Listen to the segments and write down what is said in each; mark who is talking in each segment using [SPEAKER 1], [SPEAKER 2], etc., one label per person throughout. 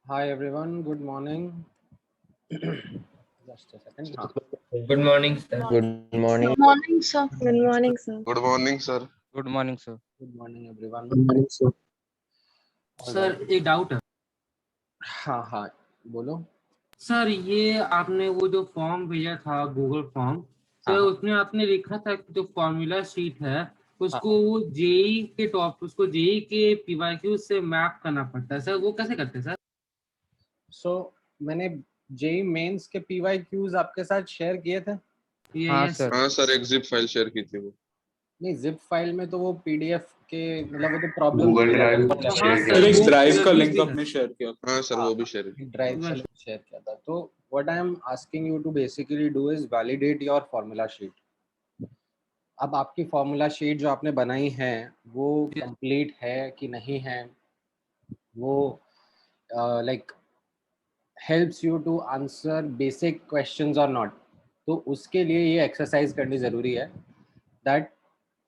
[SPEAKER 1] Hi everyone, good morning. Just a second. हाँ.
[SPEAKER 2] Good morning, sir.
[SPEAKER 3] Good morning.
[SPEAKER 4] Good morning, sir.
[SPEAKER 5] Good morning, sir.
[SPEAKER 6] Good morning, sir.
[SPEAKER 3] Good morning, sir.
[SPEAKER 1] Good morning everyone.
[SPEAKER 5] Good morning, sir.
[SPEAKER 2] Sir एक doubt है
[SPEAKER 1] हाँ हाँ बोलो.
[SPEAKER 2] Sir, ये आपने वो जो फॉर्म भेजा था गूगल फॉर्म सर,
[SPEAKER 1] हाँ.
[SPEAKER 2] उसमें आपने लिखा था कि जो फॉर्मूला शीट है उसको
[SPEAKER 1] हाँ.
[SPEAKER 2] वो जेई के टॉप उसको जेई के पीवाईक्यू से मैप करना पड़ता है सर, वो कैसे करते हैं सर?
[SPEAKER 1] So मैंने जेई मेंस के PYQs आपके साथ शेयर किए थे.
[SPEAKER 2] ये
[SPEAKER 3] हाँ
[SPEAKER 2] yes,
[SPEAKER 3] सर.
[SPEAKER 6] हाँ सर, एक जिप फाइल शेयर की थी वो।
[SPEAKER 1] नहीं, जिप फाइल में तो वो PDF के मतलब वो तो प्रॉब्लम
[SPEAKER 7] गूगल ड्राइव
[SPEAKER 2] हाँ,
[SPEAKER 7] शेयर
[SPEAKER 2] सर,
[SPEAKER 7] किया।
[SPEAKER 2] वो-
[SPEAKER 7] एक ड्राइव का
[SPEAKER 2] वो
[SPEAKER 7] लिंक
[SPEAKER 2] भी है।
[SPEAKER 7] आपने शेयर किया।
[SPEAKER 6] हाँ सर, वो भी शेयर की।
[SPEAKER 1] ड्राइव से शेयर किया था. तो what I am asking you to basically do is validate your formula sheet. अब आपकी फॉर्मूला शीट जो आपने बनाई है वो कंप्लीट है कि नहीं है, वो like helps you to answer basic questions or not. तो उसके लिए ये एक्सरसाइज करनी ज़रूरी है. दैट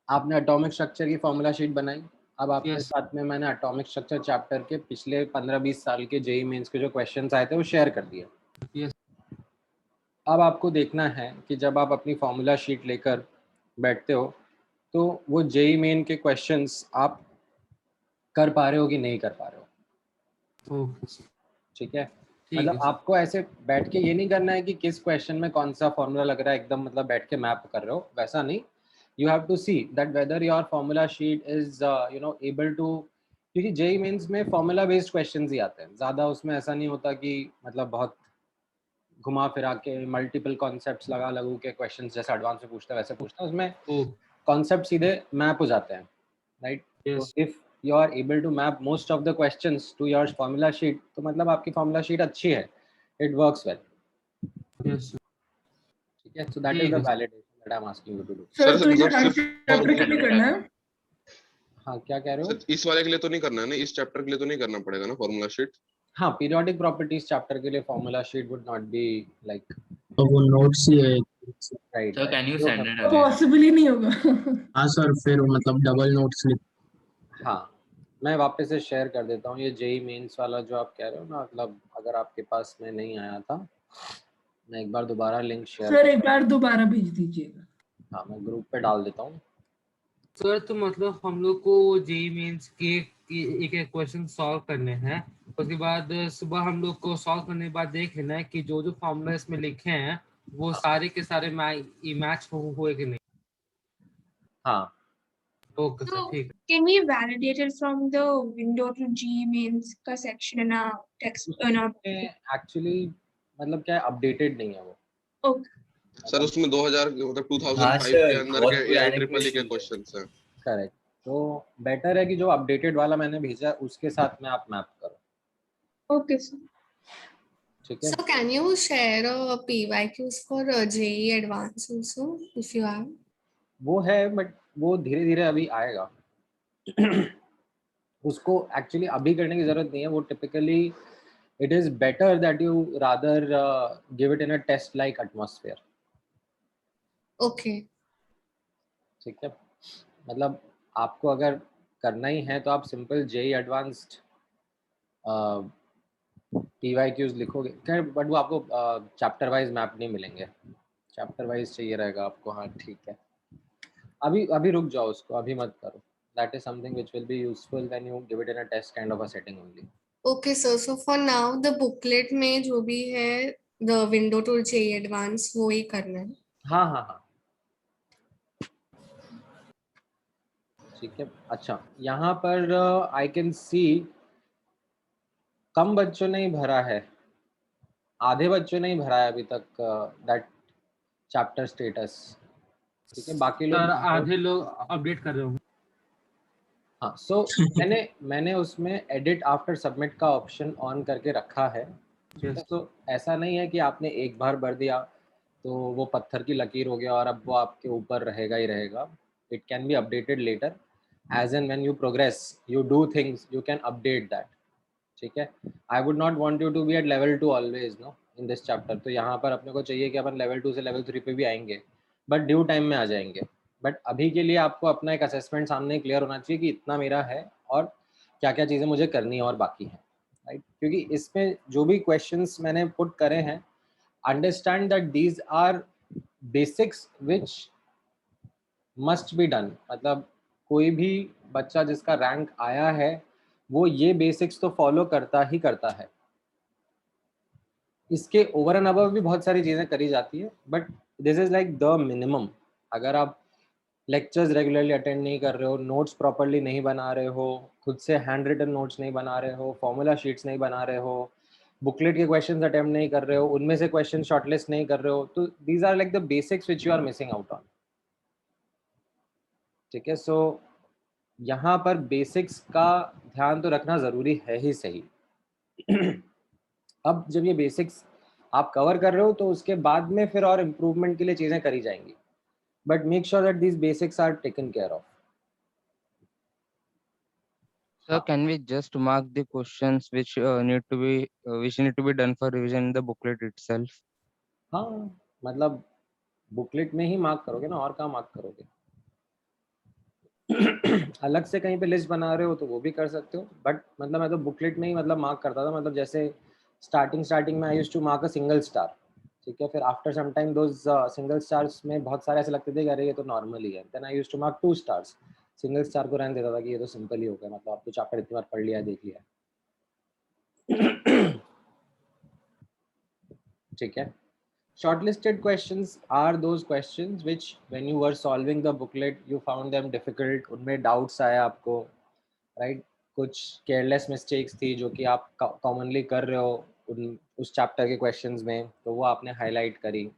[SPEAKER 1] आपने एटॉमिक स्ट्रक्चर की फॉर्मूला शीट बनाई. अब आपके
[SPEAKER 2] Yes.
[SPEAKER 1] साथ में मैंने एटॉमिक स्ट्रक्चर चैप्टर के पिछले 15-20 साल के जेई मेंस के जो क्वेश्चंस आए थे वो शेयर कर दिए.
[SPEAKER 2] Yes.
[SPEAKER 1] अब आपको देखना है कि जब आप अपनी फॉर्मूला शीट लेकर बैठते हो तो वो जेई मेन के क्वेश्चंस आप कर पा रहे हो कि नहीं कर पा रहे हो.
[SPEAKER 2] ओके सर,
[SPEAKER 1] ठीक है.
[SPEAKER 2] ठीक
[SPEAKER 1] मतलब
[SPEAKER 2] है सर।
[SPEAKER 1] आपको ऐसे बैठ के ये नहीं करना है कि किस क्वेश्चन में कौन सा फॉर्मूला लग रहा है, एकदम मतलब बैठ के मैप कर रहे हो, वैसा नहीं. You have to see that whether your formula sheet is able to, क्योंकि जेई मेंस में फॉर्मूला बेस्ड क्वेश्चंस ही आते हैं ज़्यादा. उसमें ऐसा नहीं होता कि मतलब बहुत घुमा फिरा के मल्टीपल कॉन्सेप्ट्स लगा लगू के क्वेश्चंस जैसे एडवांस में पूछते हैं वैसे पूछते हैं. उसमें
[SPEAKER 2] ओ
[SPEAKER 1] कॉन्सेप्ट सीधे मैप हो जाते हैं, राइट.
[SPEAKER 2] यस,
[SPEAKER 1] तो if you are able to map most of the questions to your formula sheet तो मतलब आपकी formula sheet अच्छी है, it works well.
[SPEAKER 2] Yes sir,
[SPEAKER 1] ठीक है. So that is the validation that I'm asking you to do.
[SPEAKER 6] Sir,
[SPEAKER 5] तो ये
[SPEAKER 6] मतलब
[SPEAKER 5] हर
[SPEAKER 6] सिर्फ
[SPEAKER 5] चैप्टर के लिए करना है?
[SPEAKER 1] हाँ, क्या कह रहे हो?
[SPEAKER 6] सर, इस वाले के लिए तो नहीं करना है ना, इस चैप्टर के लिए तो नहीं करना पड़ेगा ना फॉर्मूला शीट?
[SPEAKER 1] हाँ, periodic properties chapter के लिए formula sheet would not be like
[SPEAKER 5] तो वो नोट्स ही है।
[SPEAKER 1] right.
[SPEAKER 7] Sir, can you send it
[SPEAKER 5] तो
[SPEAKER 7] again?
[SPEAKER 5] पॉसिबल ही नहीं होगा। हाँ सर, फिर मतलब डबल नोट्स लिख।
[SPEAKER 1] हाँ, मैं वापस से शेयर कर देता हूँ ये जेई मेंस वाला जो आप कह रहे हो ना, मतलब अगर आपके पास में नहीं आया था, मैं एक बार दोबारा लिंक शेयर
[SPEAKER 5] सर एक बार दोबारा भेज दीजिएगा।
[SPEAKER 1] हाँ, मैं ग्रुप पे डाल देता हूँ.
[SPEAKER 2] सर तो मतलब हम लोग को जेई मेंस के एक एक क्वेश्चन सॉल्व करने हैं, उसके बाद सुबह हम लोग को सॉल्व करने के बाद देख लेना है कि जो जो फॉर्मूला इसमें लिखे हैं वो सारे के सारे मैच हुए कि नहीं.
[SPEAKER 1] हाँ.
[SPEAKER 2] ओके सर,
[SPEAKER 4] So,
[SPEAKER 2] ठीक
[SPEAKER 4] can we validate it from the window to G means का section in a text in a
[SPEAKER 1] actually मतलब क्या है, अपडेटेड नहीं है वो.
[SPEAKER 4] okay.
[SPEAKER 6] सर, उसमें 2000 मतलब 2005
[SPEAKER 7] हाँ,
[SPEAKER 6] के
[SPEAKER 7] सर,
[SPEAKER 6] अंदर
[SPEAKER 7] बहुत
[SPEAKER 6] के
[SPEAKER 7] पुराने
[SPEAKER 6] AIEEE के
[SPEAKER 7] questions
[SPEAKER 6] क्वेश्चंस हैं।
[SPEAKER 1] करेक्ट. तो बेटर है कि जो अपडेटेड वाला मैंने भेजा है उसके साथ में आप मैप करो.
[SPEAKER 4] Okay, sir.
[SPEAKER 1] ठीक है.
[SPEAKER 8] So can you share PYQs for JEE Advanced also if you have?
[SPEAKER 1] वो है बट वो धीरे धीरे अभी आएगा. उसको एक्चुअली अभी करने की जरूरत नहीं है. वो typically it is better that you rather give it in a taste like atmosphere.
[SPEAKER 8] Okay.
[SPEAKER 1] ठीक है. मतलब आपको अगर करना ही है तो आप सिंपल जेई एडवांस्ड PYQs लिखोगे खैर, बट वो आपको चैप्टर वाइज मैप नहीं मिलेंगे. चैप्टर वाइज चाहिए रहेगा आपको. हाँ ठीक है. अभी रुक जाओ, उसको अभी मत करो. That is something which will be useful when you give it in a test kind of a setting only.
[SPEAKER 8] Okay, sir. So for now the booklet में जो भी है the window to JEE Advanced वो ही करना है.
[SPEAKER 1] हाँ हाँ हाँ. ठीक है. अच्छा, यहाँ पर आई कैन सी कम बच्चों ने ही भरा है, आधे बच्चों ने ही भरा है अभी तक दैट चैप्टर स्टेटस. ठीक है. बाकी लोग
[SPEAKER 2] सर, आधे लोग अपडेट कर रहे होंगे.
[SPEAKER 1] हाँ. सो मैंने उसमें एडिट आफ्टर सबमिट का ऑप्शन ऑन करके रखा है.
[SPEAKER 2] Yes.
[SPEAKER 1] तो ऐसा नहीं है कि आपने एक बार भर दिया तो वो पत्थर की लकीर हो गया और अब वो आपके ऊपर रहेगा ही रहेगा. It can be updated later as and when you progress you do things you can update that. ठीक है. I would not want you to be at level 2 always no in this chapter. तो यहाँ पर अपने को चाहिए कि अपन level 2 से लेवल 3 पे भी आएंगे, बट ड्यू टाइम में आ जाएंगे. बट अभी के लिए आपको अपना एक असेसमेंट सामने क्लियर होना चाहिए कि इतना मेरा है और क्या क्या चीज़ें मुझे करनी है और बाकी है. राइट, क्योंकि इसमें जो भी क्वेश्चंस मैंने पुट करे हैं, understand that these our basics which must be done. मतलब कोई भी बच्चा जिसका रैंक आया है वो ये बेसिक्स तो फॉलो करता ही करता है। इसके ओवर एंड अबव भी बहुत सारी चीज़ें करी जाती है, but this is like the minimum. अगर आप लेक्चर्स रेगुलरली अटेंड नहीं कर रहे हो, नोट्स प्रॉपरली नहीं बना रहे हो, खुद से हैंड रिटन नोट्स नहीं बना रहे हो, फॉर्मूला शीट्स नहीं बना रहे हो, बुकलेट के क्वेश्चंस अटेम्प्ट नहीं कर रहे हो, उनमें से क्वेश्चन शॉर्टलिस्ट नहीं कर रहे हो, तो these are like the basics which you are missing out on. ठीक है, सो यहाँ पर बेसिक्स का ध्यान तो रखना ज़रूरी है ही सही। अब जब ये बेसिक्स आप कवर कर रहे हो तो उसके बाद में फिर और इम्प्रूवमेंट के लिए चीज़ें करी जाएंगी, but make sure that these basics are taken care of.
[SPEAKER 3] Sir, can we just mark the questions which need to be done for revision in the booklet itself?
[SPEAKER 1] हाँ, मतलब बुकलेट में ही मार्क करोगे ना, और कहाँ मार्क करोगे? अलग से कहीं पे लिस्ट बना रहे हो तो वो भी कर सकते हो, बट मतलब मैं तो बुकलेट में ही मतलब मार्क करता था। मतलब जैसे स्टार्टिंग में I used to mark a single star, ठीक है, फिर after some time those single stars में बहुत सारे ऐसे लगते थे कि अरे ये तो नॉर्मल ही है, then I used to mark 2 stars. Single star को रहने देता था कि ये तो सिंपल ही हो गया, मतलब आप तो चैप्टर इतनी बार पढ़ लिया, देख लिया। ठीक है, shortlisted questions are those questions which when you were solving the booklet you found them difficult, उनमें doubts आए आपको, right? कुछ careless mistakes थी जो कि आप commonly कर रहे हो उस chapter के questions में, तो वो आपने highlight करी।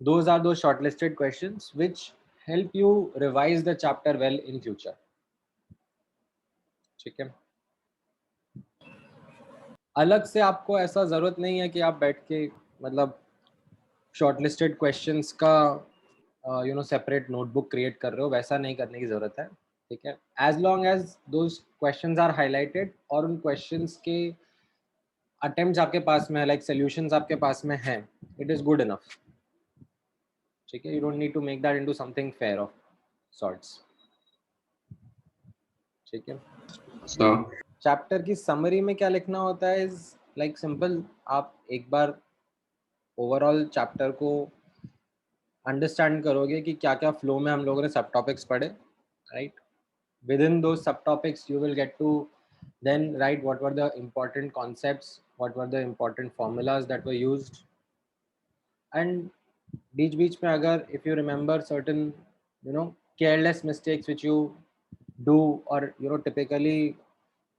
[SPEAKER 1] Those are those shortlisted questions which help you revise the chapter well in future. ठीक है, अलग से आपको ऐसा ज़रूरत नहीं है कि आप बैठ के मतलब शॉर्टलिस्टेड क्वेश्चंस का सेपरेट नोटबुक क्रिएट कर रहे हो, वैसा नहीं करने की ज़रूरत है। ठीक है, as long as those questions are highlighted और उन क्वेश्चंस के अटेम्प्ट्स आपके पास में है, लाइक सॉल्यूशंस आपके पास में हैं, इट इज़ गुड इनफ। ठीक है, you don't need to make that into something fair of sorts. ठीक है, चैप्टर की समरी में क्या लिखना होता है इज लाइक सिंपल। आप एक बार ओवरऑल चैप्टर को अंडरस्टैंड करोगे कि क्या क्या फ्लो में हम लोगों ने सब टॉपिक्स पढ़े, right? Within those subtopics you will get to then write what were the important concepts, what were the important formulas that were used, and बीच में अगर if you remember certain careless mistakes which you do or typically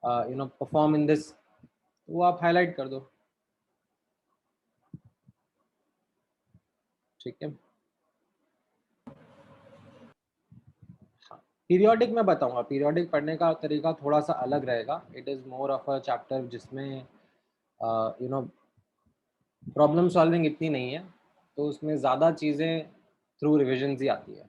[SPEAKER 1] perform in this, वो आप highlight कर दो। ठीक है, periodic में बताऊंगा, पीरियोडिक पढ़ने का तरीका थोड़ा सा अलग रहेगा। It is more of a chapter जिसमें प्रॉब्लम सॉल्विंग इतनी नहीं है, तो उसमें ज़्यादा चीज़ें थ्रू रिविजन ही आती है।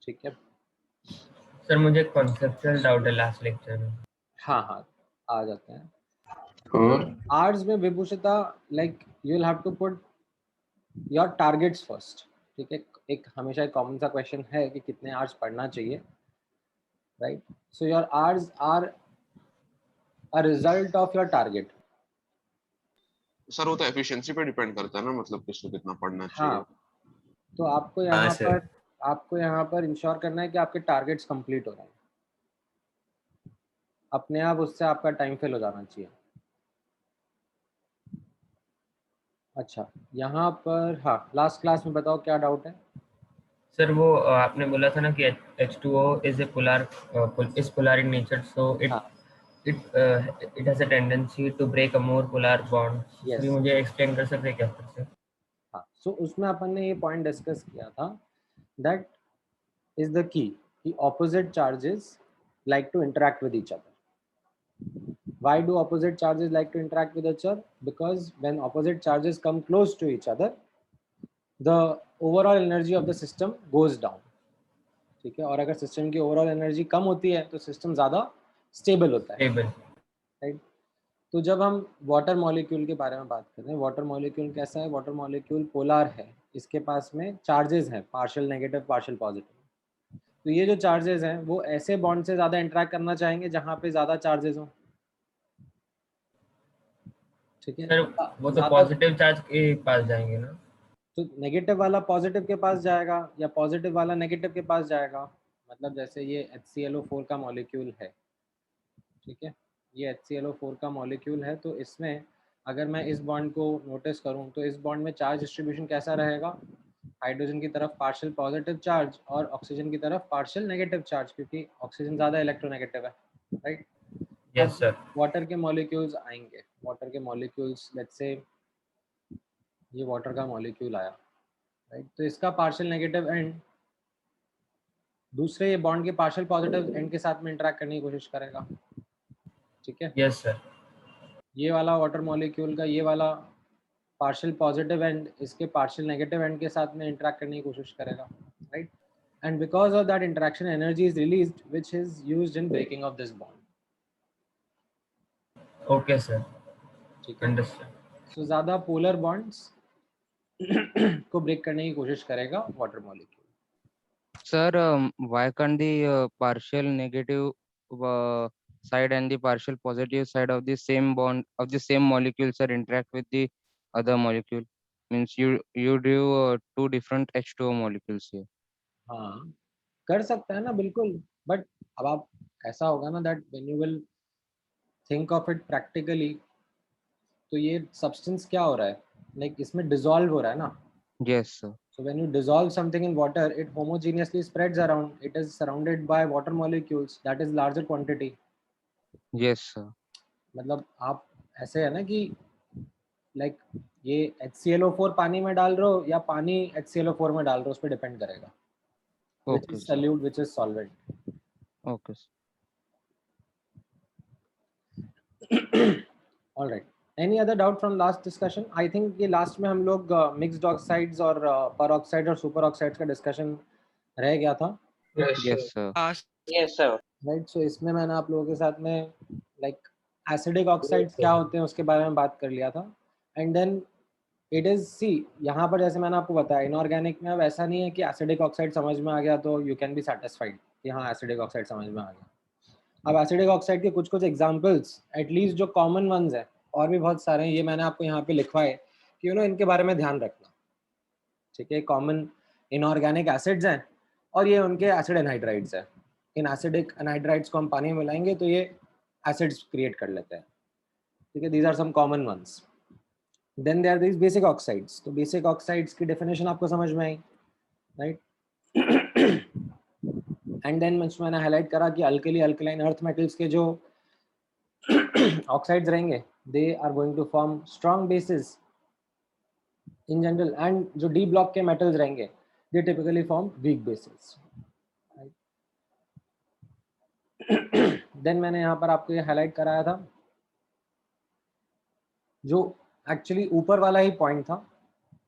[SPEAKER 1] ठीक है
[SPEAKER 7] सर, मुझे कॉन्सेप्चुअल डाउट है लास्ट लेक्चर में।
[SPEAKER 1] हाँ, आ जाते हैं। आर्ट्स में विभूषिता, like you will have to put your targets first. ठीक है, एक हमेशा एक कॉमन सा क्वेश्चन है कि कितने आवर्स पढ़ना चाहिए, right? So your hours are a result of your target.
[SPEAKER 6] Sir वो तो एफिशिएंसी पे डिपेंड करता है ना, मतलब किसको कितना पढ़ना चाहिए।
[SPEAKER 1] हाँ, तो आपको यहाँ पर इंश्योर करना है कि आपके टारगेट्स कंप्लीट हो रहे हैं। अपने आप उससे आपका टाइम फिल हो जाना चाहिए। अच्छा, यहाँ पर हाँ, लास्ट क्लास में बताओ क्या डाउट है?
[SPEAKER 7] सर वो आपने बोला था ना कि H2O is a polar in nature, so it has a tendency to break a more polar bond.
[SPEAKER 1] Yes.
[SPEAKER 7] Sir मुझे एक्सप्लेन कर सकते हैं क्या सर?
[SPEAKER 1] हाँ, सो उसमें अपन ने ये पॉइंट डिस्कस किया था, दैट इज द की कि opposite charges like to interact with each other. Why do opposite charges like to interact with each other? Because when opposite charges come close to each other, the overall energy of the system goes down. ठीक है, और अगर system की overall energy कम होती है तो system ज़्यादा stable होता है, राइट? तो जब हम वाटर मॉलिक्यूल के बारे में बात कर रहे हैं, वाटर मॉलिक्यूल कैसा है? वाटर मॉलिक्यूल पोलर है, इसके पास में चार्जेस हैं, पार्शियल नेगेटिव पार्शियल पॉजिटिव। तो ये जो चार्जेस हैं वो ऐसे बॉन्ड से ज़्यादा इंटरेक्ट करना चाहेंगे जहाँ पे ज़्यादा चार्जेस हो, ठीक है।
[SPEAKER 7] सर वो तो
[SPEAKER 1] ज़्यादा
[SPEAKER 7] पॉजिटिव चार्ज के पास जाएंगे ना?
[SPEAKER 1] तो नेगेटिव वाला पॉजिटिव के पास जाएगा या पॉजिटिव वाला नेगेटिव के पास जाएगा। मतलब जैसे ये HClO4 का मॉलिक्यूल है, ठीक है, ये HClO4 का मॉलिक्यूल है, तो इसमें अगर मैं इस बॉन्ड को नोटिस करूं तो इस बॉन्ड में चार्ज डिस्ट्रीब्यूशन कैसा रहेगा, हाइड्रोजन की तरफ पार्शियल पॉजिटिव चार्ज और ऑक्सीजन की तरफ पार्शियल नेगेटिव चार्ज, क्योंकि ऑक्सीजन ज़्यादा इलेक्ट्रोनेगेटिव है, राइट।
[SPEAKER 7] Yes sir.
[SPEAKER 1] वाटर के मॉलिक्यूल्स आएंगे, वाटर के मॉलिक्यूल्स, लेट्स से ये वाटर का मॉलिक्यूल आया, राइट, तो इसका पार्शियल नेगेटिव एंड दूसरे ये बॉन्ड के पार्शियल पॉजिटिव एंड के साथ में इंटरेक्ट करने की कोशिश करेगा, ठीक है।
[SPEAKER 7] Yes sir.
[SPEAKER 1] ये वाला वाटर मॉलिक्यूल का ये वाला पार्शियल पॉजिटिव एंड इसके पार्शियल नेगेटिव एंड के साथ में इंटरेक्ट करने की कोशिश करेगा, right, and because of that interaction energy is released which is used in breaking of this bond.
[SPEAKER 7] Okay sir,
[SPEAKER 1] ठीक है,
[SPEAKER 7] अंडरस्टैंड।
[SPEAKER 1] सो ज़्यादा पोलर बॉन्ड्स को ब्रेक करने की कोशिश करेगा water molecule.
[SPEAKER 3] Sir, why can't the partial negative side and the partial positive side of the same bond of the same molecule, sir, interact with the other molecule? Means you do two different H2O molecules here.
[SPEAKER 1] हाँ, कर सकता है ना, बिल्कुल, but अब आप ऐसा होगा ना that when you will think of it practically, तो ये सब्सटेंस क्या हो रहा है, लाइक इसमें डिसॉल्व हो रहा है ना।
[SPEAKER 3] Yes, sir.
[SPEAKER 1] So when you dissolve something in water, it homogeneously spreads around. It is surrounded by water molecules. That is larger quantity.
[SPEAKER 3] Yes, sir.
[SPEAKER 1] मतलब आप ऐसे है ना कि लाइक ये HClO4 पानी में डाल रहे हो या पानी HClO4 में डाल रहे हो, उस पर डिपेंड करेगा। Which
[SPEAKER 3] Okay,
[SPEAKER 1] is
[SPEAKER 3] sir.
[SPEAKER 1] solute, which is solvent.
[SPEAKER 3] Okay, sir.
[SPEAKER 1] All right. Any other doubt from last discussion? I think ये last में हम लोग mixed oxides और peroxides और super oxides का discussion रह गया था।
[SPEAKER 3] Yes, sir.
[SPEAKER 9] Yes, sir.
[SPEAKER 1] Right, so इसमें मैंने आप लोगों के साथ में लाइक एसिडिक ऑक्साइड्स क्या होते हैं उसके बारे में बात कर लिया था। And then it is see, यहाँ पर जैसे मैंने आपको बताया इनऑर्गेनिक में अब ऐसा नहीं है कि एसिडिक ऑक्साइड समझ में आ गया तो यू कैन बी सेटिस्फाइड कि हाँ एसिडिक ऑक्साइड समझ में आ गया। अब एसिडिक ऑक्साइड के कुछ कुछ एग्जांपल्स एटलीस्ट जो कॉमन वंस है, और भी बहुत सारे हैं, ये मैंने आपको यहाँ पे लिखवाए कि इनके बारे में ध्यान रखना, ठीक है। कॉमन इनऑर्गेनिक एसिड्स हैं और ये उनके एसिड एनहाइड्राइड्स हैं। इन एसिडिक एनहाइड्राइड्स को हम पानी में मिलाएंगे तो ये एसिड्स क्रिएट कर लेते हैं, ठीक है। These are some common ones. Then there are these basic oxides. तो बेसिक ऑक्साइड्स की डेफिनेशन आपको समझ में आई, राइट। एंड देन मैंने हाईलाइट करा कि अल्कली अल्कलाइन अर्थ मेटल्स के जो ऑक्साइड्स रहेंगे they are going to form strong bases in general, and जो डी ब्लॉक के मेटल्स रहेंगे they typically form weak bases. Then मैंने यहाँ पर आपको ये हाईलाइट कराया था जो एक्चुअली ऊपर वाला ही पॉइंट था,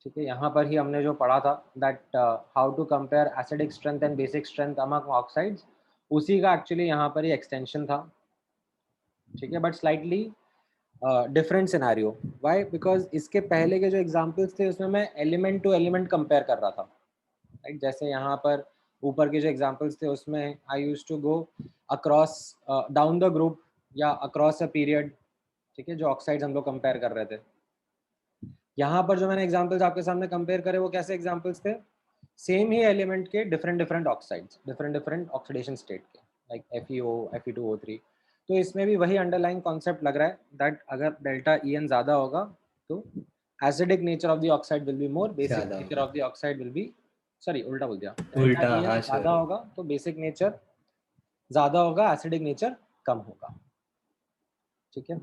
[SPEAKER 1] ठीक है। यहाँ पर ही हमने जो पढ़ा था that how to compare acidic strength and basic strength among oxides, उसी का एक्चुअली यहाँ पर ही एक्सटेंशन था, ठीक है, but slightly different scenario. Why? Because इसके पहले के जो एग्जांपल्स थे उसमें मैं एलिमेंट टू एलिमेंट कंपेयर कर रहा था, राइट। जैसे यहाँ पर ऊपर के जो एग्जांपल्स थे उसमें I used to go across down the group या अक्रॉस अ पीरियड, ठीक है, जो ऑक्साइड्स हम लोग कंपेयर कर रहे थे। यहाँ पर जो मैंने एग्जांपल्स आपके सामने कंपेयर करे वो कैसे एग्जांपल्स थे, सेम ही एलिमेंट के different different oxides, different different oxidation state के, लाइक FeO, Fe2O3। तो इसमें भी वही अंडरलाइन कॉन्सेप्ट लग रहा है दैट अगर डेल्टा En ज़्यादा होगा तो acidic nature of the oxide will be more, basic nature of the oxide will be, sorry उल्टा बोल दिया,
[SPEAKER 5] उल्टा, हाँ
[SPEAKER 1] ज़्यादा होगा तो बेसिक नेचर ज़्यादा होगा, एसिडिक नेचर कम होगा, ठीक है।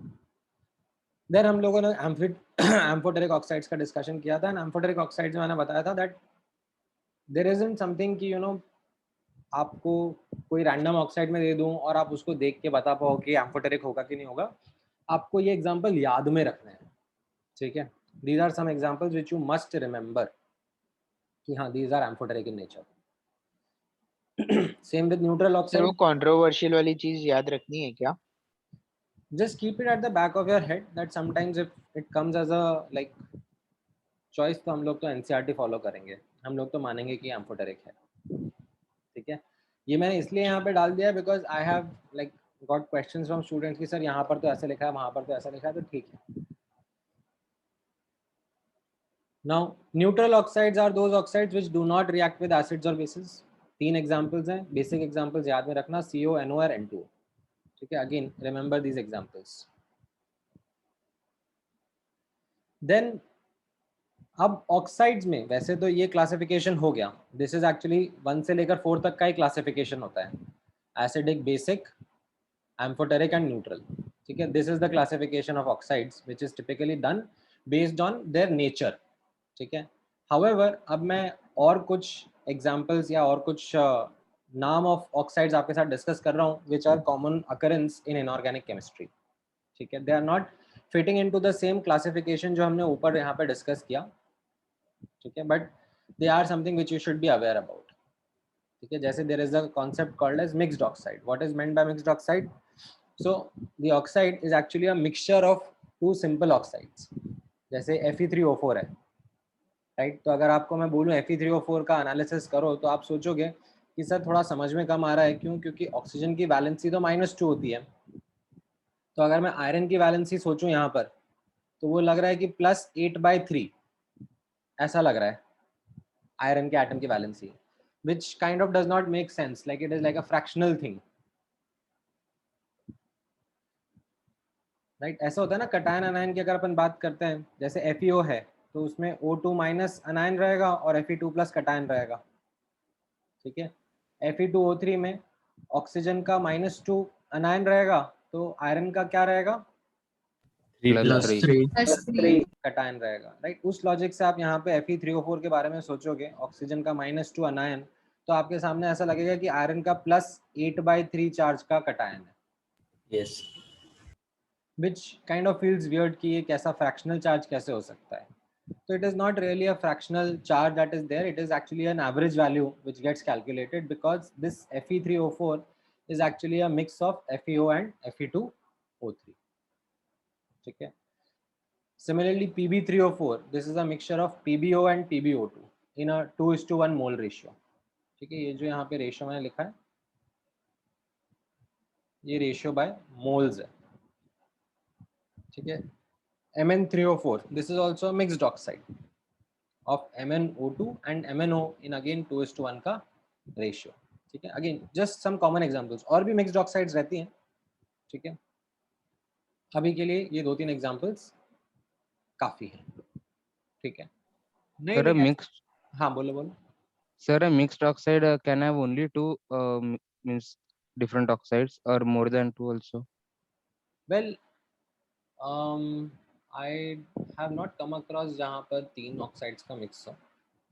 [SPEAKER 1] देन हम लोगों ने एम्फोटेरिक ऑक्साइड्स का डिस्कशन किया था। एम्फोटेरिक ऑक्साइड्स में मैंने बताया था दैट देयर इजंट समथिंग कि आपको कोई रैंडम ऑक्साइड में दे दूं और आप उसको देख के बता पाओ कि एम्फोटेरिक होगा कि नहीं होगा। आपको ये एग्जांपल याद में रखने हैं, ठीक है। These are some examples which you must remember कि हाँ these are amphoteric in nature. Same with neutral oxide.
[SPEAKER 9] वो कंट्रोवर्शियल वाली चीज याद रखनी है क्या?
[SPEAKER 1] Just keep it at the back of your head that sometimes if it comes as a like choice, तो हम लोग तो NCERT फॉलो करेंगे, हम लोग तो मानेंगे कि एम्फोटेरिक है, ठीक है। ये मैंने इसलिए यहाँ पे डाल दिया because I have like got questions from students कि सर यहाँ पर तो ऐसे लिखा है, वहाँ पर तो ऐसा लिखा है, तो ठीक है। Now, neutral oxides are those oxides which do not react with acids or bases. 3 examples हैं, basic examples याद में रखना, CO, NO और N2O. ठीक है, again remember these examples. Then अब ऑक्साइड्स में वैसे तो ये क्लासिफिकेशन हो गया, दिस इज एक्चुअली 1 से लेकर 4 तक का ही क्लासिफिकेशन होता है, acidic, basic, amphoteric and neutral. ठीक है, this is the classification of oxides which is typically done based on their nature. ठीक है, हाउएवर अब मैं और कुछ एग्जांपल्स या और कुछ नाम ऑफ ऑक्साइड्स आपके साथ डिस्कस कर रहा हूँ which are common occurrence in inorganic chemistry. ठीक है, they are not fitting into the same classification जो हमने ऊपर यहाँ पे डिस्कस किया। ठीक है, but they are something which you should be aware about. ठीक है, जैसे there is a concept called as mixed oxide. What is meant by mixed oxide? So the oxide is actually a mixture of 2 simple oxides. जैसे Fe3O4 है, right? तो अगर आपको मैं बोलूं Fe3O4 का एनालिसिस करो तो आप सोचोगे कि सर थोड़ा समझ में कम आ रहा है, क्यों? क्योंकि ऑक्सीजन की वैलेंसी तो -2 होती है। तो अगर मैं आयरन की वैलेंसी सोचूं यहाँ पर, तो वो लग रहा है कि +8/3 ऐसा लग रहा है आयरन के एटम की valency, which kind of does not make sense, like it is like a fractional thing, right? ऐसा होता है ना कटायन अनायन की अगर अपन बात करते हैं, जैसे FeO है तो उसमें O2- अनायन रहेगा और Fe2+ कटायन रहेगा। ठीक है, Fe2O3 में ऑक्सीजन का -2 अनायन रहेगा, तो आयरन का क्या रहेगा?
[SPEAKER 5] +3
[SPEAKER 8] +3
[SPEAKER 1] कटायन रहेगा, राइट? उस लॉजिक से आप यहाँ पे Fe3O4 के बारे में सोचोगे, ऑक्सीजन का -2 अनायन, तो आपके सामने ऐसा लगेगा कि आयरन का +8/3 चार्ज का कटायन है।
[SPEAKER 5] Yes
[SPEAKER 1] which kind of feels weird कि ये कैसा fractional charge कैसे हो सकता है? So it is not really a fractional charge that is there, it is actually an average value which gets calculated because this Fe3O4 is actually a mix of FeO and Fe2O3. ठीक है, similarly Pb3O4, this is a mixture of PbO and PbO2 in a 2:1 mole ratio. ठीक है, ये जो यहाँ पे ratio मैंने लिखा है, ये रेशियो बाय मोल्स है। ठीक है, Mn3O4, this is also a mixed oxide of MnO2 and MnO in again 2:1 का ratio। ठीक है, again just some common examples, और भी mixed oxides रहती हैं। ठीक है, अभी के लिए ये 2-3 examples काफी हैं। ठीक है, नहीं
[SPEAKER 3] Sir, a
[SPEAKER 1] नहीं
[SPEAKER 3] mixed
[SPEAKER 1] हाँ बोलो बोलो।
[SPEAKER 3] sir, a mixed oxide can have only 2 means different oxides or more than 2 also.
[SPEAKER 1] Well, I have not come across जहाँ पर 3 ऑक्साइड्स का मिक्स हो,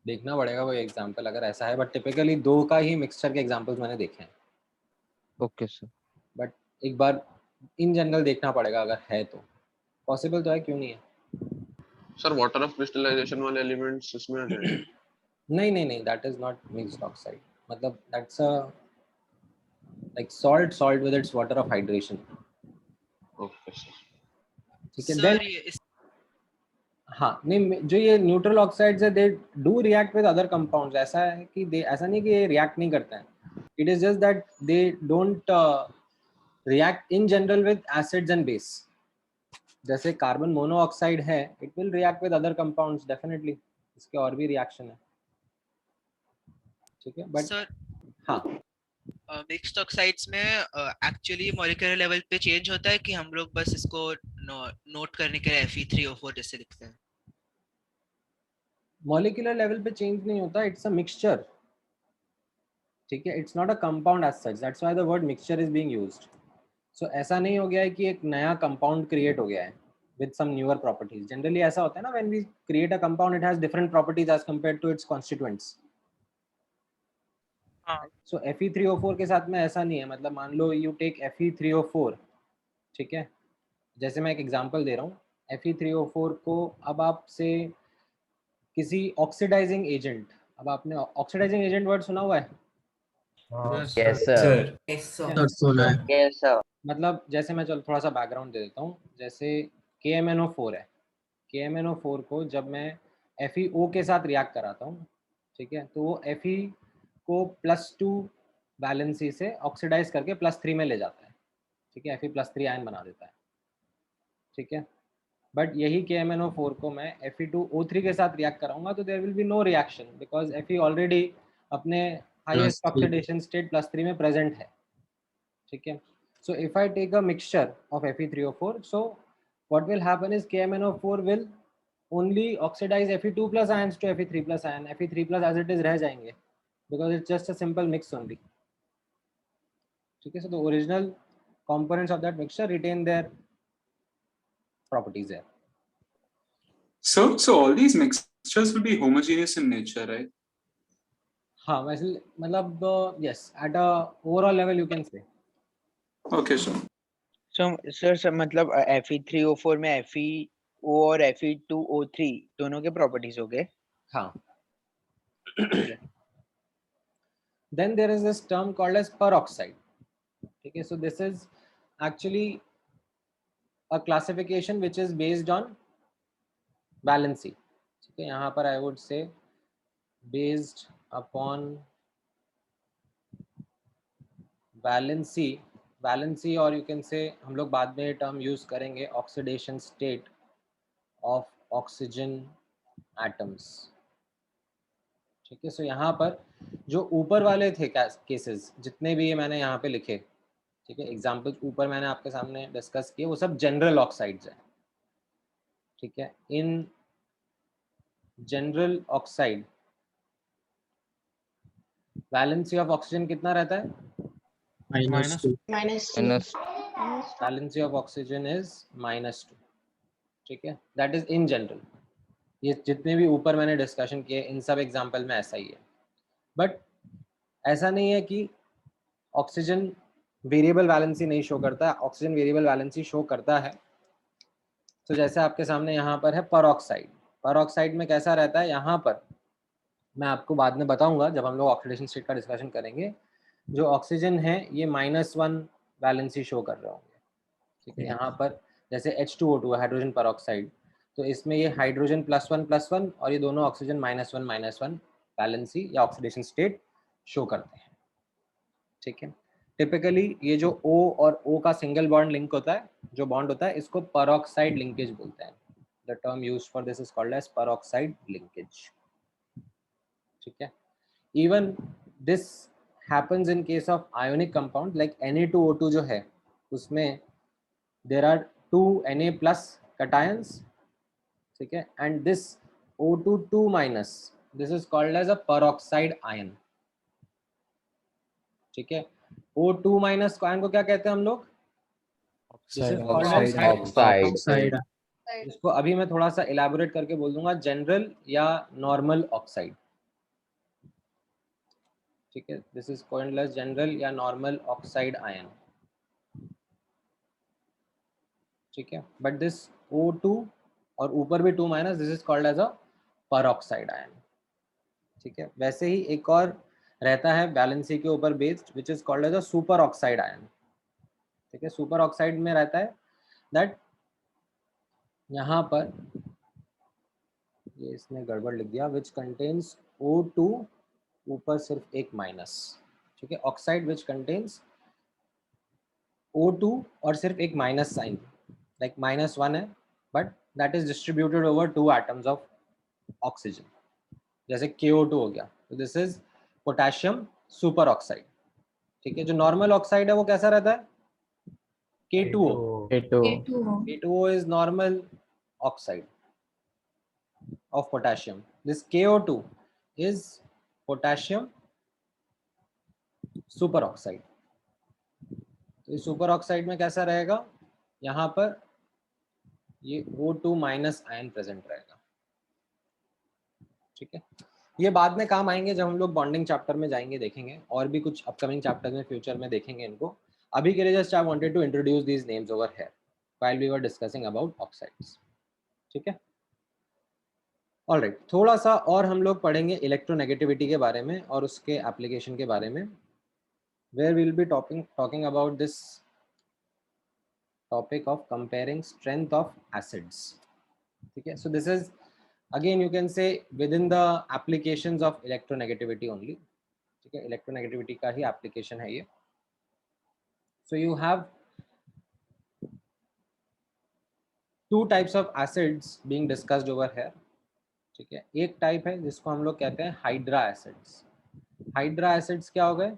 [SPEAKER 1] देखना पड़ेगा कोई एग्जांपल अगर ऐसा है, बट टिपिकली 2 का ही मिक्सचर के एग्जांपल्स मैंने देखे हैं।
[SPEAKER 3] Okay sir.
[SPEAKER 1] बट एक बार इन जनरल देखना पड़ेगा, अगर है तो पॉसिबल तो है, क्यों नहीं है।
[SPEAKER 6] सर वाटर ऑफ क्रिस्टलाइजेशन वाले एलिमेंट्स इसमें आ जाएंगे?
[SPEAKER 1] नहीं नहीं नहीं, that is not mixed oxide, मतलब that's a like salt with its water of hydration.
[SPEAKER 6] Okay sir.
[SPEAKER 1] ठीक है, देन हाँ नहीं, जो ये न्यूट्रल ऑक्साइड्स है they do react with other compounds. ऐसा है कि दे, ऐसा नहीं कि ये रिएक्ट नहीं करते हैं, it is just that they don't react in general with acids and base. जैसे कार्बन मोनोऑक्साइड है, it will react with other compounds definitely, इसके और भी रिएक्शन है। ठीक है, बट
[SPEAKER 10] सर
[SPEAKER 1] हाँ
[SPEAKER 10] मिक्स्ड ऑक्साइड्स में एक्चुअली मॉलिक्यूलर लेवल पे चेंज होता है कि हम लोग बस इसको नोट करने के लिए Fe3O4 जैसे लिखते हैं?
[SPEAKER 1] मॉलिक्यूलर लेवल पे चेंज नहीं होता, इट्स अ मिक्सचर। ठीक है, it's not a compound as such, that's why the word mixture is being used. So ऐसा नहीं हो गया है कि एक नया कंपाउंड क्रिएट हो गया है with some newer properties. Generally ऐसा होता है ना, when we create a compound it has different properties as compared to its constituents. So Fe3O4 के साथ में ऐसा नहीं है, मतलब मान लो यू टेक Fe3O4, ठीक है, जैसे मैं एक एग्जांपल दे रहा हूँ, Fe3O4 को अब आपसे किसी ऑक्सीडाइजिंग एजेंट, अब आपने ऑक्सीडाइजिंग एजेंट वर्ड सुना हुआ है?
[SPEAKER 7] Yes sir.
[SPEAKER 5] सर सुना है।
[SPEAKER 9] Yes sir.
[SPEAKER 1] मतलब जैसे मैं चलो थोड़ा सा बैकग्राउंड दे देता हूँ, जैसे KMnO4 है, KMnO4 को जब मैं FeO के साथ रिएक्ट कराता हूँ, ठीक है, तो वो Fe को +2 वैलेंसी से ऑक्सीडाइज करके +3 में ले जाता है, ठीक है, Fe+3 आयन बना देता है, ठीक है। बट यही KMnO4 को मैं Fe2O3 के साथ रिएक्ट कराऊंगा तो there will be no reaction because Fe already अपने हाईएस्ट
[SPEAKER 5] +3
[SPEAKER 1] ऑक्सीडेशन स्टेट +3 में प्रेजेंट है, ठीक है। So if I take a mixture of Fe3O4, so what will happen is KMnO4 will only oxidize Fe2 plus ions to Fe3 plus ion. Fe3 plus as it is रह जाएंगे because it's just a simple mix only. ठीक है, so the original components of that mixture retain their properties there.
[SPEAKER 11] So all these mixtures will be homogeneous in nature, right?
[SPEAKER 1] हाँ वैसे मतलब yes, at a overall level you can say.
[SPEAKER 11] Okay, sir.
[SPEAKER 9] So sir मतलब Fe3O4 में FeO और Fe2O3 दोनों के properties हो गए।
[SPEAKER 1] हाँ। Then there is this term called as peroxide. ठीक है, so this is actually a classification which is based on valency. ठीक है, यहाँ पर I would say based upon valency और you can say हम लोग बाद में ये term use करेंगे oxidation state of oxygen atoms. ठीक है, सो यहाँ पर जो ऊपर वाले थे केसेस जितने भी ये मैंने यहाँ पे लिखे, ठीक है, एग्जाम्पल्स ऊपर मैंने आपके सामने डिस्कस किए, वो सब जनरल ऑक्साइड्स हैं, ठीक है। In general oxide valency of oxygen कितना रहता है?
[SPEAKER 5] -2
[SPEAKER 1] वैलेंसी ऑफ ऑक्सीजन इज -2, ठीक है, दैट इज इन जनरल। ये जितने भी ऊपर मैंने डिस्कशन किए इन सब एग्जाम्पल में ऐसा ही है, बट ऐसा नहीं है कि ऑक्सीजन वेरिएबल वैलेंसी नहीं शो करता, ऑक्सीजन वेरिएबल वैलेंसी शो करता है। तो जैसे आपके सामने यहाँ पर है पेरोक्साइड में कैसा रहता है, यहाँ पर मैं आपको बाद में बताऊंगा जब हम लोग ऑक्सीडेशन स्टेट का डिस्कशन करेंगे। जो ऑक्सीजन है ये -1 वैलेंसी शो कर रहे होंगे, ठीक है। यहाँ पर जैसे H2O2 हाइड्रोजन पेरोक्साइड, तो इसमें ये हाइड्रोजन +1 और ये दोनों ऑक्सीजन -1 वैलेंसी या ऑक्सीडेशन स्टेट शो करते हैं, ठीक है। टिपिकली ये जो O और O का सिंगल बॉन्ड लिंक होता है, जो बॉन्ड होता है, इसको पेरोक्साइड लिंकेज बोलते हैं। The term used for this is called as peroxide linkage, ठीक है। Even this happens in case of ionic compound like Na2O2 जो है, उसमें देयर आर 2 Na+ cations, ठीक है, and this O2 this is called as a peroxide ion, ठीक है। O2- ion को क्या कहते हैं हम लोग?
[SPEAKER 5] ऑक्साइड।
[SPEAKER 1] इसको अभी मैं थोड़ा सा इलैबोरेट करके बोल दूंगा, जनरल या नॉर्मल ऑक्साइड, ठीक है। This is called as general या नॉर्मल ऑक्साइड आयन, ठीक है। बट दिस O2 और ऊपर भी 2- this is called as a peroxide ion, ठीक है। वैसे ही एक और रहता है वैलेंसी के ऊपर based which is called as a super oxide ion, ठीक है। सुपर ऑक्साइड में रहता है दैट यहाँ पर ये इसने गड़बड़ लिख दिया, विच कंटेन्स O2 ऊपर सिर्फ एक माइनस, ठीक है। ऑक्साइड विच कंटेन्स O2 और सिर्फ एक माइनस साइन, लाइक -1 है, but that is distributed over 2 atoms of oxygen, जैसे KO2 हो गया, तो this is potassium super oxide, ठीक है। जो नॉर्मल ऑक्साइड है वो कैसा रहता है? K2O is normal oxide of potassium. This KO2 is potassium superoxide. तो इस सुपर ऑक्साइड में कैसा रहेगा? यहाँ पर ये O2- आयन प्रेजेंट रहेगा, ठीक है। ये बाद में काम आएंगे जब हम लोग बॉन्डिंग चैप्टर में जाएंगे, देखेंगे, और भी कुछ अपकमिंग चैप्टर में फ्यूचर में देखेंगे इनको। अभी के लिए just I wanted to introduce these names over here while we were discussing about oxides, ठीक है। ऑलराइट, थोड़ा सा और हम लोग पढ़ेंगे इलेक्ट्रोनेगेटिविटी के बारे में और उसके एप्लीकेशन के बारे में, where we will be talking about this topic of comparing strength of acids, ठीक है। So this is again you can say within the applications of electronegativity only, ठीक है, इलेक्ट्रोनेगेटिविटी का ही एप्लीकेशन है ये. So you have two types of acids being discussed over here. ठीक है, एक टाइप है जिसको हम लोग कहते हैं हाइड्रा एसिड्स. हाइड्रा एसिड्स क्या हो गए?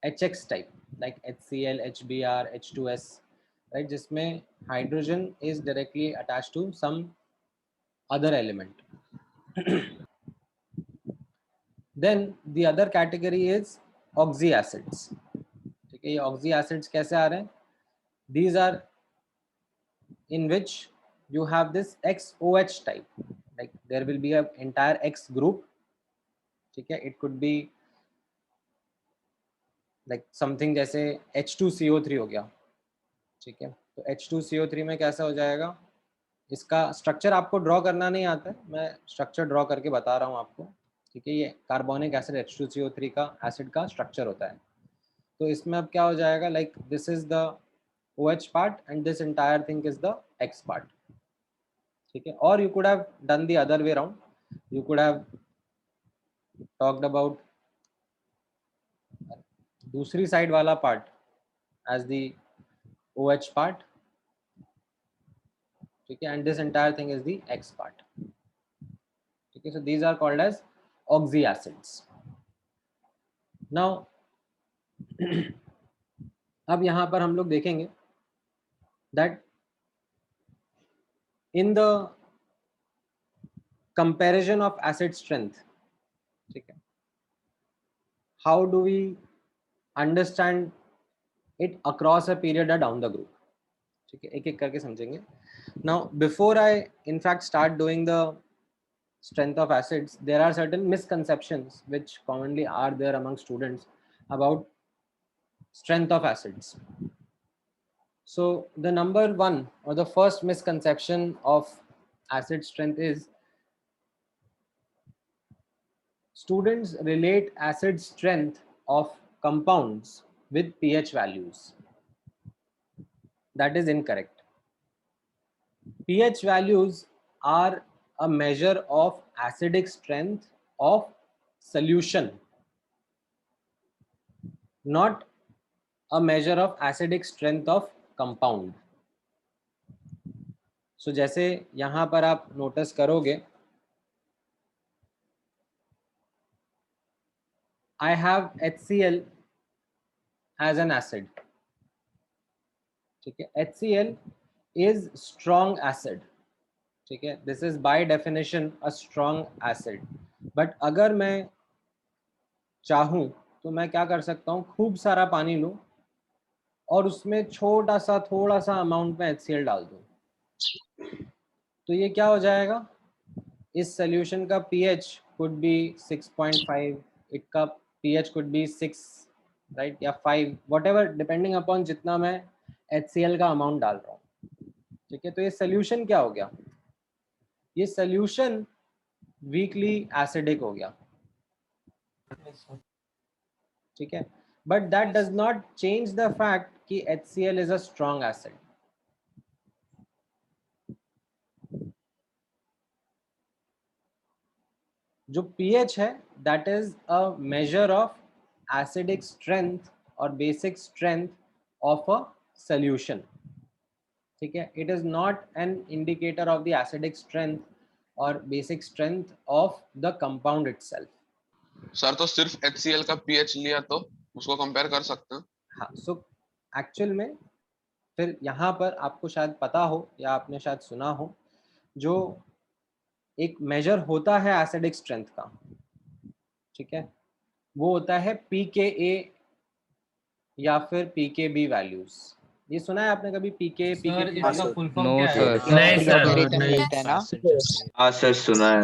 [SPEAKER 1] HX type, like HCl, HBr, H2S, right, जिसमें hydrogen is directly attached to some other element. Then the other category is oxy acids. ठीक है, ये oxy acids कैसे आ रहे हैं? These are in which you have this XOH type, like there will be an entire X group. ठीक है, it could be like something जैसे H2CO3 हो गया. ठीक है, तो H2CO3 में कैसा हो जाएगा? इसका स्ट्रक्चर आपको ड्रॉ करना नहीं आता है, मैं स्ट्रक्चर ड्रॉ करके बता रहा हूँ आपको. ठीक है, ये कार्बोनिक एसिड H2CO3 का एसिड का स्ट्रक्चर होता है. तो इसमें अब क्या हो जाएगा? Like this is the OH part and this entire thing is the X part. ठीक है, और you could have done the other way round. You could have talked about दूसरी साइड वाला part as the OH part. ठीक है, and this entire thing is the X part. ठीक है, so these are called as oxy acids. Now अब यहाँ पर हम लोग देखेंगे that in the comparison of acid strength, ठीक है, how do we understand it across a period और डाउन द ग्रुप. ठीक है, एक एक करके समझेंगे. Now before I in fact start doing the strength of acids, there are certain misconceptions which commonly are there among students about strength of acids. So the number one or the first misconception of acid strength is students relate acid strength of compounds with pH values. That is incorrect. pH values are a measure of acidic strength of solution, not a measure of acidic strength of compound. So जैसे यहाँ पर आप notice करोगे, I have HCl as an acid. ठीक है, HCl is strong acid. ठीक है, this is by definition a strong acid. But अगर मैं चाहूँ तो मैं क्या कर सकता हूँ? खूब सारा पानी लूँ और उसमें छोटा सा थोड़ा सा अमाउंट में HCl डाल दूँ, तो ये क्या हो जाएगा? इस सोल्यूशन का pH कुड बी 6.5, इसका pH कुड बी 6, राइट, या 5, व्हाटएवर, डिपेंडिंग अपॉन जितना मैं HCl का अमाउंट डाल रहा हूँ. ठीक है, तो ये सोल्यूशन क्या हो गया? ये सोल्यूशन वीकली एसिडिक हो गया. ठीक है, but that does not change the fact कि HCl is a strong acid. जो pH है that is a measure of acidic strength और basic strength of a solution. ठीक है, it is not an indicator of the acidic strength और basic strength of the compound itself.
[SPEAKER 6] Sir तो सिर्फ HCl का pH लिया तो उसको कंपेयर कर सकते हैं?
[SPEAKER 1] हाँ, सो एक्चुअल में फिर यहाँ पर आपको शायद पता हो या आपने शायद सुना हो, जो एक मेजर होता है एसिडिक स्ट्रेंथ का, ठीक है, वो होता है pKa या फिर pKb वैल्यूज. ये सुना है आपने कभी? पीके
[SPEAKER 2] इसका फुल फॉर्म
[SPEAKER 3] No,
[SPEAKER 2] क्या है?
[SPEAKER 3] sir.
[SPEAKER 7] नहीं सर.
[SPEAKER 9] लगता है ना?
[SPEAKER 12] हाँ सर सुना है.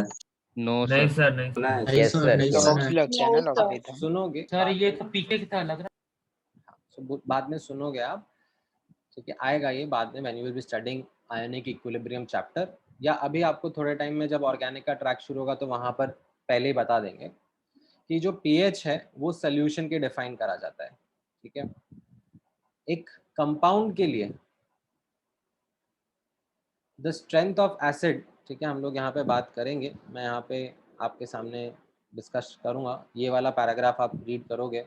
[SPEAKER 3] No,
[SPEAKER 7] नहीं
[SPEAKER 3] sir.
[SPEAKER 7] सर, नहीं.
[SPEAKER 9] नहीं
[SPEAKER 12] Yes,
[SPEAKER 9] सर,
[SPEAKER 12] sir.
[SPEAKER 9] नहीं
[SPEAKER 12] sure.
[SPEAKER 9] सर. लगता है ना लॉग.
[SPEAKER 1] सुनोगे
[SPEAKER 2] सर ये तो पीके की तरह लग रहा
[SPEAKER 1] so, बाद में सुनोगे आप. ठीक है, आएगा ये बाद में when you will be studying ionic equilibrium chapter, या अभी आपको थोड़े टाइम में जब ऑर्गेनिक का ट्रैक शुरू होगा तो वहां पर पहले ही बता देंगे कि जो pH है वो सोल्यूशन के डिफाइन करा जाता है. ठीक है, एक कंपाउंड के लिए द स्ट्रेंथ ऑफ एसिड, ठीक है, हम लोग यहाँ पे बात करेंगे. मैं यहाँ पे आपके सामने डिस्कस करूंगा, ये वाला पैराग्राफ आप रीड करोगे.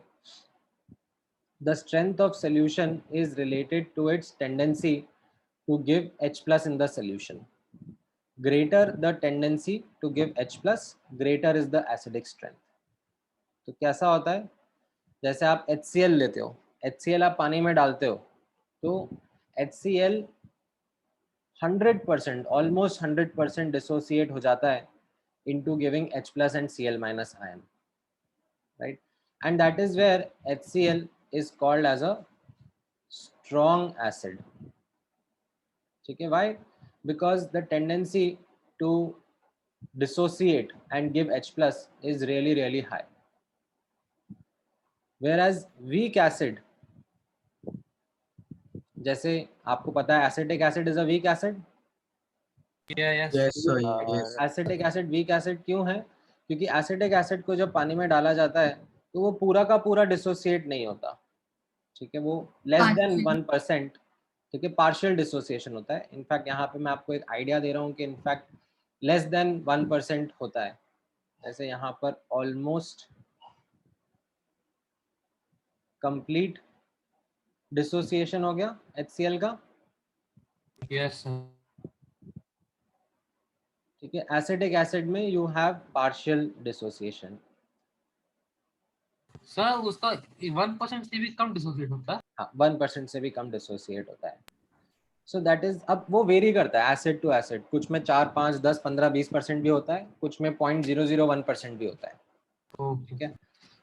[SPEAKER 1] The strength of solution is related to its tendency to give H plus in the solution. Greater the tendency to give H plus, greater is the acidic strength. तो कैसा होता है, जैसे आप HCl लेते हो, HCl आप पानी में डालते हो, तो HCl 100%, almost 100% dissociate हो जाता है into giving H plus and Cl minus ion, right? And that is where HCl is called as a strong acid. ठीक है, why? Because the tendency to dissociate and give H plus is really really high, whereas weak acid, जैसे आपको पता है acetic acid is a weak acid.
[SPEAKER 2] Yes.
[SPEAKER 5] Yes, sir. Yes.
[SPEAKER 1] Acetic acid weak acid क्यों है? क्योंकि acetic acid को जब पानी में डाला जाता है तो वो पूरा का पूरा डिसोसिएट नहीं होता. ठीक है, वो लेस देन 1%, ठीक है, पार्शियल डिसोसिएशन होता है. इनफैक्ट यहाँ पे मैं आपको एक आइडिया दे रहा हूँ कि इनफैक्ट लेस देन 1% होता है. जैसे यहाँ पर ऑलमोस्ट कंप्लीट डिसोसिएशन हो गया HCl का.
[SPEAKER 2] Yes, sir.
[SPEAKER 1] ठीक है, एसिटिक एसिड में you have partial dissociation.
[SPEAKER 2] Sir उसका 1% से भी कम डिसोसिएट होता है.
[SPEAKER 1] हाँ, 1% से भी कम डिसोसिएट होता है. सो दैट इज, अब वो वेरी करता है एसिड टू एसिड. कुछ में 4, 5, 10, 15, 20% भी होता है, कुछ में 0.001% भी होता है. ठीक है.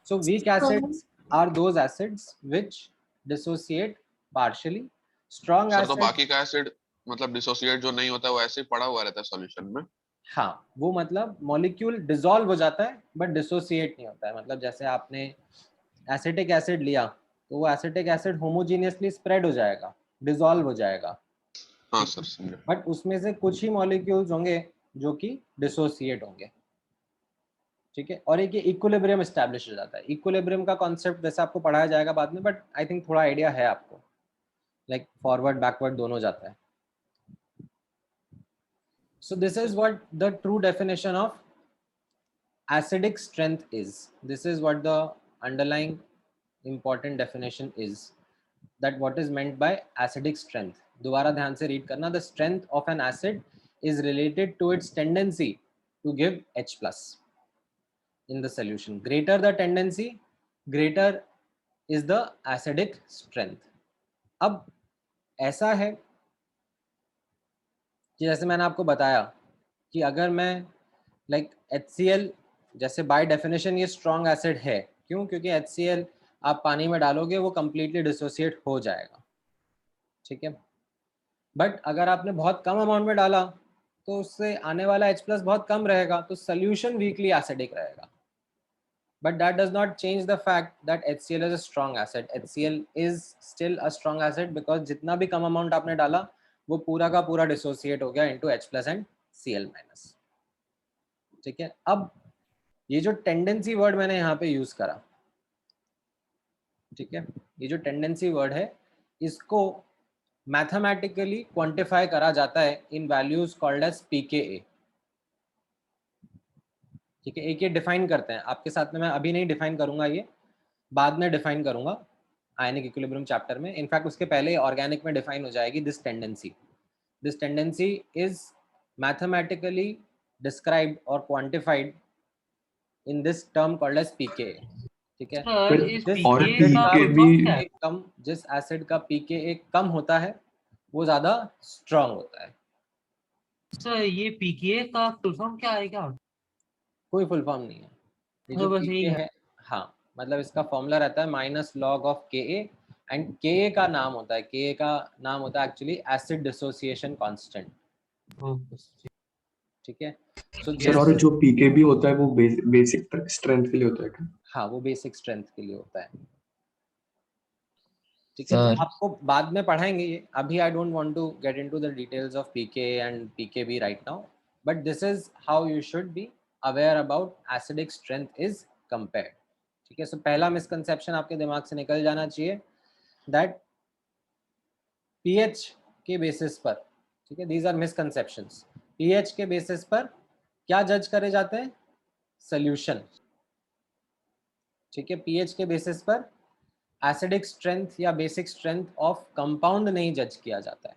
[SPEAKER 1] So weak acids are those acids which dissociate partially. Strong
[SPEAKER 6] sir
[SPEAKER 1] acid,
[SPEAKER 6] तो बाकी का एसिड मतलब डिसोसिएट जो नहीं होता है वो ऐसे ही पड़ा हुआ रहता है सॉल्यूशन में.
[SPEAKER 1] हाँ, वो मतलब मॉलिक्यूल डिसॉल्व हो जाता है बट डिसोसिएट नहीं होता है. मतलब जैसे आपने एसिटिक एसिड लिया तो वो एसिटिक एसिड होमोजीनियसली स्प्रेड हो जाएगा, डिसॉल्व हो जाएगा.
[SPEAKER 6] हाँ सर समझा.
[SPEAKER 1] बट उसमें से कुछ ही मॉलिक्यूल्स होंगे जो कि डिसोसिएट होंगे. ठीक है, और एक ये इक्विलिब्रियम एस्टैब्लिश हो जाता है. इक्विलिब्रियम का कॉन्सेप्ट वैसे आपको पढ़ाया जाएगा बाद में, बट आई थिंक थोड़ा आइडिया है आपको. लाइक फॉरवर्ड बैकवर्ड दोनों जाता है. So this is what the true definition of acidic strength is. This is what the underlying important definition is, that what is meant by acidic strength. दोबारा ध्यान से read करना. The strength of an acid is related to its tendency to give H plus in the solution. Greater the tendency, greater is the acidic strength. अब ऐसा है कि जैसे मैंने आपको बताया कि अगर मैं लाइक HCl, जैसे बाय डेफिनेशन ये स्ट्रॉन्ग एसिड है. क्यों? क्योंकि HCl आप पानी में डालोगे वो कंप्लीटली डिसोसिएट हो जाएगा. ठीक है, बट अगर आपने बहुत कम अमाउंट में डाला तो उससे आने वाला H प्लस बहुत कम रहेगा, तो सोल्यूशन वीकली एसिडिक रहेगा. But that does not change the fact that HCl is a strong acid. HCl is still a strong acid because जितना भी कम अमाउंट आपने डाला वो पूरा का पूरा डिसोसिएट हो गया into H plus and Cl minus. ठीक है, अब ये जो टेंडेंसी वर्ड मैंने यहाँ पे यूज करा, ठीक है, ये जो टेंडेंसी वर्ड है इसको मैथमेटिकली क्वांटिफाई करा जाता है इन वैल्यूज कॉल्ड एज pKa. ठीक है, एक ये डिफाइन करते हैं आपके साथ में. मैं अभी नहीं डिफाइन करूंगा, ये बाद में डिफाइन करूंगा आयनिक इक्विलिब्रियम चैप्टर में. इनफैक्ट उसके पहले ऑर्गेनिक में डिफाइन हो जाएगी. This tendency is mathematically described और quantified in this term called as pKa. ठीक है, कम जिस एसिड का pKa कम होता है वो ज्यादा स्ट्रॉन्ग होता है.
[SPEAKER 2] सर ये pKa का फुल फॉर्म क्या है? क्या
[SPEAKER 1] कोई फुल फॉर्म नहीं है. ये जो
[SPEAKER 2] बस यही
[SPEAKER 1] pKa
[SPEAKER 2] है.
[SPEAKER 1] है, हाँ, मतलब इसका फॉर्मूला रहता है minus log of Ka, and Ka का नाम होता है, Ka का नाम होता है एक्चुअली एसिड डिसोसिएशन कांस्टेंट. ठीक है,
[SPEAKER 13] सर और जो पीके भी होता है वो बेसिक स्ट्रेंथ के लिए होता है क्या?
[SPEAKER 1] हाँ, वो बेसिक स्ट्रेंथ के लिए होता है. ठीक है, तो आपको बाद में पढ़ाएंगे ये. अभी I don't want to get into the details of pK and pKb right now, but this is how you should be aware about acidic strength is compared. ठीक है, सो पहला मिसकंसेप्शन आपके दिमाग से निकल जाना चाहिए दैट पीएच के बेसिस पर, ठीक है, दीज आर मिसकंसेप्शंस. पीएच के बेसिस पर क्या जज करे जाते हैं? सोल्यूशन. ठीक है, पीएच के बेसिस पर एसिडिक स्ट्रेंथ या बेसिक स्ट्रेंथ ऑफ कंपाउंड नहीं जज किया जाता है।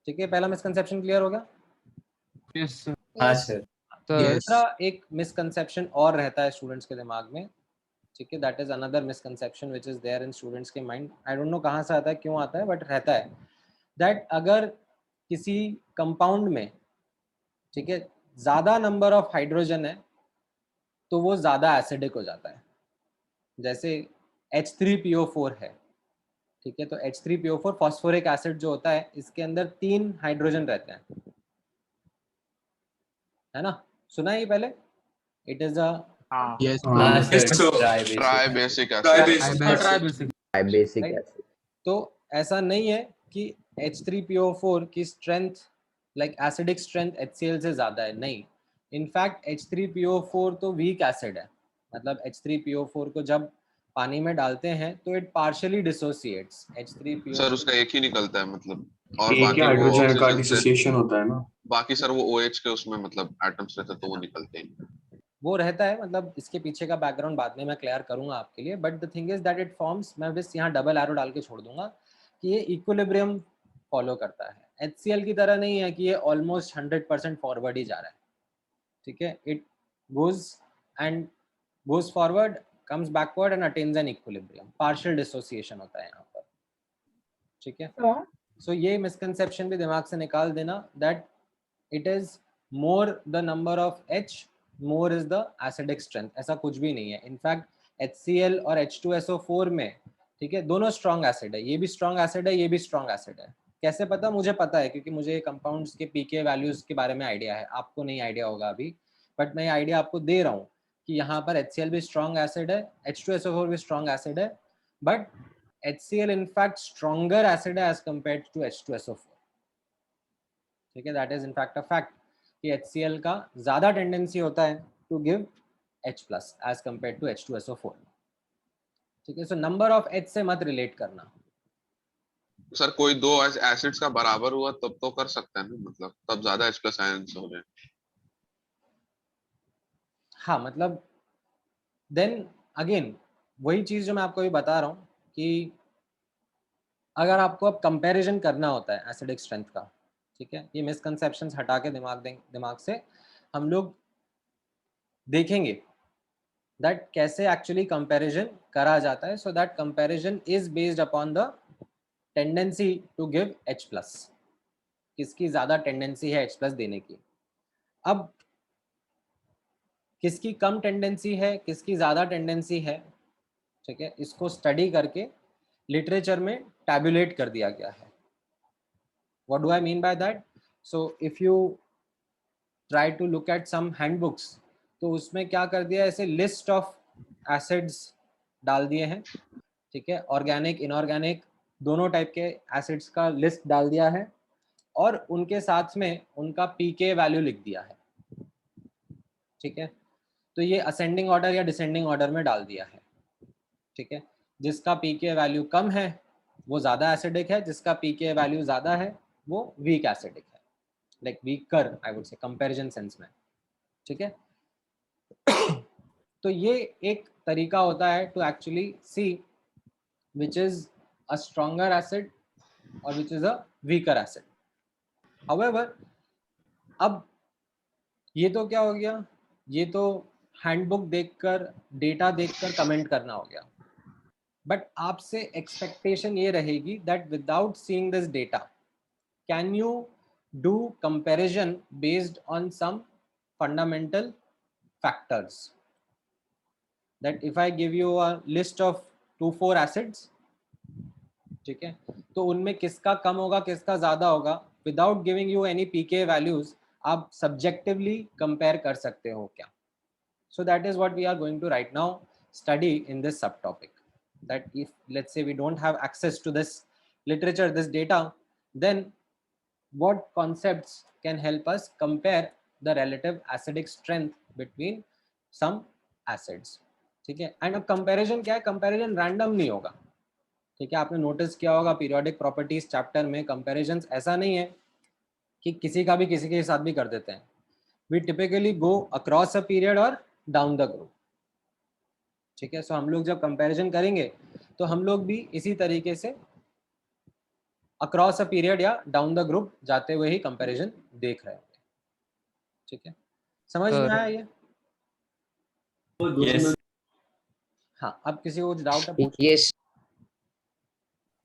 [SPEAKER 1] ठीक है, पहला मिसकंसेप्शन क्लियर हो गया?
[SPEAKER 2] Yes sir.
[SPEAKER 5] हाँ
[SPEAKER 8] Yes.
[SPEAKER 5] सर
[SPEAKER 1] दूसरा एक मिसकंसेप्शन और रहता है स्टूडेंट्स के दिमाग में, ठीक है, that is another misconception which is there in students के माइंड। आई डोंट नो कहाँ से आता है, क्यों आता है, बट रहता है दैट अगर किसी कंपाउंड में, ठीक है, ज्यादा नंबर ऑफ हाइड्रोजन है तो वो ज्यादा एसिडिक हो जाता है। जैसे H3PO4 है, ठीक है, तो H3PO4 फॉस्फोरिक एसिड जो होता है, इसके अंदर 3 हाइड्रोजन रहते हैं, है ना, सुना है ये पहले? इट इज अ
[SPEAKER 5] यस
[SPEAKER 11] हाँ
[SPEAKER 5] sir
[SPEAKER 11] sir
[SPEAKER 6] try basic
[SPEAKER 11] try
[SPEAKER 6] acid
[SPEAKER 11] basic
[SPEAKER 7] basic
[SPEAKER 1] right? तो ऐसा नहीं है कि H3PO4 की strength like acidic strength HCl से ज्यादा है, नहीं। इनफैक्ट H3PO4 तो वीक एसिड है, मतलब H3PO4 को जब पानी में डालते हैं तो it partially dissociates H3PO4।
[SPEAKER 6] Sir उसका एक ही निकलता है मतलब, और
[SPEAKER 13] एक ही
[SPEAKER 6] बाकी वो
[SPEAKER 13] हाइड्रोजन का
[SPEAKER 6] ऑक्सीजन से,
[SPEAKER 13] डिसोसिएशन होता है ना।
[SPEAKER 6] बाकी सर वो OH के उसमें मतलब एटम्स रहते हैं तो वो निकलते हैं।
[SPEAKER 1] वो रहता है, मतलब इसके पीछे का बैकग्राउंड बाद में मैं क्लियर करूंगा आपके लिए, but the thing is that it forms, मैं बस यहाँ डबल एरो डाल के छोड़ दूंगा कि ये इक्विलिब्रियम फॉलो करता है। HCl की तरह नहीं है कि ये ऑलमोस्ट 100% फॉरवर्ड ही जा रहा है, ठीक है, it goes forward, comes backward and attains an equilibrium, partial dissociation होता है यहाँ पर, ठीक है। सो ये मिसकंसेप्शन भी दिमाग से निकाल देना that it is more the number of H, more is the acidic strength, ऐसा कुछ भी नहीं है। इनफैक्ट HCl और H2SO4 में, ठीक है, दोनों स्ट्रॉन्ग एसिड है, ये भी स्ट्रॉन्ग एसिड है, ये भी स्ट्रॉन्ग एसिड है। कैसे पता? मुझे पता है, क्योंकि मुझे कंपाउंड्स के पीके वैल्यूज के बारे में आइडिया है, आपको नहीं आइडिया होगा अभी, बट मैं ये आइडिया आपको दे रहा हूँ कि यहाँ पर HCl भी स्ट्रॉन्ग एसिड है, H2SO4 भी स्ट्रॉन्ग एसिड है, but HCl in fact stronger acid as compared to H2SO4, ठीक है, that is in fact a fact कि HCl का ज्यादा टेंडेंसी होता है to give H plus as compared to H2SO4, ठीक है। सो नंबर ऑफ H से मत रिलेट करना।
[SPEAKER 6] सर कोई दो एसिड्स का बराबर हुआ तब तो कर सकता है ना, मतलब तब ज्यादा H+ आयंस हो रहे हैं।
[SPEAKER 1] हाँ, मतलब देन अगेन वही चीज जो मैं आपको अभी बता रहा हूँ कि अगर आपको अब कंपैरिजन करना होता है एसिडिक स्ट्रेंथ का, ठीक है, ये मिसकंसेप्शंस हटा के दिमाग से हम लोग देखेंगे दैट कैसे एक्चुअली कंपैरिजन करा जाता है, so that comparison is based upon the tendency to give H plus, किसकी ज्यादा टेंडेंसी है H प्लस देने की। अब किसकी कम टेंडेंसी है, किसकी ज्यादा टेंडेंसी है, ठीक है, इसको स्टडी करके लिटरेचर में टैबुलेट कर दिया गया है। What do I mean by that? So if you try to look at some handbooks, तो उसमें क्या कर दिया, ऐसे लिस्ट ऑफ एसिड्स डाल दिए हैं, ठीक है, ऑर्गेनिक इनऑर्गेनिक दोनों टाइप के एसिड्स का लिस्ट डाल दिया है, और उनके साथ में उनका पीके वैल्यू लिख दिया है, ठीक है। तो ये असेंडिंग ऑर्डर या डिसेंडिंग ऑर्डर में डाल दिया है, ठीक है। जिसका पीके वैल्यू कम है वो ज़्यादा एसिडिक है, जिसका पीके वैल्यू ज़्यादा है वो वीक एसिडिक है, like weaker I would say comparison sense में, ठीक है। तो ये एक तरीका होता है to actually see which is a stronger acid और which is a weaker acid. However अब ये तो क्या हो गया, ये तो हैंडबुक देखकर डेटा देखकर कमेंट करना हो गया, बट आपसे एक्सपेक्टेशन ये रहेगी that without seeing this data can you do comparison based on some fundamental factors, that if I give you a list of 2-4 acids, ठीक है, तो उनमें किसका कम होगा किसका ज्यादा होगा, without giving you any pK values आप सब्जेक्टिवली कंपेयर कर सकते हो क्या? So that is what we are going to right now study in this subtopic, that if let's say we don't have access to this literature, this data, then what concepts can help us compare the relative acidic strength between some acids, ठीक है। And अब comparison क्या है, comparison random नहीं होगा, ठीक है। आपने नोटिस किया होगा पीरियोडिक प्रॉपर्टीज चैप्टर में कंपैरिजन ऐसा नहीं है कि किसी का भी किसी के साथ भी कर देते हैं, we typically go across a period or down the group, ठीक है, सो हम लोग जब कंपैरिजन करेंगे तो हम लोग भी इसी तरीके से अक्रॉस अ पीरियड या डाउन द ग्रुप जाते हुए ही कंपैरिजन देख रहे होंगे। ठीक है, समझ में आया ये?
[SPEAKER 12] Yes.
[SPEAKER 1] हाँ, अब किसी को कुछ डाउट है पूछ लो।
[SPEAKER 14] Yes.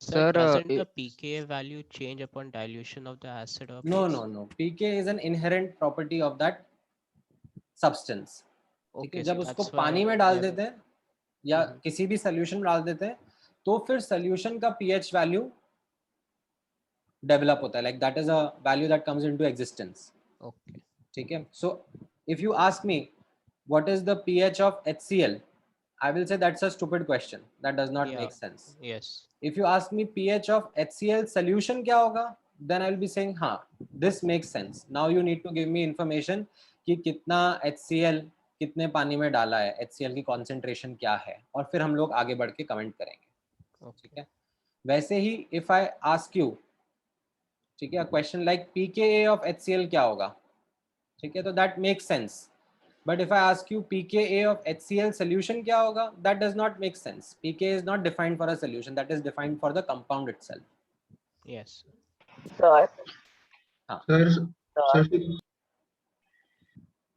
[SPEAKER 3] Sir,
[SPEAKER 14] Doesn't the pKa value change upon dilution of the acid or
[SPEAKER 1] No,
[SPEAKER 14] base?
[SPEAKER 1] no. pK is an inherent property of that substance. ठीक है,
[SPEAKER 14] Okay,
[SPEAKER 1] जब
[SPEAKER 14] so
[SPEAKER 1] उसको
[SPEAKER 14] that's
[SPEAKER 1] पानी
[SPEAKER 14] why
[SPEAKER 1] में डाल
[SPEAKER 14] we are-
[SPEAKER 1] देते हैं या किसी भी सोल्यूशन में डाल देते हैं तो फिर सोल्यूशन का pH वैल्यू डेवलप होता है, like that is a value that comes into existence.
[SPEAKER 14] Okay.
[SPEAKER 1] ठीक है, so if you ask me what is the pH of HCl, I will say that's a stupid question. That does not
[SPEAKER 14] Yeah.
[SPEAKER 1] make sense.
[SPEAKER 14] Yes.
[SPEAKER 1] If you ask me pH of HCl solution क्या होगा, then I will be saying हाँ, this makes sense. Now you need to give me information कि कितना HCl कितने पानी में डाला है, HCl की concentration क्या है, और फिर हम लोग आगे बढ़ के कमेंट करेंगे। ठीक है, वैसे ही if I ask you, ठीक है, question like pKa of HCl क्या होगा, ठीक है, तो that makes sense. But if I ask you pKa of HCl solution क्या होगा, that does not make sense. pKa is not defined for a solution, that is defined for the compound itself.
[SPEAKER 14] Yes.
[SPEAKER 15] Sir.
[SPEAKER 1] हाँ,
[SPEAKER 13] sir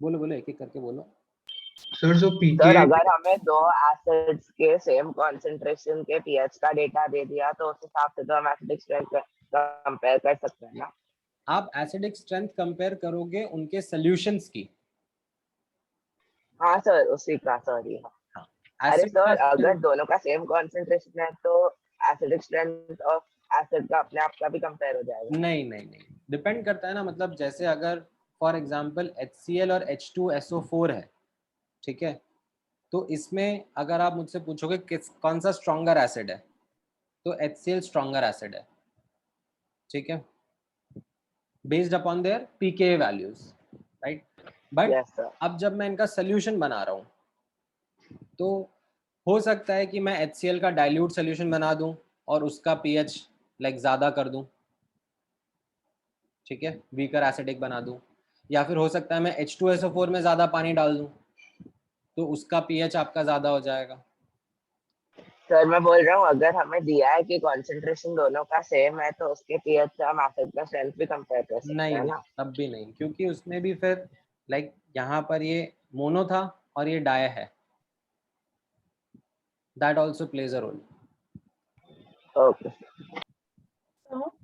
[SPEAKER 1] बोलो बोलो, एक एक करके बोलो।
[SPEAKER 13] Sir जो
[SPEAKER 15] सर
[SPEAKER 13] पीके
[SPEAKER 15] अगर हमें दो एसिड्स के सेम कॉन्सेंट्रेशन के पीएच का डेटा दे दिया तो उस हिसाब से तो हम एसिडिक स्ट्रेंथ कंपेयर कर सकते हैं ना?
[SPEAKER 1] आप एसिडिक स्ट्रेंथ कंपेयर करोगे उनके सॉल्यूशंस की।
[SPEAKER 15] हाँ सर, उसी का, सॉरी।
[SPEAKER 1] हाँ,
[SPEAKER 15] अरे
[SPEAKER 1] एसिड
[SPEAKER 15] सर अगर दोनों का सेम कॉन्सेंट्रेशन है तो एसिडिक स्ट्रेंथ ऑफ एसिड का अपने आप का भी कंपेयर हो जाएगा।
[SPEAKER 1] नहीं, डिपेंड करता है ना, मतलब जैसे अगर फॉर एग्जांपल HCl और H2SO4 है, ठीक है, तो इसमें अगर आप मुझसे पूछोगे कौन सा स्ट्रॉन्गर एसिड है, तो HCl स्ट्रॉन्गर एसिड है। ठीक है, based upon their pKa values, right? But अब जब मैं इनका सोल्यूशन बना रहा हूँ तो हो सकता है कि मैं HCl का डाइल्यूट सोल्यूशन बना दूं और उसका pH लाइक ज़्यादा कर दूं, ठीक है, वीकर एसिडिक बना दूं, या फिर हो सकता है मैं H2SO4 में ज़्यादा पानी डाल दूं तो उसका pH आपका ज़्यादा हो जाएगा।
[SPEAKER 15] सर मैं बोल रहा हूँ अगर हमें दिया है कि कंसंट्रेशन दोनों का सेम है तो उसके पीएच से हम एसिड का स्ट्रेंथ भी कंपेयर कर सकते हैं
[SPEAKER 1] नहीं,
[SPEAKER 15] ना?
[SPEAKER 1] तब भी नहीं, क्योंकि उसमें भी फिर लाइक यहाँ पर ये मोनो था और ये डाई है, that also plays a role.
[SPEAKER 15] Okay,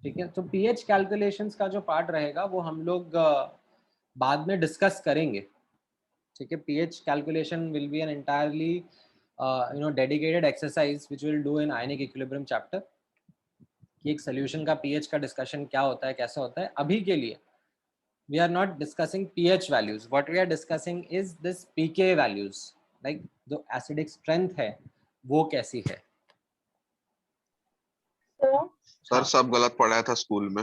[SPEAKER 1] ठीक है, तो pH कैलकुलेशंस का जो पार्ट रहेगा वो हम लोग बाद में डिस्कस करेंगे। ठीक है, pH calculation will be an entirely dedicated exercise which will do in ionic equilibrium chapter, कि एक सोल्यूशन का pH का डिस्कशन क्या होता है, कैसे होता है। अभी के लिए we are not discussing pH values, what we are discussing is this pKa values, like जो acidic strength है वो कैसी है।
[SPEAKER 6] सर सब गलत पढ़ाया था स्कूल में।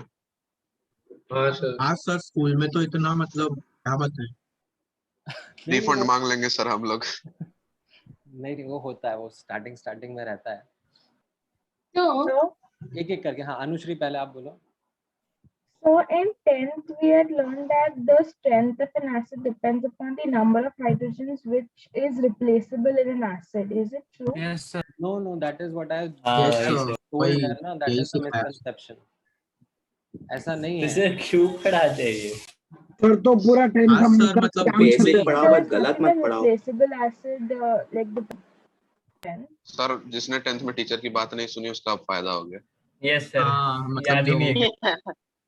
[SPEAKER 5] हाँ सर स्कूल में तो इतना मतलब क्या बताएं।
[SPEAKER 6] रिफंड मांग लेंगे सर हम लोग।
[SPEAKER 1] नहीं, वो होता है, वो स्टार्टिंग में रहता है।
[SPEAKER 4] So,
[SPEAKER 1] एक एक करके। हाँ, अनुश्री पहले आप बोलो।
[SPEAKER 16] So in 10th, we had learned that the strength of an acid depends upon the number of hydrogens which is replaceable in an acid. Is it true?
[SPEAKER 2] Yes, sir.
[SPEAKER 1] No, that is what I
[SPEAKER 5] Yes, sir.
[SPEAKER 1] told
[SPEAKER 5] वही-
[SPEAKER 1] है ना, that
[SPEAKER 5] यही
[SPEAKER 1] is a
[SPEAKER 5] सिखाया।
[SPEAKER 1] misconception। ऐसा नहीं है।
[SPEAKER 12] इसे क्यों पढ़ाते हैं ये?
[SPEAKER 17] सर तो पूरा 10
[SPEAKER 5] हाँ
[SPEAKER 17] हम
[SPEAKER 5] सर मतलब
[SPEAKER 12] बेसिक पढ़ाओ
[SPEAKER 16] So
[SPEAKER 12] बट
[SPEAKER 16] it's
[SPEAKER 12] गलत
[SPEAKER 16] nothing
[SPEAKER 12] मत
[SPEAKER 16] but
[SPEAKER 12] पढ़ाओ।
[SPEAKER 16] replaceable acid like the 10.
[SPEAKER 6] Sir जिसने 10th में टीचर की बात नहीं सुनी उसका अब फायदा हो गया।
[SPEAKER 7] यस सर,
[SPEAKER 5] हाँ मतलब
[SPEAKER 7] याद ही नहीं
[SPEAKER 5] जो
[SPEAKER 7] है।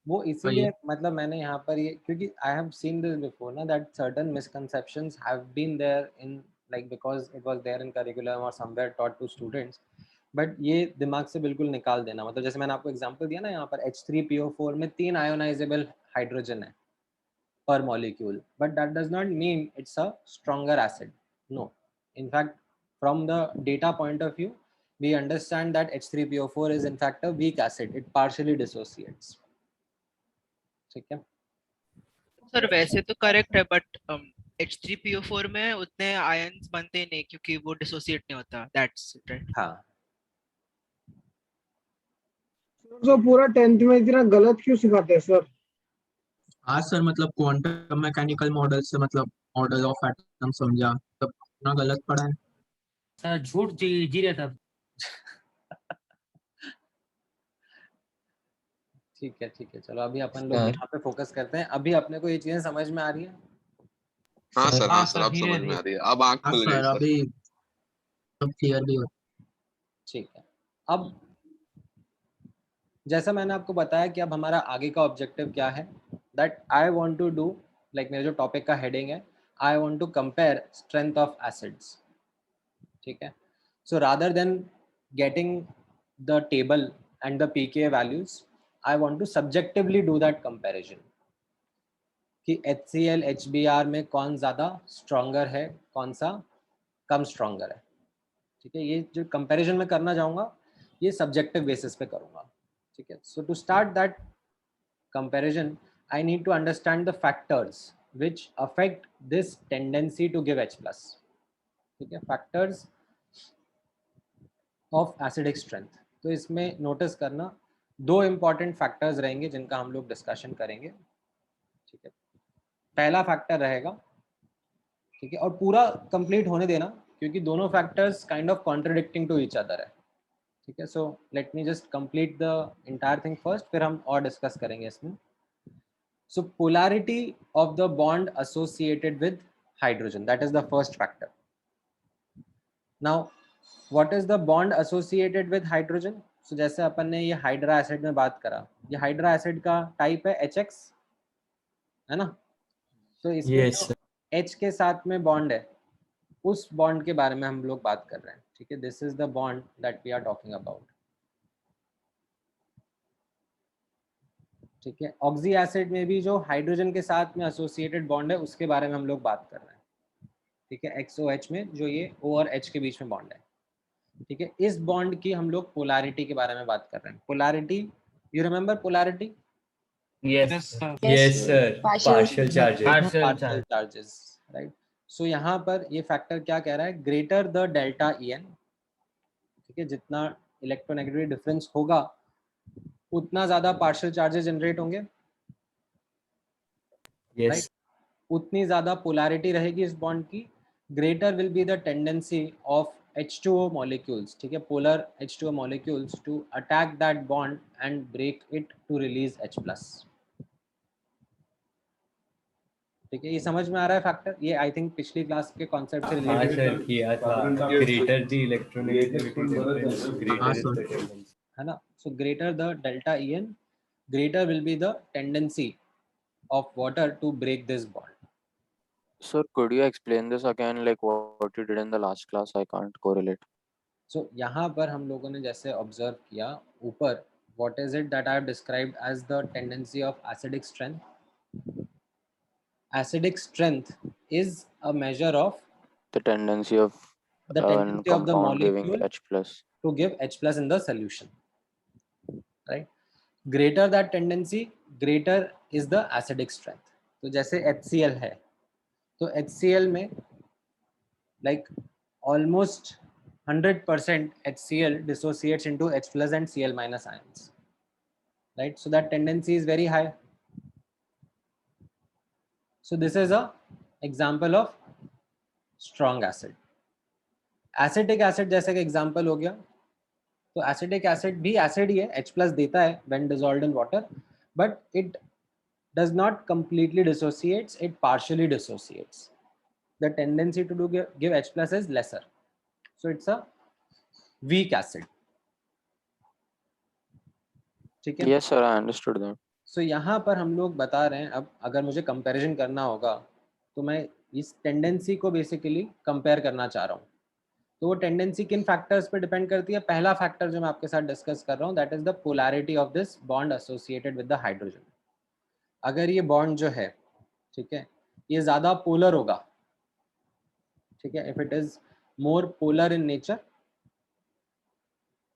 [SPEAKER 1] वो इसीलिए मतलब मैंने यहाँ पर ये, क्योंकि I have seen this before ना, that certain misconceptions have been there in like because it was there in curriculum और somewhere taught to students, but ये दिमाग से बिल्कुल निकाल देना। मतलब जैसे मैंने आपको एग्जांपल दिया ना, यहाँ पर H3PO4 में 3 आयोनाइजेबल हाइड्रोजन है per molecule, but that does not mean it's a stronger acid. No, in fact from the data point of view we understand that H3PO4 is in fact a weak acid, it partially dissociates। ठीक है
[SPEAKER 10] sir वैसे तो correct है but H3PO4 में उतने ions बनते नहीं क्योंकि वो डिसोसिएट नहीं होता। That's right.
[SPEAKER 1] हाँ,
[SPEAKER 17] तो पूरा 10th में इतना गलत क्यों सिखाते हैं सर?
[SPEAKER 5] हाँ सर मतलब क्वांटम मैकेनिकल मॉडल से मतलब मॉडल ऑफ एटम समझा तब इतना गलत पढ़ा है।
[SPEAKER 2] सर झूठ जी रहा था।
[SPEAKER 1] ठीक है चलो अभी अपन लोग यहाँ पे फोकस करते हैं। अभी अपने को ये चीजें समझ में आ रही है?
[SPEAKER 6] हाँ सर
[SPEAKER 2] हाँ
[SPEAKER 6] अब
[SPEAKER 2] धीरे
[SPEAKER 6] समझ में
[SPEAKER 2] धीरे।
[SPEAKER 6] आ रही है, अब आंख खुल गई
[SPEAKER 5] सर
[SPEAKER 6] सर।
[SPEAKER 5] अभी सब क्लियर भी हो।
[SPEAKER 1] ठीक है। अब जैसा मैंने आपको बताया कि अब हमारा आगे का ऑब्जेक्टिव क्या है, that I want to do, like मेरे जो टॉपिक का हेडिंग है, I want to compare strength of acids. ठीक है। So rather than getting the table and the pKa values, I want to subjectively do that comparison कि HCl HBr में कौन ज़्यादा स्ट्रॉन्गर है, कौन सा कम स्ट्रॉन्गर है। ठीक है, ये जो कंपैरिजन में करना चाहूँगा ये सब्जेक्टिव बेसिस पे करूँगा। ठीक है। So to start that comparison, I need to understand the factors which affect this tendency to give H+. ठीक है, factors of acidic strength। तो इसमें नोटिस करना 2 इंपॉर्टेंट फैक्टर्स रहेंगे जिनका हम लोग डिस्कशन करेंगे। ठीक है, पहला फैक्टर रहेगा, ठीक है, और पूरा कंप्लीट होने देना क्योंकि दोनों factors kind of contradicting to each other है। ठीक है। So let me just complete the entire thing first, फिर हम और डिस्कस करेंगे इसमें। So polarity of the bond associated with hydrogen, that is the first factor. Now what is the bond associated with hydrogen? So जैसे अपन ने ये hydra acid में बात करा, ये हाइड्रा एसिड का टाइप है HX, है ना? तो इसमें जो H के साथ में बॉन्ड है उस बॉन्ड के बारे में हम लोग बात कर रहे हैं। ठीक है, this is the bond that we are talking about. ठीक है, ऑक्सी एसिड में भी जो हाइड्रोजन के साथ में एसोसिएटेड बॉन्ड है उसके बारे में हम लोग बात कर रहे हैं। ठीक है, XOH में जो ये O और H के बीच में बॉन्ड है। ठीक है, इस बॉन्ड की हम लोग पोलैरिटी के बारे में बात कर रहे हैं। Polarity, you remember polarity?
[SPEAKER 7] Yes sir. Partial charges.
[SPEAKER 1] Right. So यहाँ पर ये फैक्टर क्या कह रहा है, ग्रेटर द डेल्टा EN। ठीक है, जितना इलेक्ट्रोनेगेटिव डिफरेंस होगा उतना ज्यादा पार्शियल चार्जेस जनरेट होंगे।
[SPEAKER 7] Yes.
[SPEAKER 1] उतनी ज्यादा पोलैरिटी रहेगी इस बॉन्ड की। Greater will be the tendency of H2O molecules, ठीक है, polar H2O molecules to attack that bond and break it to release H+। ठीक है, ये समझ में आ रहा है फैक्टर? ये आई थिंक पिछली क्लास के कॉन्सेप्ट से रिलेटेड
[SPEAKER 12] किया था। Greater the electronegativity difference greater is the tendency,
[SPEAKER 1] है ना? So greater the delta EN, greater will be the tendency of water to break this bond.
[SPEAKER 3] Sir, could you explain this again, like what you did in the last class? I can't correlate.
[SPEAKER 1] So यहाँ पर हम लोगों ने जैसे observe किया ऊपर, what is it that I have described as the tendency of acidic strength? Acidic strength is a measure of
[SPEAKER 3] the tendency of
[SPEAKER 1] the
[SPEAKER 3] molecule
[SPEAKER 1] giving
[SPEAKER 3] H plus
[SPEAKER 1] to give H+ in the solution, right? Greater that tendency, greater is the acidic strength. तो जैसे HCl है, तो HCl में like almost 100% HCl dissociates into H+ and Cl- ions, right? So that tendency is very high. So this is a example of strong acid. Acetic acid जैसे कि example हो गया, तो acetic acid भी acid ही है, H+ देता है when dissolved in water, but it does not completely dissociates, it partially dissociates. The tendency to give H+ is lesser, so it's a weak acid. ठीक है?
[SPEAKER 3] Yes sir, I understood that.
[SPEAKER 1] So यहाँ पर हम लोग बता रहे हैं, अब अगर मुझे कंपैरिजन करना होगा तो मैं इस टेंडेंसी को बेसिकली कंपेयर करना चाह रहा हूँ। तो वो टेंडेंसी किन फैक्टर्स पे डिपेंड करती है? पहला फैक्टर जो मैं आपके साथ डिस्कस कर रहा हूँ, that is the polarity of this bond associated with the hydrogen. अगर ये बॉन्ड जो है, ठीक है, ये ज्यादा पोलर होगा, ठीक है, if it is more polar in nature,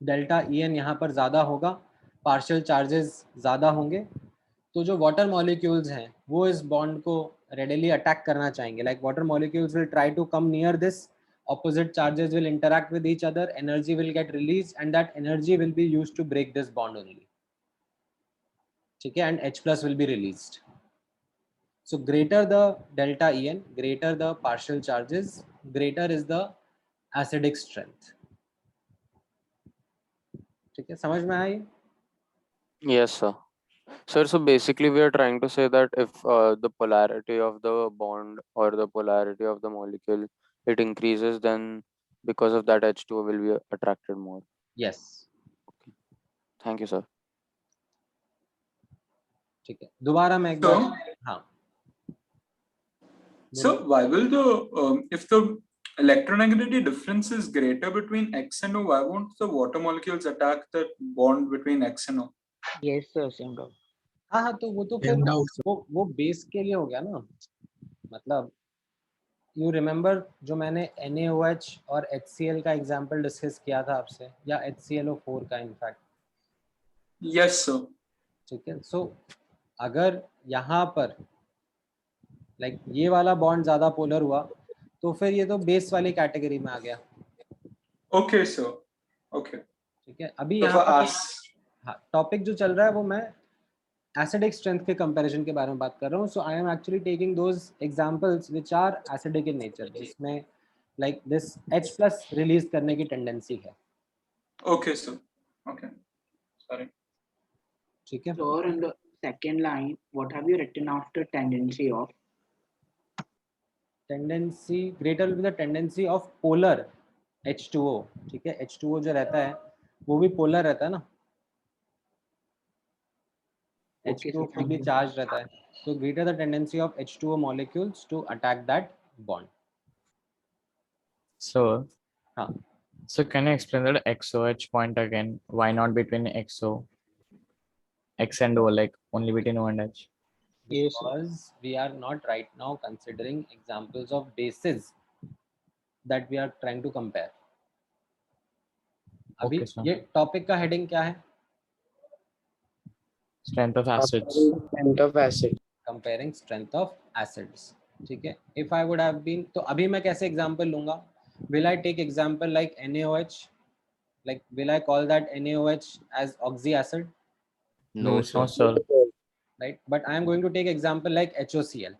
[SPEAKER 1] delta EN यहाँ पर ज्यादा होगा, पार्शियल चार्जेस ज्यादा होंगे, तो जो वाटर मॉलिक्यूल्स हैं वो इस बॉन्ड को रेडिली अटैक करना चाहेंगे। Like water molecules will try to come near this, opposite charges will interact with each other, energy will get released and that energy will be used to break this bond only, ठीक है, and H+ will be released. So greater the delta EN, greater the partial charges, greater is the acidic strength. ठीक है, समझ में आई?
[SPEAKER 18] Yes, sir. Sir, so basically we are trying to say that if the polarity of the bond or the polarity of the molecule, it increases, then because of that H2O will be attracted more.
[SPEAKER 1] Yes.
[SPEAKER 18] Thank you, sir.
[SPEAKER 1] ठीक है, दोबारा मैं एक
[SPEAKER 11] So,
[SPEAKER 1] बार, हाँ
[SPEAKER 11] so why will the if the electronegativity difference is greater between X and O, why won't the water molecules attack the bond between X and O?
[SPEAKER 9] Yes, sir, same doubt.
[SPEAKER 1] हाँ, तो वो तो फिर वो base के लिए हो गया ना, मतलब यू रिमेम्बर जो मैंने NaOH और HCl का एग्जांपल डिस्कस किया था आपसे, या HClO4 का इनफैक्ट।
[SPEAKER 11] Yes, sir.
[SPEAKER 1] ठीक है, सो अगर यहाँ पर लाइक ये वाला बॉन्ड ज्यादा पोलर हुआ तो फिर ये तो बेस वाली कैटेगरी में आ गया।
[SPEAKER 11] Okay, sir. Okay.
[SPEAKER 1] ठीक है, अभी
[SPEAKER 11] So
[SPEAKER 1] यहाँ
[SPEAKER 11] for
[SPEAKER 1] पर
[SPEAKER 11] us,
[SPEAKER 1] हाँ, टॉपिक जो चल रहा है वो मैं एसिडिक स्ट्रेंथ के कंपैरिजन के बारे में बात कर रहा हूँ। So I am actually taking those examples which are acidic in nature, जिसमें लाइक दिस H+ रिलीज करने की टेंडेंसी है।
[SPEAKER 11] okay, sir. Okay. Sorry.
[SPEAKER 1] ठीक है,
[SPEAKER 19] So in the second line, what have you written after tendency of?
[SPEAKER 1] Tendency greater with the tendency of polar H2O। ठीक है, H2O जो रहता है वो भी पोलर रहता है ना,
[SPEAKER 19] Okay,
[SPEAKER 1] H2O
[SPEAKER 19] sir,
[SPEAKER 1] खुद भी
[SPEAKER 19] thank you.
[SPEAKER 1] चार्ज रहता है, तो greater the tendency of H2O molecules to attack that bond.
[SPEAKER 20] So,
[SPEAKER 1] हाँ,
[SPEAKER 20] so can you explain that XOH point again? Why not between XO, X and O, like only between O and H?
[SPEAKER 1] because we are not right now considering examples of bases that we are trying to compare. अभी
[SPEAKER 20] Okay, sir.
[SPEAKER 1] ये topic का heading क्या है?
[SPEAKER 20] Strength of acids.
[SPEAKER 9] Strength of acid.
[SPEAKER 1] Comparing strength of acids। ठीक है, if I would have been, तो अभी मैं कैसे एग्जांपल लूंगा? Will I take example like NaOH? Like will I call that NaOH as oxy acid?
[SPEAKER 20] No, sir.
[SPEAKER 1] Right, but I am going to take example like HOCl।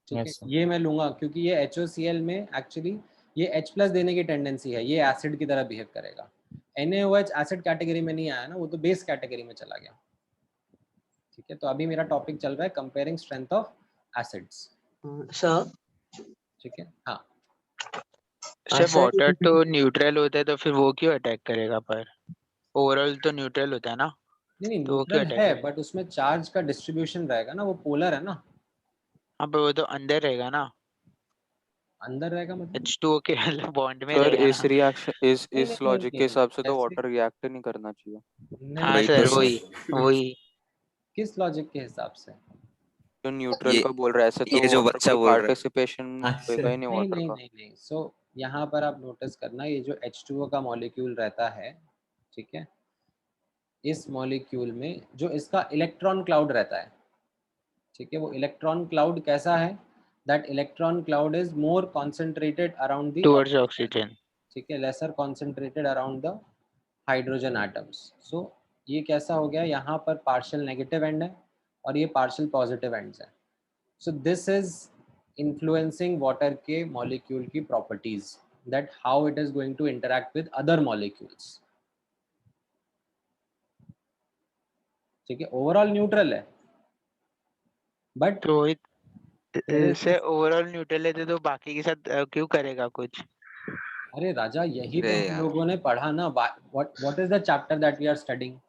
[SPEAKER 1] ठीक है,
[SPEAKER 20] Yes, sir.
[SPEAKER 1] ये मैं लूंगा क्योंकि ये HOCl में actually ये H+ देने की टेंडेंसी है, ये एसिड की तरह बिहेव करेगा। NaOH एसिड कैटेगरी में नहीं आया ना, वो तो बेस कैटेगरी में चला गया। ठीक है, तो अभी मेरा टॉपिक चल रहा है comparing strength of acids.
[SPEAKER 9] Sir,
[SPEAKER 1] ठीक है, हाँ
[SPEAKER 9] सर वाटर तो न्यूट्रल होता है तो फिर वो क्यों अटैक करेगा? पर ओवरऑल तो न्यूट्रल होता है ना,
[SPEAKER 1] नहीं
[SPEAKER 9] तो वो क्यों
[SPEAKER 1] न्यूट्रल
[SPEAKER 9] अटैक
[SPEAKER 1] है,
[SPEAKER 9] करेगा?
[SPEAKER 1] बट उसमें चार्ज का डिस्ट्रीब्यूशन रहेगा ना, वो पोलर है ना।
[SPEAKER 9] हाँ, पर वो तो अंदर रहेगा ना,
[SPEAKER 1] अंदर रहेगा मतलब
[SPEAKER 9] H2O के बॉन्ड में
[SPEAKER 18] सर
[SPEAKER 9] रहेगा
[SPEAKER 18] इस
[SPEAKER 9] ना।
[SPEAKER 18] रिएक्शन इस
[SPEAKER 1] नहीं
[SPEAKER 18] लॉजिक के हिसाब से तो
[SPEAKER 1] ऐसे
[SPEAKER 18] वाटर रिएक्ट नहीं करना चाहिए।
[SPEAKER 1] नहीं,
[SPEAKER 9] हाँ
[SPEAKER 6] वही
[SPEAKER 9] सर,
[SPEAKER 6] तो
[SPEAKER 9] वही वही।
[SPEAKER 1] किस लॉजिक के हिसाब से?
[SPEAKER 18] जो न्यूट्रल
[SPEAKER 6] ये
[SPEAKER 18] का बोल रहा है, ऐसे तो
[SPEAKER 6] ये जो
[SPEAKER 18] वाटर
[SPEAKER 6] बच्चा
[SPEAKER 18] कोई
[SPEAKER 6] बोल रहा है।
[SPEAKER 18] पार्टिसिपेशन होगा ही नहीं
[SPEAKER 1] नहीं
[SPEAKER 18] वाटर
[SPEAKER 1] नहीं
[SPEAKER 18] का।
[SPEAKER 1] नहीं नहीं, सो यहाँ पर आप नोटिस करना, ये जो H2O का मॉलिक्यूल रहता है, ठीक है, इस मॉलिक्यूल में जो इसका इलेक्ट्रॉन क्लाउड रहता है, ठीक है, वो इलेक्ट्रॉन क्लाउड कैसा है? That electron cloud is more concentrated around the
[SPEAKER 9] towards oxygen.
[SPEAKER 1] ठीक है, lesser concentrated around the hydrogen atoms. So ये कैसा हो गया? यहाँ पर पार्शियल नेगेटिव एंड है और ये पार्शियल पॉजिटिव एंड्स है। So this is influencing water के मॉलिक्यूल की properties, that how it is going to interact with other molecules. ठीक है, ओवरऑल न्यूट्रल है, बट
[SPEAKER 9] तो से ओवरऑल न्यूट्रल है तो बाकी के साथ क्यों करेगा कुछ?
[SPEAKER 1] अरे राजा, यही तो
[SPEAKER 6] अरे
[SPEAKER 1] हम
[SPEAKER 6] यार।
[SPEAKER 1] लोगों ने पढ़ा ना। what is the chapter that we are studying?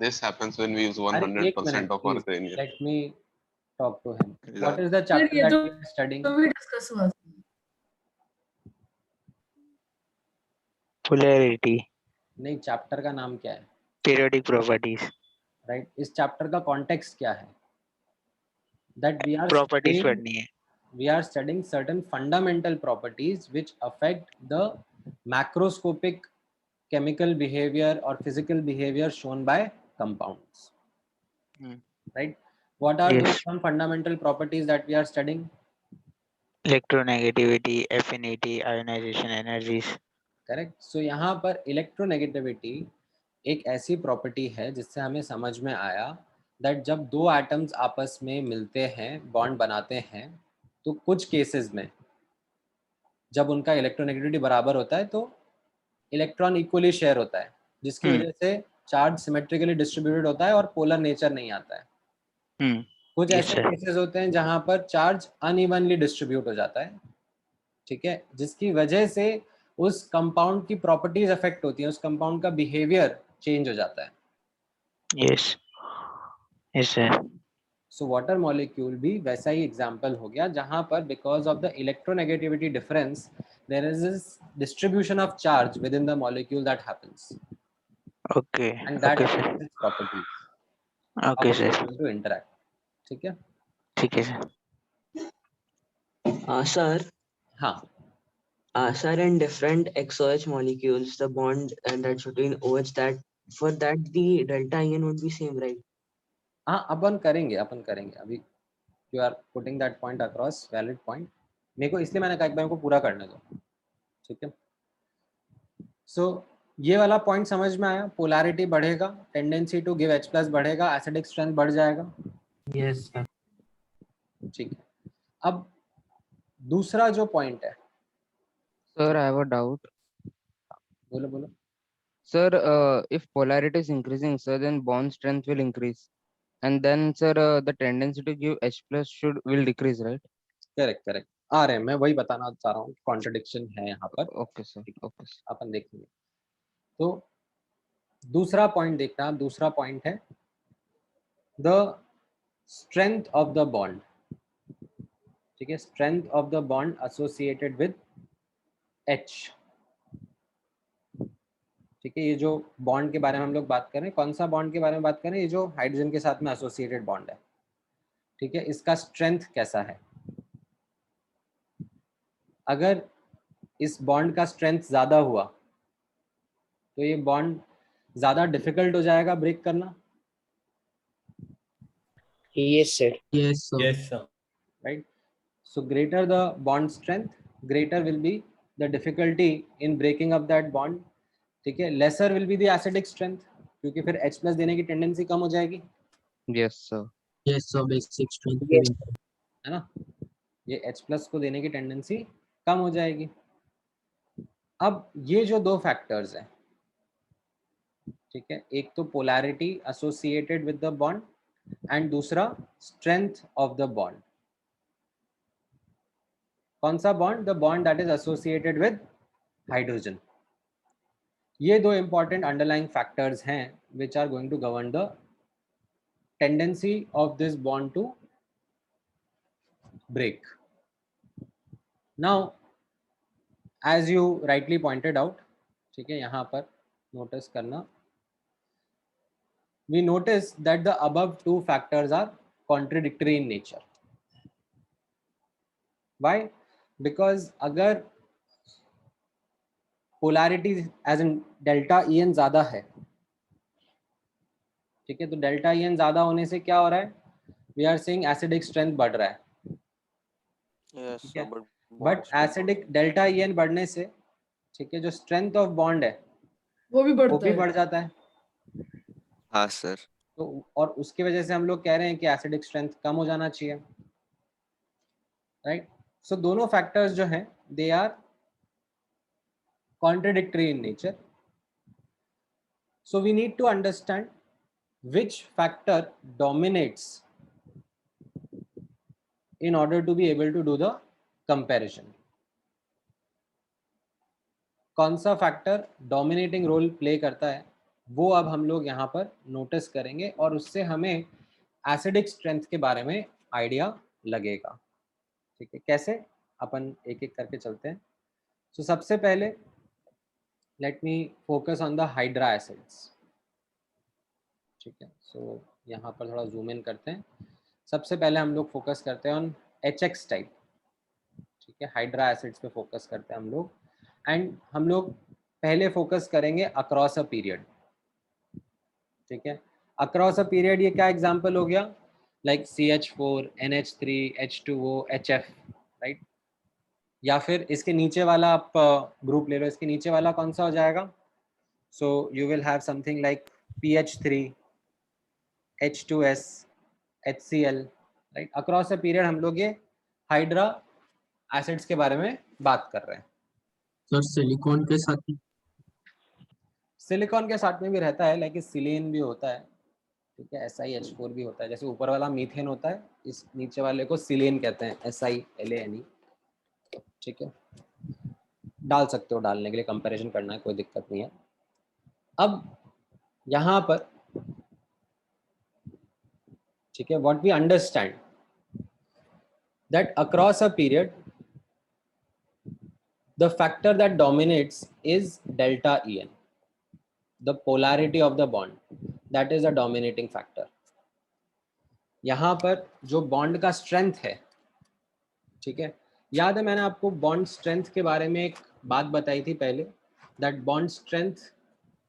[SPEAKER 6] This happens when we use
[SPEAKER 1] अरे एक
[SPEAKER 6] 100%
[SPEAKER 1] minute
[SPEAKER 6] of our
[SPEAKER 1] please,
[SPEAKER 6] cranial.
[SPEAKER 1] let me talk to him.
[SPEAKER 6] Yeah.
[SPEAKER 1] What is the chapter that we are studying?
[SPEAKER 21] भी discuss हुआ था।
[SPEAKER 9] Polarity.
[SPEAKER 1] नहीं, chapter का नाम क्या है?
[SPEAKER 9] Periodic properties.
[SPEAKER 1] राइट, इस चैप्टर का कॉन्टेक्स्ट क्या है? that we are
[SPEAKER 9] properties
[SPEAKER 1] studying,
[SPEAKER 9] पढ़नी है।
[SPEAKER 1] we are studying certain fundamental properties which affect the macroscopic chemical behavior or physical behavior shown by compounds. Right, what are those some fundamental properties that we are studying?
[SPEAKER 9] Electronegativity, affinity, ionization energies.
[SPEAKER 1] Correct. So यहाँ पर electronegativity एक ऐसी property है जिससे हमें समझ में आया दैट जब दो एटम्स आपस में मिलते हैं, बॉन्ड बनाते हैं, तो कुछ केसेस में जब उनका इलेक्ट्रोनेगेटिविटी बराबर होता है तो इलेक्ट्रॉन इक्वली शेयर होता है, जिसकी वजह से चार्ज सिमेट्रिकली डिस्ट्रीब्यूटेड होता है और पोलर नेचर नहीं आता है। कुछ
[SPEAKER 9] Yes,
[SPEAKER 1] ऐसे
[SPEAKER 9] sir.
[SPEAKER 1] केसेस होते हैं जहां पर चार्ज अनइवनली डिस्ट्रीब्यूट हो जाता है, ठीक है, जिसकी वजह से उस कंपाउंड की प्रॉपर्टीज अफेक्ट होती हैं, उस कंपाउंड का बिहेवियर चेंज हो जाता है।
[SPEAKER 9] Yes. Yes, sir.
[SPEAKER 1] So water molecule भी वैसा ही एग्जांपल हो गया, जहां पर because of the electronegativity difference there is this distribution of charge within the molecule that happens,
[SPEAKER 9] Okay.
[SPEAKER 1] And that
[SPEAKER 9] Okay, sir.
[SPEAKER 1] Affects its properties
[SPEAKER 9] Okay, sir.
[SPEAKER 1] To interact. ठीक है,
[SPEAKER 9] ठीक है सर.
[SPEAKER 21] Sir,
[SPEAKER 1] हाँ
[SPEAKER 21] sir, in different XOH molecules, the bond that's between OH, that for that the delta IN would be same, right?
[SPEAKER 1] हाँ, अपन करेंगे अभी। You are putting that point across, valid point. मेरे को इसलिए मैंने कहा एक बार को पूरा करने दो, ठीक है। सो ये वाला पॉइंट समझ में आया, पोलैरिटी बढ़ेगा, टेंडेंसी टू गिव H+ बढ़ेगा, एसिडिक स्ट्रेंथ बढ़ जाएगा।
[SPEAKER 2] यस सर,
[SPEAKER 1] ठीक है। अब दूसरा जो पॉइंट है,
[SPEAKER 3] Sir, I have a doubt.
[SPEAKER 1] बोलो।
[SPEAKER 3] Sir, if polarity is increasing, sir, then bond strength will increase, and then, sir, the tendency to give H+ will decrease, right?
[SPEAKER 1] Correct आ रहे हैं, मैं वही बताना चाह रहा हूँ, कॉन्ट्रडिक्शन है यहाँ पर।
[SPEAKER 3] Okay, sir. Okay, sir.
[SPEAKER 1] अपन देखेंगे। तो दूसरा पॉइंट देखना, दूसरा पॉइंट है the strength of the bond, ठीक है, strength of the bond associated with H, ठीक है। ये जो बॉन्ड के बारे में हम लोग बात कर रहे हैं, कौन सा बॉन्ड के बारे में बात कर रहे हैं? ये जो हाइड्रोजन के साथ में एसोसिएटेड बॉन्ड है, ठीक है, इसका स्ट्रेंथ कैसा है? अगर इस बॉन्ड का स्ट्रेंथ ज्यादा हुआ तो ये बॉन्ड ज्यादा डिफिकल्ट हो जाएगा ब्रेक करना।
[SPEAKER 9] Yes, sir.
[SPEAKER 12] Yes, sir.
[SPEAKER 1] Right? So greater the bond strength, greater will be the difficulty in breaking up that bond, ठीक है। lesser will be the acidic strength, क्योंकि फिर H+ देने की टेंडेंसी कम हो जाएगी।
[SPEAKER 3] Yes, sir.
[SPEAKER 12] Yes, sir. Basic strength.
[SPEAKER 1] है ना, ये H+ को देने की टेंडेंसी कम हो जाएगी। अब ये जो दो फैक्टर्स हैं, ठीक है, एक तो polarity associated with the bond and दूसरा स्ट्रेंथ ऑफ द बॉन्ड। कौन सा bond? The bond that is associated with hydrogen. ये दो इंपॉर्टेंट अंडरलाइंग फैक्टर्स हैं which are going to govern the tendency of this bond to break. Now as you rightly pointed out, ठीक है, यहाँ पर notice करना, we notice that the above two factors are contradictory in nature. Why? Because अगर polarity as in delta En ज्यादा है, ठीक है, तो delta En ज्यादा होने से क्या हो रहा है? We are seeing acidic strength बढ़ रहा है,
[SPEAKER 18] Yes,
[SPEAKER 1] ठीक है,
[SPEAKER 18] sir,
[SPEAKER 1] but acidic delta En बढ़ने से, ठीक है, जो strength of bond है
[SPEAKER 22] वो भी
[SPEAKER 1] वो भी बढ़ जाता है।
[SPEAKER 6] हाँ सर।
[SPEAKER 1] तो और उसकी वजह से हम लोग कह रहे हैं कि एसिडिक स्ट्रेंथ कम हो जाना चाहिए, राइट। सो दोनों फैक्टर्स जो हैं they are contradictory in nature, so we need to understand which factor dominates in order to be able to do the comparison. कौन सा फैक्टर डोमिनेटिंग रोल प्ले करता है वो अब हम लोग यहाँ पर नोटिस करेंगे और उससे हमें एसिडिक स्ट्रेंथ के बारे में आइडिया लगेगा, ठीक है। कैसे? अपन एक एक करके चलते हैं। सो सबसे पहले let me focus on the hydra acids, ठीक है। सो यहाँ पर थोड़ा जूम इन करते हैं। सबसे पहले हम लोग फोकस करते हैं ऑन HX टाइप, ठीक है, हाइड्रा एसिड्स पे फोकस करते हैं हम लोग, एंड हम लोग पहले फोकस करेंगे अक्रॉस अ पीरियड, ठीक है। अक्रॉस अ पीरियड ये क्या एग्जांपल हो गया? Like CH4, NH3, H2O, HF, right. या फिर इसके नीचे वाला आप ग्रुप ले लो, इसके नीचे वाला कौन सा हो जाएगा? So you will have something like PH3, H2S, HCl, right. Across a period हम लोग ये हाइड्रा एसिड्स के बारे में बात कर रहे हैं।
[SPEAKER 5] सर सिलिकॉन के साथ
[SPEAKER 1] सिलिकॉन के साथ में भी रहता है, लेकिन सिलीन भी होता है, ठीक है, SiH4 भी होता है। जैसे ऊपर वाला मीथेन होता है, इस नीचे वाले को सिलीन कहते हैं, SiLANE, ठीक है। डाल सकते हो, डालने के लिए कंपैरिजन करना है, कोई दिक्कत नहीं है। अब यहाँ पर ठीक है, what we understand that across a period the factor that dominates is delta En, the polarity of the bond, that is a dominating factor. यहाँ पर जो बॉन्ड का स्ट्रेंथ है, ठीक है, याद है मैंने आपको बॉन्ड स्ट्रेंथ के बारे में एक बात बताई थी पहले, that bond strength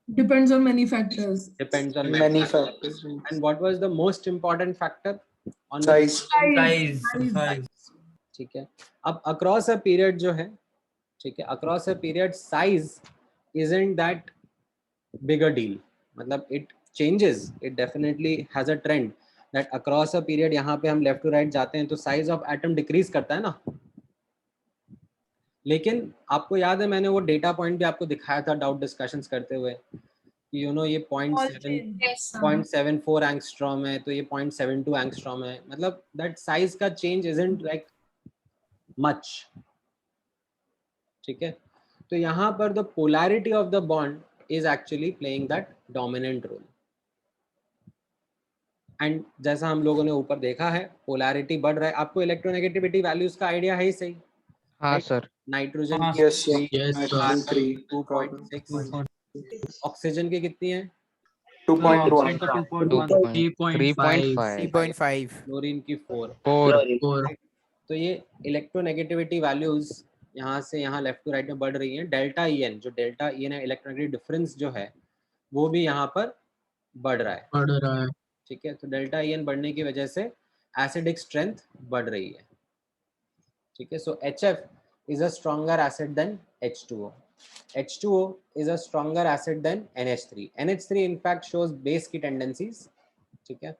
[SPEAKER 8] depends on many factors.
[SPEAKER 1] Depends on
[SPEAKER 8] Many
[SPEAKER 1] factors. And what was the most important factor? On
[SPEAKER 8] Size.
[SPEAKER 1] Size. ठीक है, अब across a period जो है, ठीक है, across a period size isn't that big a deal. मतलब it changes, it definitely has a trend that across a period यहाँ पे हम left to right जाते हैं तो size of atom decrease करता है ना। लेकिन आपको याद है मैंने वो डेटा पॉइंट भी आपको दिखाया था डाउट डिस्कशंस करते हुए कि ये 0.74 एंगस्ट्रॉम है, तो ये 0.72 एंगस्ट्रॉम है, मतलब दैट साइज का चेंज इजंट लाइक मच, ठीक है। तो यहाँ पर the polarity of the bond is actually playing that dominant role. And जैसा हम लोगों ने ऊपर देखा है, पोलैरिटी बढ़ रहा है। आपको इलेक्ट्रोनेगेटिविटी वैल्यूज का आइडिया है ही सही?
[SPEAKER 3] हाँ सर।
[SPEAKER 1] नाइट्रोजन 2.6, ऑक्सीजन की कितनी है?
[SPEAKER 3] 3.5,
[SPEAKER 1] क्लोरीन की 4।
[SPEAKER 3] 4।
[SPEAKER 1] तो ये इलेक्ट्रोनेगेटिविटी वैल्यूज यहाँ से यहाँ लेफ्ट टू राइट में बढ़ रही हैं। डेल्टा EN, जो डेल्टा EN है, इलेक्ट्रोनेगेटिव डिफरेंस जो है वो भी यहाँ पर बढ़ रहा है, ठीक है। तो डेल्टा EN बढ़ने की वजह से एसिडिक स्ट्रेंथ बढ़ रही है, ठीक है। सो HF is a stronger acid than H2O. H2O is a stronger acid than NH3. NH3 in fact shows base की tendencies, ठीक है।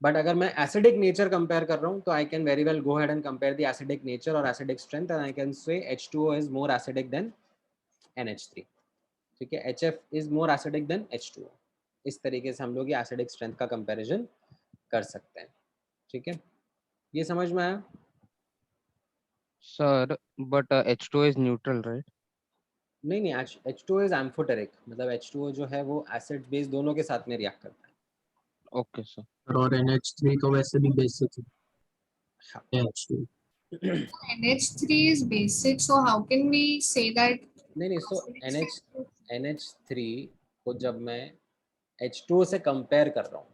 [SPEAKER 1] बट अगर मैं एसिडिक नेचर कंपेयर कर रहा हूँ तो I can very well go head and compare the acidic nature और acidic strength and I can say H2O is more acidic than NH3, ठीक है। HF is more acidic than H2O. इस तरीके से हम लोग ये एसिडिक स्ट्रेंथ का कंपैरिजन कर सकते हैं, ठीक है। ये समझ में आया?
[SPEAKER 3] Sir, but H2O is neutral, right?
[SPEAKER 1] नहीं, H2O is amphoteric, मतलब H2O जो है वो एसिड बेस दोनों के साथ में रिएक्ट करता है।
[SPEAKER 3] Okay, sir.
[SPEAKER 5] और NH3 तो वैसे भी बेसिक है। H2.
[SPEAKER 4] NH3 is basic, so how can we say that?
[SPEAKER 1] नहीं, so NH3 को जब मैं H2O से कंपेयर कर रहा हूँ,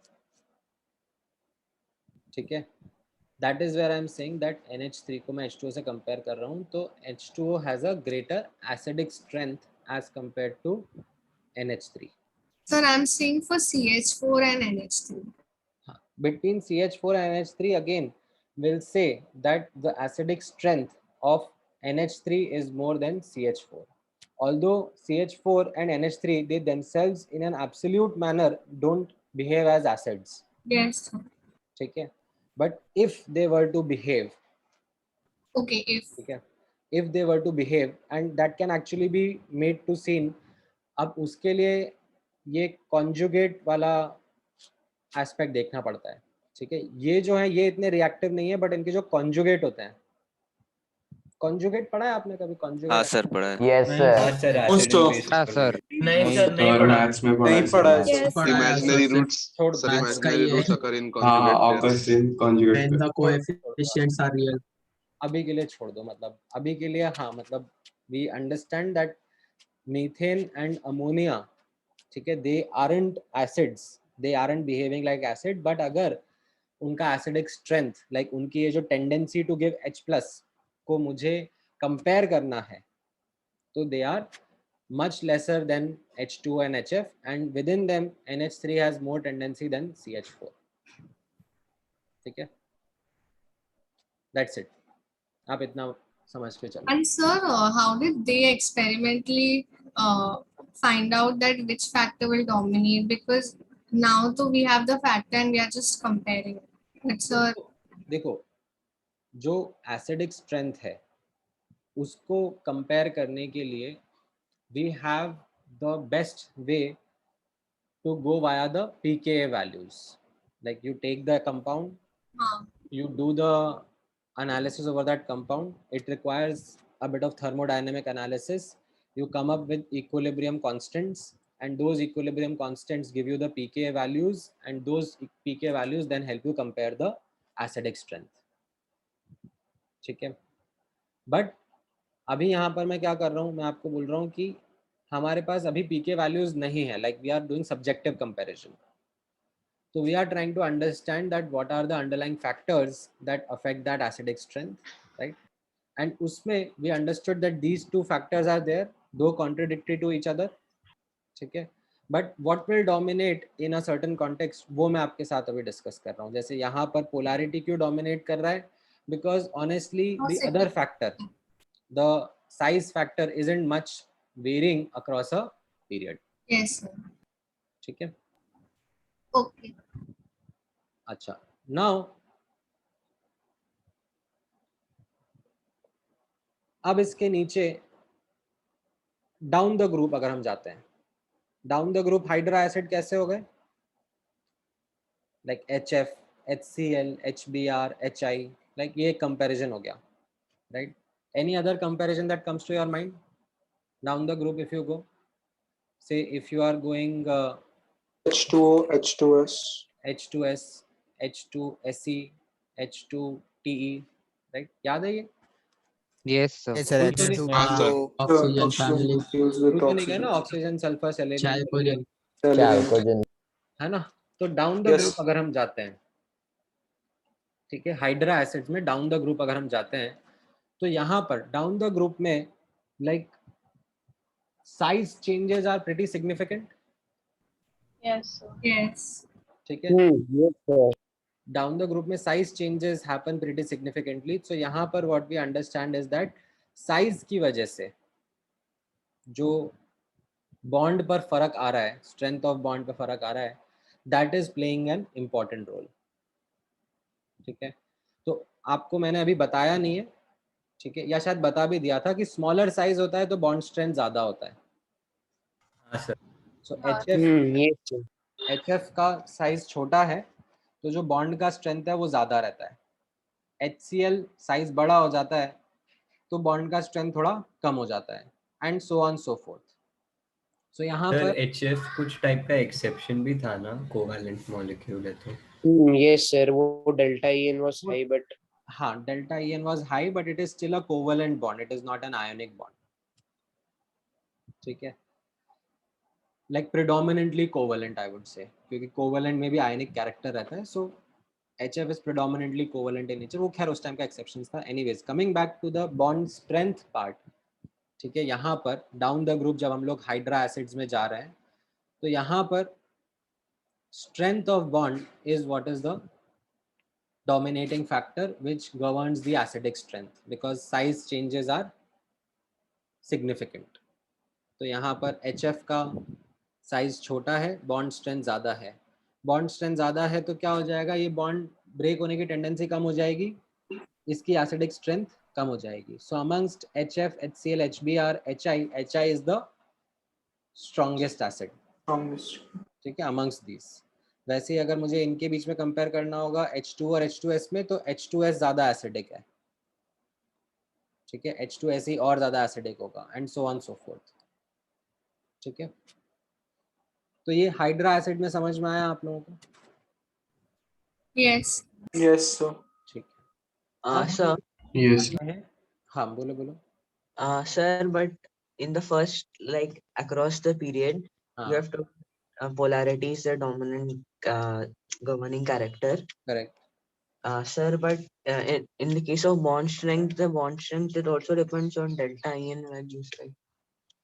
[SPEAKER 1] ठीक है, that is where I am saying that NH3 को मैं H2O से कंपेयर कर रहा हूँ, तो H2O has a greater acidic strength as compared to NH3.
[SPEAKER 4] Sir, I am saying for CH4 and NH3.
[SPEAKER 1] Between CH4 and NH3 again, we'll say that the acidic strength of NH3 is more than CH4. Although CH4 and NH3, they themselves in an absolute manner don't behave as acids.
[SPEAKER 4] Yes.
[SPEAKER 1] ठीक है, but if they were to behave,
[SPEAKER 4] okay,
[SPEAKER 1] if they were to behave, and that can actually be made to seen, अब उसके लिए ये conjugate वाला aspect देखना पड़ता है, ठीक है। ये जो है ये इतने रिएक्टिव नहीं है, बट इनके जो कॉन्जुगेट होते हैं, कॉन्जुगेट पढ़ा है आपने कभी? कॉन्जुगेट?
[SPEAKER 6] हाँ सर पढ़ा है।
[SPEAKER 15] Yes sir.
[SPEAKER 3] हाँ सर।
[SPEAKER 7] नहीं सर, नहीं पढ़ा।
[SPEAKER 13] मैथ्स में पढ़ा है।
[SPEAKER 6] Imaginary roots, sir imaginary roots occur in conjugate pairs.
[SPEAKER 13] occurs in conjugate
[SPEAKER 5] When the
[SPEAKER 13] pairs.
[SPEAKER 5] coefficients are real.
[SPEAKER 1] अभी के लिए छोड़ दो, मतलब अभी के लिए हाँ, मतलब we understand that methane and ammonia, ठीक है, they aren't acids, they aren't behaving like acid, but अगर उनका acidic strength, like उनकी ये जो tendency to give H+ को मुझे compare करना है, तो they are much lesser than H2 and HF, and within them NH3 has more tendency than CH4, ठीक है। That's it. आप इतना समझ के चलो।
[SPEAKER 4] And sir, how did they experimentally find out that which factor will dominate? Because now तो we have the factor and we are just comparing. But sir,
[SPEAKER 1] देखो जो एसिडिक स्ट्रेंथ है उसको कंपेयर करने के लिए we have the best way to go via the pKa values. Like you take the compound, you do the analysis over that compound. It requires a bit of thermodynamic analysis. You come up with equilibrium constants, and those equilibrium constants give you the pKa values, and those pKa values then help you compare the acidic strength. ठीक है, but अभी यहाँ पर मैं क्या कर रहा हूँ, मैं आपको बोल रहा हूँ कि हमारे पास अभी pK values नहीं है, like we are doing subjective comparison. So we are trying to understand that what are the underlying factors that affect that acidic strength, right? And usme we understood that these two factors are there, though contradictory to each other. Okay? But what will dominate in a certain context, वो मैं आपके साथ अभी discuss कर रहा हूँ. जैसे यहाँ पर polarity क्यों dominate कर रहा है? Because honestly, the other factor, the size factor, isn't much varying across a period.
[SPEAKER 4] Yes, sir.
[SPEAKER 1] ठीक है?
[SPEAKER 4] Okay.
[SPEAKER 1] अच्छा, now अब इसके नीचे डाउन द ग्रुप अगर हम जाते हैं, down the group hydra acid कैसे हो गए? Like HF, HCl, HBr, HI, like ये कंपैरिजन हो गया, right? Any other comparison that comes to your mind down the group? If you go, say if you are going
[SPEAKER 17] H2O, H2S,
[SPEAKER 1] H2S, H2Se, H2Te, right? याद है ये?
[SPEAKER 3] Yes, sir.
[SPEAKER 14] Yes, sir.
[SPEAKER 5] Oxygen family.
[SPEAKER 1] नहीं है ना, oxygen, sulphur, selenium,
[SPEAKER 14] Chalcogen.
[SPEAKER 1] है ना? तो down the group अगर हम जाते हैं, ठीक है, हाइड्रा एसिड्स में डाउन द ग्रुप अगर हम जाते हैं, तो यहाँ पर डाउन द ग्रुप में like size changes are pretty significant.
[SPEAKER 4] Yes, sir. Yes.
[SPEAKER 1] ठीक है,
[SPEAKER 14] Yes, sir.
[SPEAKER 1] Down the group में size changes happen pretty significantly. So यहाँ पर what we understand is that size की वजह से जो बॉन्ड पर फर्क आ रहा है, स्ट्रेंथ ऑफ बॉन्ड पर फर्क आ रहा है, that is playing an important role. ठीक है, तो आपको मैंने अभी बताया नहीं है, ठीक है, या शायद बता भी दिया था कि स्मॉलर साइज होता है तो बॉन्ड स्ट्रेंथ ज्यादा होता है. सो HF का साइज छोटा है तो जो बॉन्ड का स्ट्रेंथ है वो ज्यादा रहता है. HCl साइज बड़ा हो जाता है तो बॉन्ड का स्ट्रेंथ थोड़ा कम हो जाता है, and so on so forth. So यहाँ पर
[SPEAKER 12] HF कुछ टाइप का एक्सेप्शन भी था ना, कोवैलेंट मॉलिक्यूल है तो.
[SPEAKER 14] Yes, sir. वो delta En was high, but
[SPEAKER 1] हाँ, delta En was high, but it is still a covalent bond. It is not an ionic bond. ठीक है, like predominantly covalent, I would say, क्योंकि covalent में भी ionic character रहता है. So HF is predominantly covalent in nature. वो खैर उस टाइम का exceptions था. Anyways, coming back to the bond strength part. ठीक है, यहाँ पर डाउन द ग्रुप जब हम लोग हाइड्रा एसिड्स में जा रहे हैं, तो यहाँ पर strength of bond is what is the dominating factor which governs the acidic strength, because size changes are significant. तो यहाँ पर HF का साइज छोटा है, बॉन्ड स्ट्रेंथ ज़्यादा है. बॉन्ड स्ट्रेंथ ज़्यादा है तो क्या हो जाएगा, ये बॉन्ड ब्रेक होने की टेंडेंसी कम हो जाएगी, इसकी एसिडिक स्ट्रेंथ कम हो जाएगी. So amongst HF, HCl, HBr, HI is the strongest acid. ठीक है, अमंगस्ट दीज. वैसे ही अगर मुझे इनके बीच में कंपेयर करना होगा H2 और H2S में, तो H2S ज़्यादा एसिडिक है. ठीक है, H2S ही और ज़्यादा एसिडिक होगा, and so on so fourth. ठीक है, तो ये हाइड्रा एसिड में समझ में आया आप लोगों को?
[SPEAKER 4] Yes.
[SPEAKER 17] Yes, sir.
[SPEAKER 1] ठीक है.
[SPEAKER 21] Sir.
[SPEAKER 13] Yes.
[SPEAKER 1] हाँ, बोलो बोलो.
[SPEAKER 21] Sir, but in the first, like across the period, you have to polarity is the dominant governing character.
[SPEAKER 1] Correct.
[SPEAKER 21] Sir, but in the case of bond strength, the bond strength, it also depends on delta En values, right?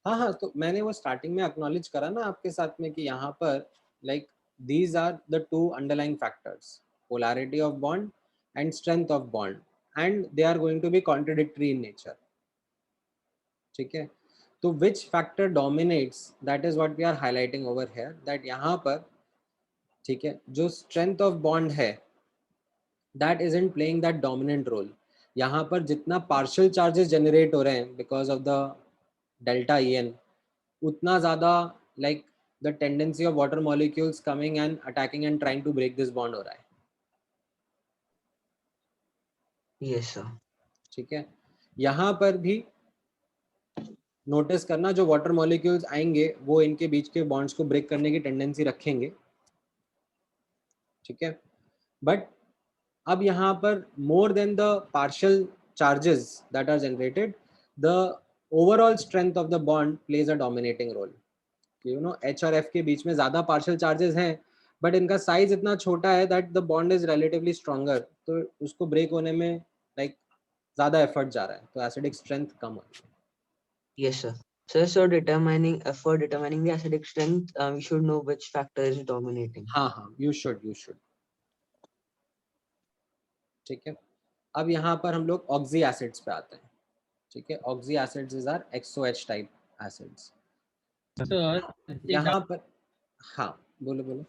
[SPEAKER 1] हाँ, तो मैंने वो starting में acknowledge करा ना आपके साथ में कि यहाँ पर like these are the two underlying factors, polarity of bond and strength of bond, and they are going to be contradictory in nature. ठीक है, तो which factor dominates, that is what we are highlighting over here, that यहाँ पर, ठीक है, जो strength of bond है that isn't playing that dominant role. यहाँ पर जितना पार्शियल चार्जेस जनरेट हो रहे हैं because of the delta EN, उतना ज़्यादा like the tendency of water molecules coming and attacking and trying to break this bond हो रहा है.
[SPEAKER 21] Yes, sir.
[SPEAKER 1] ठीक है, यहाँ पर भी नोटिस करना जो वाटर मॉलिक्यूल्स आएंगे वो इनके बीच के बॉन्ड्स को ब्रेक करने की टेंडेंसी रखेंगे. ठीक है, बट अब यहाँ पर more than the partial charges that are generated, the overall strength of the bond plays a dominating role. You know H और F के बीच में ज्यादा पार्शियल चार्जेस हैं बट इनका साइज इतना छोटा है that the bond is relatively stronger, तो उसको ब्रेक होने में लाइक ज्यादा एफर्ट जा रहा है, तो एसिडिक स्ट्रेंथ कम हो रही है.
[SPEAKER 21] Yes, sir. So, for determining the acidic strength, we should know which factor is dominating.
[SPEAKER 1] हाँ, you should. ठीक है, अब यहाँ पर हम लोग ऑक्सी एसिड्स पे आते हैं. ठीक है, oxy acids is are XOH type acids.
[SPEAKER 2] Sir
[SPEAKER 1] यहाँ पर हाँ बोलो.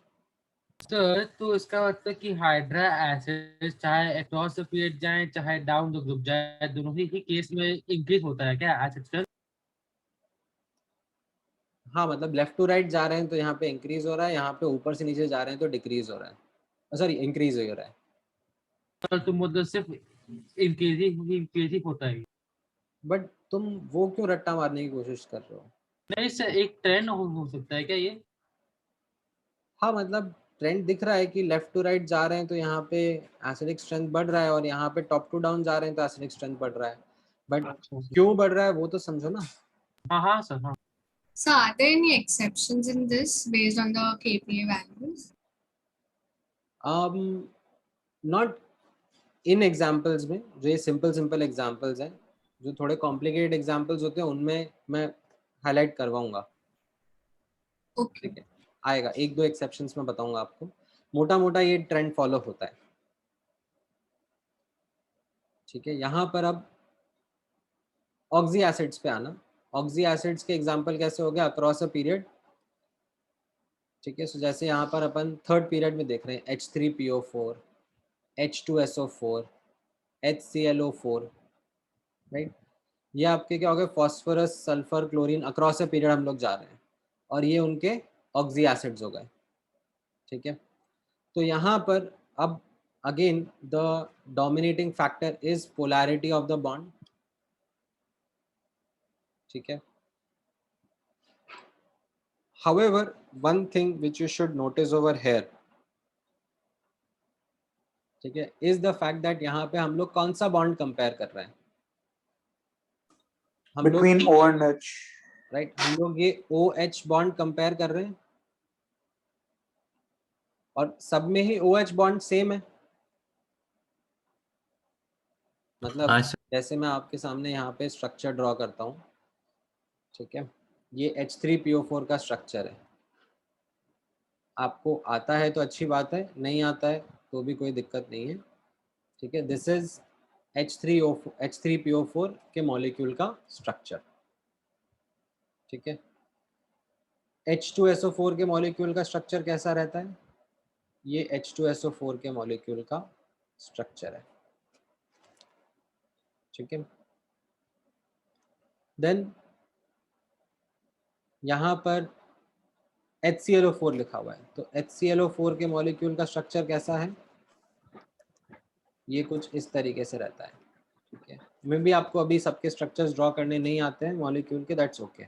[SPEAKER 2] सर तो इसका मतलब कि हाइड्रा एसिड चाहे अक्रॉस द पीरियड जाए चाहे डाउन द ग्रुप जाए, दोनों ही केस में इंक्रीज होता है क्या एसिड स्ट्रेंथ?
[SPEAKER 1] हाँ, मतलब लेफ्ट टू राइट जा रहे हैं तो यहाँ पे इंक्रीज हो रहा है, यहाँ पे ऊपर से नीचे जा रहे हैं तो डिक्रीज हो रहा है, सॉरी इंक्रीज हो रहा है.
[SPEAKER 2] तो मतलब सिर्फ इंक्रीज होता है.
[SPEAKER 1] बट तुम वो क्यों रट्टा मारने की कोशिश कर रहे हो?
[SPEAKER 2] नहीं सर, एक ट्रेंड हो सकता है क्या ये?
[SPEAKER 1] हाँ, मतलब ट्रेंड दिख रहा है कि लेफ्ट टू राइट जा रहे हैं तो यहाँ पे एसिडिक स्ट्रेंथ बढ़ रहा है और यहाँ पे टॉप टू डाउन जा रहे हैं तो एसिडिक स्ट्रेंथ बढ़ रहा है, बट क्यों बढ़ रहा है वो तो समझो ना.
[SPEAKER 2] हाँ सर. हाँ.
[SPEAKER 4] So are there any exceptions in this based on the kPa values?
[SPEAKER 1] Not in examples में, जो ये simple examples हैं, जो थोड़े complicated examples होते हैं उनमें मैं highlight करवाऊंगा.
[SPEAKER 4] Okay.
[SPEAKER 1] ठीक है, आएगा 1-2 exceptions में बताऊंगा आपको. मोटा ये ट्रेंड फॉलो होता है. ठीक है, यहाँ पर अब ऑक्सी एसिड्स पे आना. ऑक्सी एसिड्स के एग्जांपल कैसे हो गया अक्रॉस अ पीरियड. ठीक है, सो जैसे यहाँ पर अपन थर्ड पीरियड में देख रहे हैं H3PO4, H2SO4, HClO4, राइट. ये आपके क्या हो गए, phosphorus sulphur chlorine across a period हम लोग जा रहे हैं और ये उनके ऑक्सी एसिड्स हो गए. ठीक है, तो यहाँ पर अब again the dominating factor is polarity of the bond. ठीक है, however one thing which you should notice over here, ठीक है, is the fact that यहाँ पे हम लोग कौन सा बॉन्ड कंपेयर कर रहे हैं? हम
[SPEAKER 11] Between O and H,
[SPEAKER 1] right, हम लोग ये OH बॉन्ड कंपेयर कर रहे हैं और सब में ही OH बॉन्ड सेम है. मतलब जैसे मैं आपके सामने यहाँ पे स्ट्रक्चर ड्रॉ करता हूँ. ठीक है, ये H3PO4 का स्ट्रक्चर है. आपको आता है तो अच्छी बात है, नहीं आता है तो भी कोई दिक्कत नहीं है. ठीक है, दिस इज H3PO4 के मॉलिक्यूल का स्ट्रक्चर. ठीक है, H2SO4 के मॉलिक्यूल का स्ट्रक्चर कैसा रहता है? ये H2SO4 के मॉलिक्यूल का स्ट्रक्चर है. ठीक है, देन यहाँ पर HClO4 लिखा हुआ है, तो HClO4 के मॉलिक्यूल का स्ट्रक्चर कैसा है? ये कुछ इस तरीके से रहता है. ठीक है, मैं भी आपको अभी सबके स्ट्रक्चर्स ड्रॉ करने नहीं आते हैं मॉलिक्यूल के, दैट्स ओके.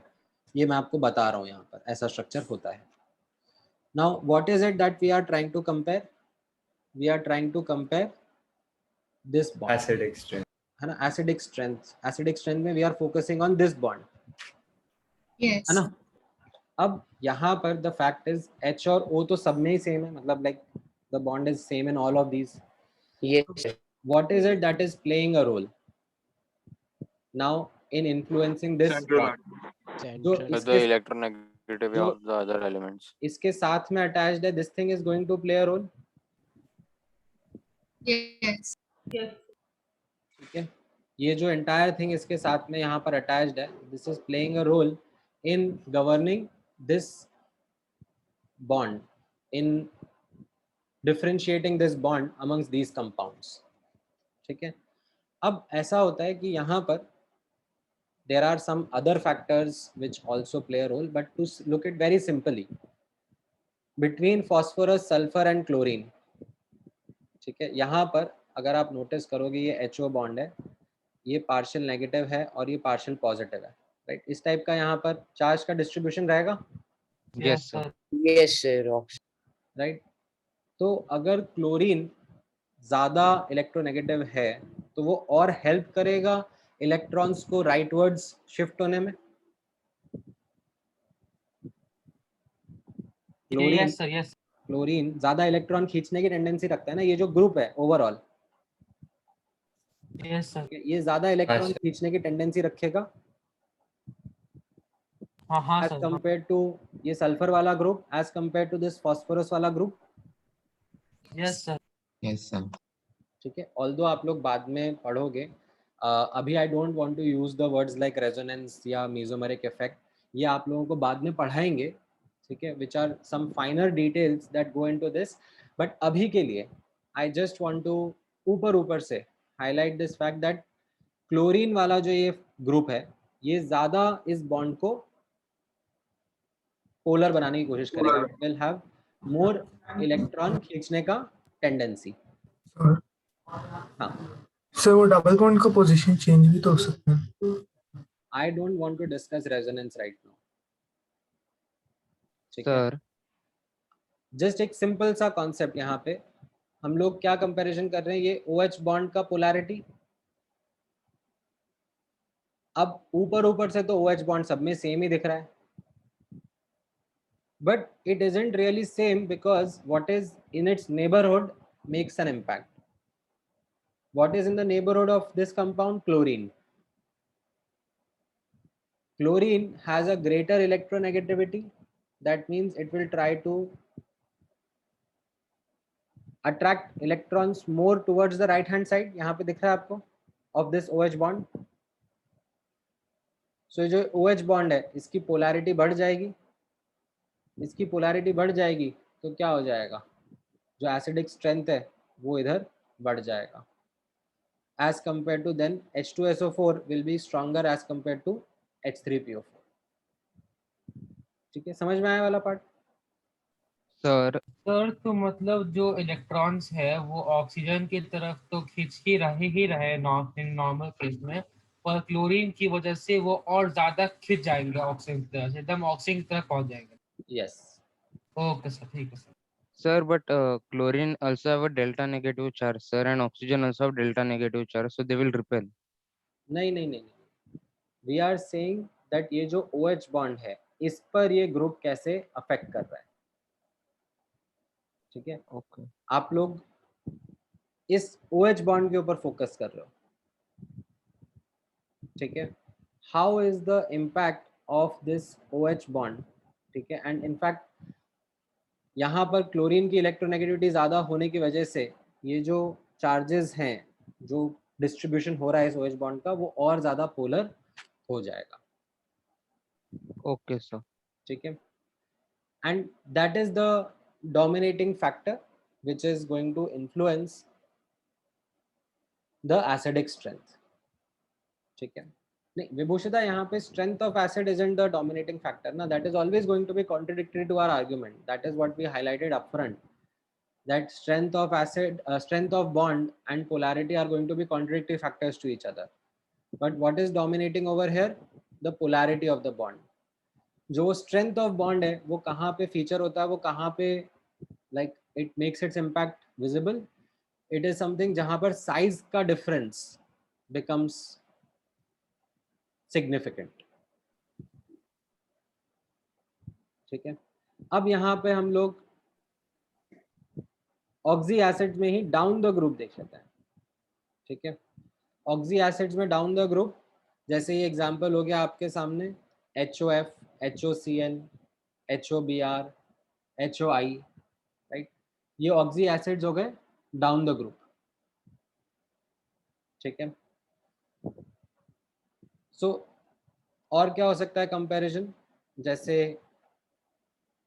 [SPEAKER 1] ये मैं आपको बता रहा हूँ, यहाँ पर ऐसा स्ट्रक्चर होता है. Now what is it that we are trying to compare? We are trying to compare this bond,
[SPEAKER 12] acidic strength,
[SPEAKER 1] है ना. एसिडिक स्ट्रेंथ में we are focusing on this bond,
[SPEAKER 4] Yes.
[SPEAKER 1] है ना. अब यहाँ पर द फैक्ट इज H और O तो सब में ही सेम है, मतलब like the bond is same in all of these.
[SPEAKER 14] Yes.
[SPEAKER 1] What is it that is playing a role now in influencing this bond? जो
[SPEAKER 18] the electronegativity of the other elements.
[SPEAKER 1] इसके साथ में attached है, this thing is going to play a role.
[SPEAKER 4] Yes.
[SPEAKER 1] ठीक है, ये जो entire thing इसके साथ में यहाँ पर attached है, this is playing a role in governing this bond, in differentiating this bond amongst these compounds. ठीक है, अब ऐसा होता है कि यहाँ पर there are some other factors which also play a role, but to look at very simply, between phosphorus, sulfur and chlorine, ठीक है, यहाँ पर अगर आप नोटिस करोगे ये HO बॉन्ड है, ये पार्शियल नेगेटिव है और ये पार्शियल पॉजिटिव है, राइट? इस टाइप का यहाँ पर चार्ज का डिस्ट्रीब्यूशन रहेगा।
[SPEAKER 3] Yes, sir.
[SPEAKER 14] Yes, sir.
[SPEAKER 1] Right, तो अगर क्लोरीन ज़्यादा इलेक्ट्रोनेगेटिव है तो वो और हेल्प करेगा इलेक्ट्रॉन्स को राइटवर्ड्स शिफ्ट होने में।
[SPEAKER 2] Yes, sir. Yes.
[SPEAKER 1] क्लोरीन ज़्यादा इलेक्ट्रॉन खींचने की टेंडेंसी रखता है ना, ये जो ग्रुप है ओवरऑल,
[SPEAKER 2] Yes, sir.
[SPEAKER 1] ये ज़्यादा इलेक्ट्रॉन खींचने की टेंडेंसी रखेगा
[SPEAKER 2] हाँ
[SPEAKER 1] एज
[SPEAKER 2] सर,
[SPEAKER 1] कंपेयर टू ये सल्फर वाला group, as compare to this phosphorus वाला group.
[SPEAKER 2] Yes sir,
[SPEAKER 12] yes sir.
[SPEAKER 1] ठीक है, ऑल्दो आप लोग बाद में पढ़ोगे, अभी I don't want to use the words like resonance या मेसोमेरिक इफेक्ट, ये आप लोगों को बाद में पढ़ाएंगे, ठीक है, which are some finer details that go into this, but अभी के लिए आई जस्ट वांट टू ऊपर से highlight this fact that chlorine वाला जो ये ग्रुप है ये ज्यादा इस बॉन्ड को पोलर बनाने की कोशिश करेगा, विल हैव मोर इलेक्ट्रॉन खींचने का टेंडेंसी। हाँ
[SPEAKER 17] सर, वो डबल बॉन्ड का पोजीशन चेंज भी तो हो सकता है।
[SPEAKER 1] I don't want to discuss resonance right now, ठीक है।
[SPEAKER 3] सर
[SPEAKER 1] जस्ट एक सिंपल सा कॉन्सेप्ट, यहाँ पे हम लोग क्या कंपैरिजन कर रहे हैं, ये OH बॉन्ड का पोलैरिटी। अब ऊपर से तो OH बॉन्ड सब में सेम ही दिख रहा है, but it isn't really same because what is in its neighborhood makes an impact. What is in the neighborhood of this compound? Chlorine. Chlorine has a greater electronegativity. That means it will try to attract electrons more towards the right hand side. यहाँ पे दिख रहा है आपको of this OH bond. So जो OH bond है इसकी polarity बढ़ जाएगी, इसकी पोलैरिटी बढ़ जाएगी तो क्या हो जाएगा, जो एसिडिक स्ट्रेंथ है वो इधर बढ़ जाएगा, as compare to then H2SO4 will be stronger as compare to H3PO4। ठीक है, समझ में आया वाला पार्ट?
[SPEAKER 3] सर
[SPEAKER 2] तो मतलब जो इलेक्ट्रॉन्स है वो ऑक्सीजन की तरफ तो खींच ही रहे नॉर्मल केस में, पर क्लोरीन की वजह से वो और ज्यादा खिंच जाएंगे ऑक्सीजन की तरफ से, एकदम ऑक्सीजन की तरफ पहुंच जाएंगे।
[SPEAKER 1] Yes.
[SPEAKER 2] Okay, sir. ठीक है, sir.
[SPEAKER 3] Sir, but chlorine also have a delta negative charge, sir, and oxygen also have delta negative charge, so they will repel.
[SPEAKER 1] नहीं, we are saying that ये जो OH बॉन्ड है इस पर ये group कैसे अफेक्ट कर रहा है, ठीक है।
[SPEAKER 3] Okay.
[SPEAKER 1] आप लोग इस OH बॉन्ड के ऊपर फोकस कर रहे हो, ठीक है। How is the impact of this OH bond, ठीक है, एंड इनफैक्ट यहाँ पर क्लोरीन की इलेक्ट्रोनेगेटिविटी ज़्यादा होने की वजह से ये जो चार्जेस हैं, जो डिस्ट्रीब्यूशन हो रहा है इस OH बॉन्ड का, वो और ज़्यादा पोलर हो जाएगा।
[SPEAKER 3] ओके सर,
[SPEAKER 1] ठीक है, and that is the dominating factor which is going to influence the acidic strength. ठीक है, नहीं विभूषिता, यहाँ पे strength of acid isn't the dominating factor ना, that is always going to be contradictory to our argument, that is what we highlighted upfront, that strength of acid, strength of bond and polarity are going to be contradictory factors to each other, but what is dominating over here? The polarity of the bond. जो strength of bond है वो कहाँ पे feature होता है, वो कहाँ पे like it makes its impact visible? It is something जहाँ पर size का difference becomes significant. ठीक है, अब यहाँ पे हम लोग ऑक्सी एसिड्स में ही डाउन द ग्रुप देख लेते हैं। ठीक है, ऑक्सी एसिड्स में डाउन द ग्रुप, जैसे ये एग्जांपल हो गया आपके सामने, HOF, HOCN, HOBr, HOI, right, ये ऑक्सी एसिड्स हो गए डाउन द ग्रुप। ठीक है, सो और क्या हो सकता है कंपैरिजन, जैसे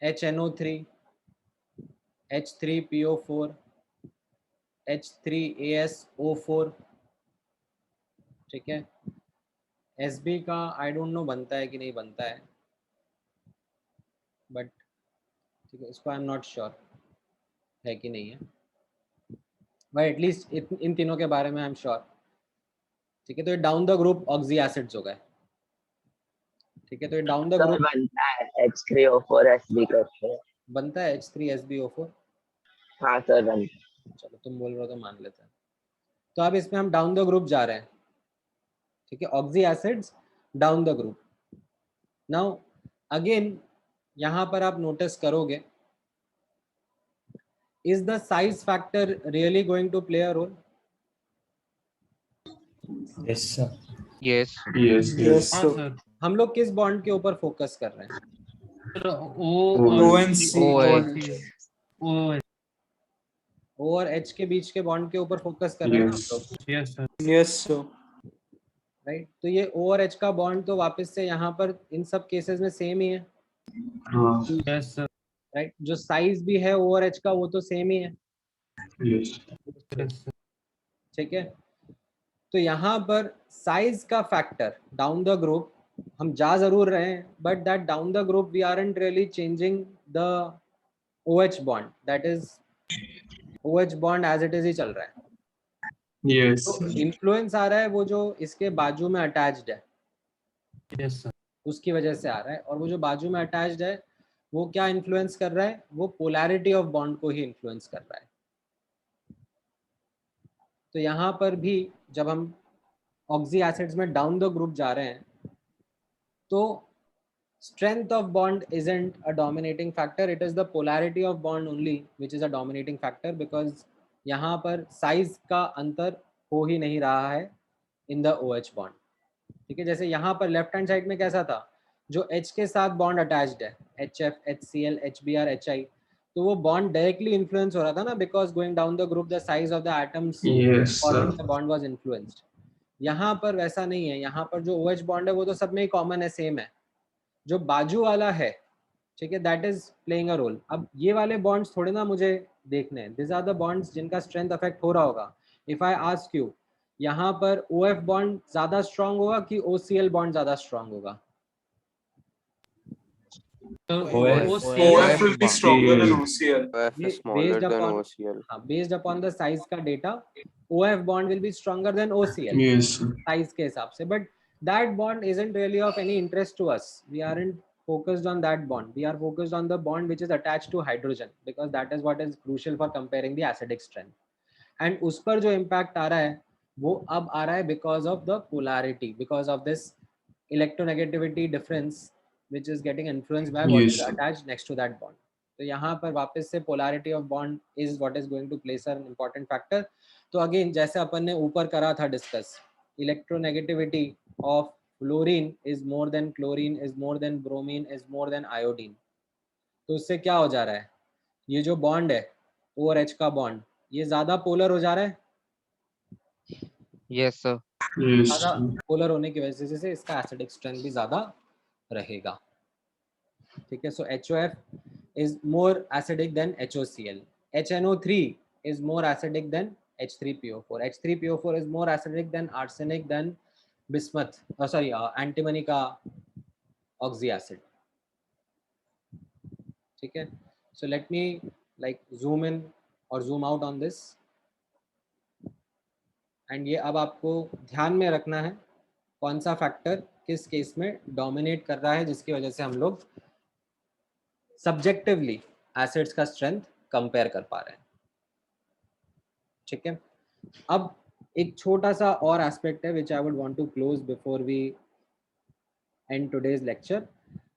[SPEAKER 1] HNO3, H3PO4, H3ASO4, ठीक है। SB का आई डोंट नो बनता है कि नहीं बनता है, बट ठीक है, इसको आई एम नॉट श्योर है कि नहीं है, बट एटलीस्ट इन तीनों के बारे में आई एम श्योर। ठीक है, तो ये down the group oxy acids हो गए। ठीक है, तो ये डाउन द ग्रुप
[SPEAKER 15] बनता है H3O4 SB करके।
[SPEAKER 1] बनता है H3SbO4।
[SPEAKER 15] हाँ सर बनता है।
[SPEAKER 1] चलो तुम बोल रहे हो तो मान लेते हैं। तो अब इसमें हम डाउन द ग्रुप जा रहे हैं। ठीक है, oxy acids down the group. Now again यहाँ पर आप नोटिस करोगे, is the size factor really going to play a role?
[SPEAKER 12] Yes, sir.
[SPEAKER 3] Yes.
[SPEAKER 11] Yes, sir.
[SPEAKER 1] हम लोग किस बॉन्ड के ऊपर फोकस कर रहे हैं? O और H के बीच के बॉन्ड के ऊपर फोकस कर रहे हैं हम लोग।
[SPEAKER 11] Yes, sir.
[SPEAKER 1] राइट, तो ये O और H का बॉन्ड तो वापस से यहाँ पर इन सब केसेस में सेम ही है।
[SPEAKER 11] Yes, sir.
[SPEAKER 1] राइट, जो साइज भी है O और H का वो तो सेम ही है।
[SPEAKER 11] Yes.
[SPEAKER 1] ठीक है, तो यहाँ पर साइज का फैक्टर डाउन द ग्रुप हम जा जरूर रहे हैं, but that down the group we aren't really changing the OH bond, that is OH bond as it is ही चल रहा है।
[SPEAKER 11] Yes.
[SPEAKER 1] तो इन्फ्लुएंस आ रहा है वो जो इसके बाजू में अटैच्ड है,
[SPEAKER 11] Yes, sir.
[SPEAKER 1] उसकी वजह से आ रहा है। और वो जो बाजू में अटैच्ड है वो क्या इन्फ्लुएंस कर रहा है? वो पोलैरिटी ऑफ बॉन्ड को ही इन्फ्लुएंस कर रहा है। तो यहाँ पर भी जब हम ऑक्सी एसिड्स में डाउन द ग्रुप जा रहे हैं तो strength of bond isn't a dominating factor, it is the polarity of bond only which is a dominating factor, because यहाँ पर साइज का अंतर हो ही नहीं रहा है in the OH bond। ठीक है, जैसे यहाँ पर लेफ्ट हैंड साइड में कैसा था, जो H के साथ बॉन्ड अटैच्ड है HF, HCl, HBr, HI, तो वो बॉन्ड डायरेक्टली इन्फ्लुएंस हो रहा था ना, because going down the group the size of the atoms और द बॉन्ड वाज इन्फ्लुएंस्ड। यहाँ पर वैसा नहीं है, यहाँ पर जो OH बॉन्ड है वो तो सब में ही कॉमन है, सेम है। जो बाजू वाला है, ठीक है, that is playing a role. अब ये वाले बॉन्ड्स थोड़े ना मुझे देखने हैं, दिस आर द बॉन्ड्स जिनका स्ट्रेंथ अफेक्ट हो रहा होगा। इफ आई आस्क यू, यहाँ पर OF बॉन्ड ज्यादा स्ट्रांग होगा कि OCl बॉन्ड ज्यादा स्ट्रांग होगा?
[SPEAKER 11] OF will be stronger than OCl.
[SPEAKER 18] OF is smaller than OCl.
[SPEAKER 1] Based upon the size का data, OF bond will be stronger than OCl.
[SPEAKER 11] Yes.
[SPEAKER 1] Size के हिसाब से, but that bond isn't really of any interest to us. We aren't focused on that bond. We are focused on the bond which is attached to hydrogen, because that is what is crucial for comparing the acidic strength. And उस पर जो impact आ रहा है वो अब आ रहा है because of the polarity, because of this electronegativity difference which is getting influenced by what is attached next to that bond. तो यहाँ पर वापस से polarity of bond is what is going to play an important factor. तो again जैसे अपन ने ऊपर करा था discuss, electronegativity of fluorine is more than chlorine, is more than bromine, is more than iodine. तो उससे क्या हो जा रहा है, ये जो बॉन्ड है O और H का बॉन्ड, ये ज्यादा पोलर हो जा रहा है।
[SPEAKER 3] Yes, sir.
[SPEAKER 1] ज्यादा पोलर होने की वजह से इसका एसिडिक स्ट्रेंथ भी ज्यादा रहेगा। ठीक है, सो HOF is more acidic than HOCl. HNO3 is more acidic than H3PO4. H3PO4 is more acidic than arsenic, than bismuth, antimony का oxy acid. ठीक है, so let me like zoom in or zoom out on this, and ये अब आपको ध्यान में रखना है कौन सा फैक्टर किस केस में डोमिनेट कर रहा है, जिसकी वजह से हम लोग सब्जेक्टिवली एसिड्स का स्ट्रेंथ कंपेयर कर पा रहे हैं। ठीक है, अब एक छोटा सा और एस्पेक्ट है which I would want to close before we end today's lecture.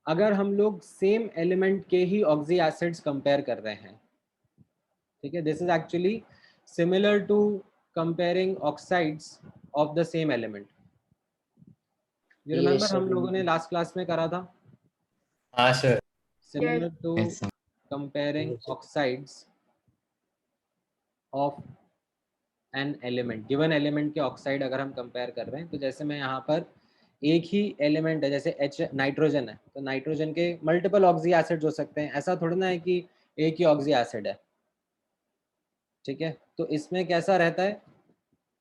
[SPEAKER 1] अगर हम लोग सेम एलिमेंट के ही ऑक्सी एसिड्स कंपेयर कर रहे हैं, ठीक है, this is actually similar to comparing oxides of the same element. You remember हम लोगों ने लास्ट क्लास में करा था?
[SPEAKER 12] हाँ sir.
[SPEAKER 1] Similar to comparing oxides of an element, given element के oxide अगर हम compare कर रहे हैं, तो जैसे मैं यहाँ पर एक ही element है, जैसे H नाइट्रोजन है, तो नाइट्रोजन के multiple oxy acids हो सकते हैं, ऐसा थोड़ा ना है कि एक ही oxy acid है। ठीक है, तो इसमें कैसा रहता है,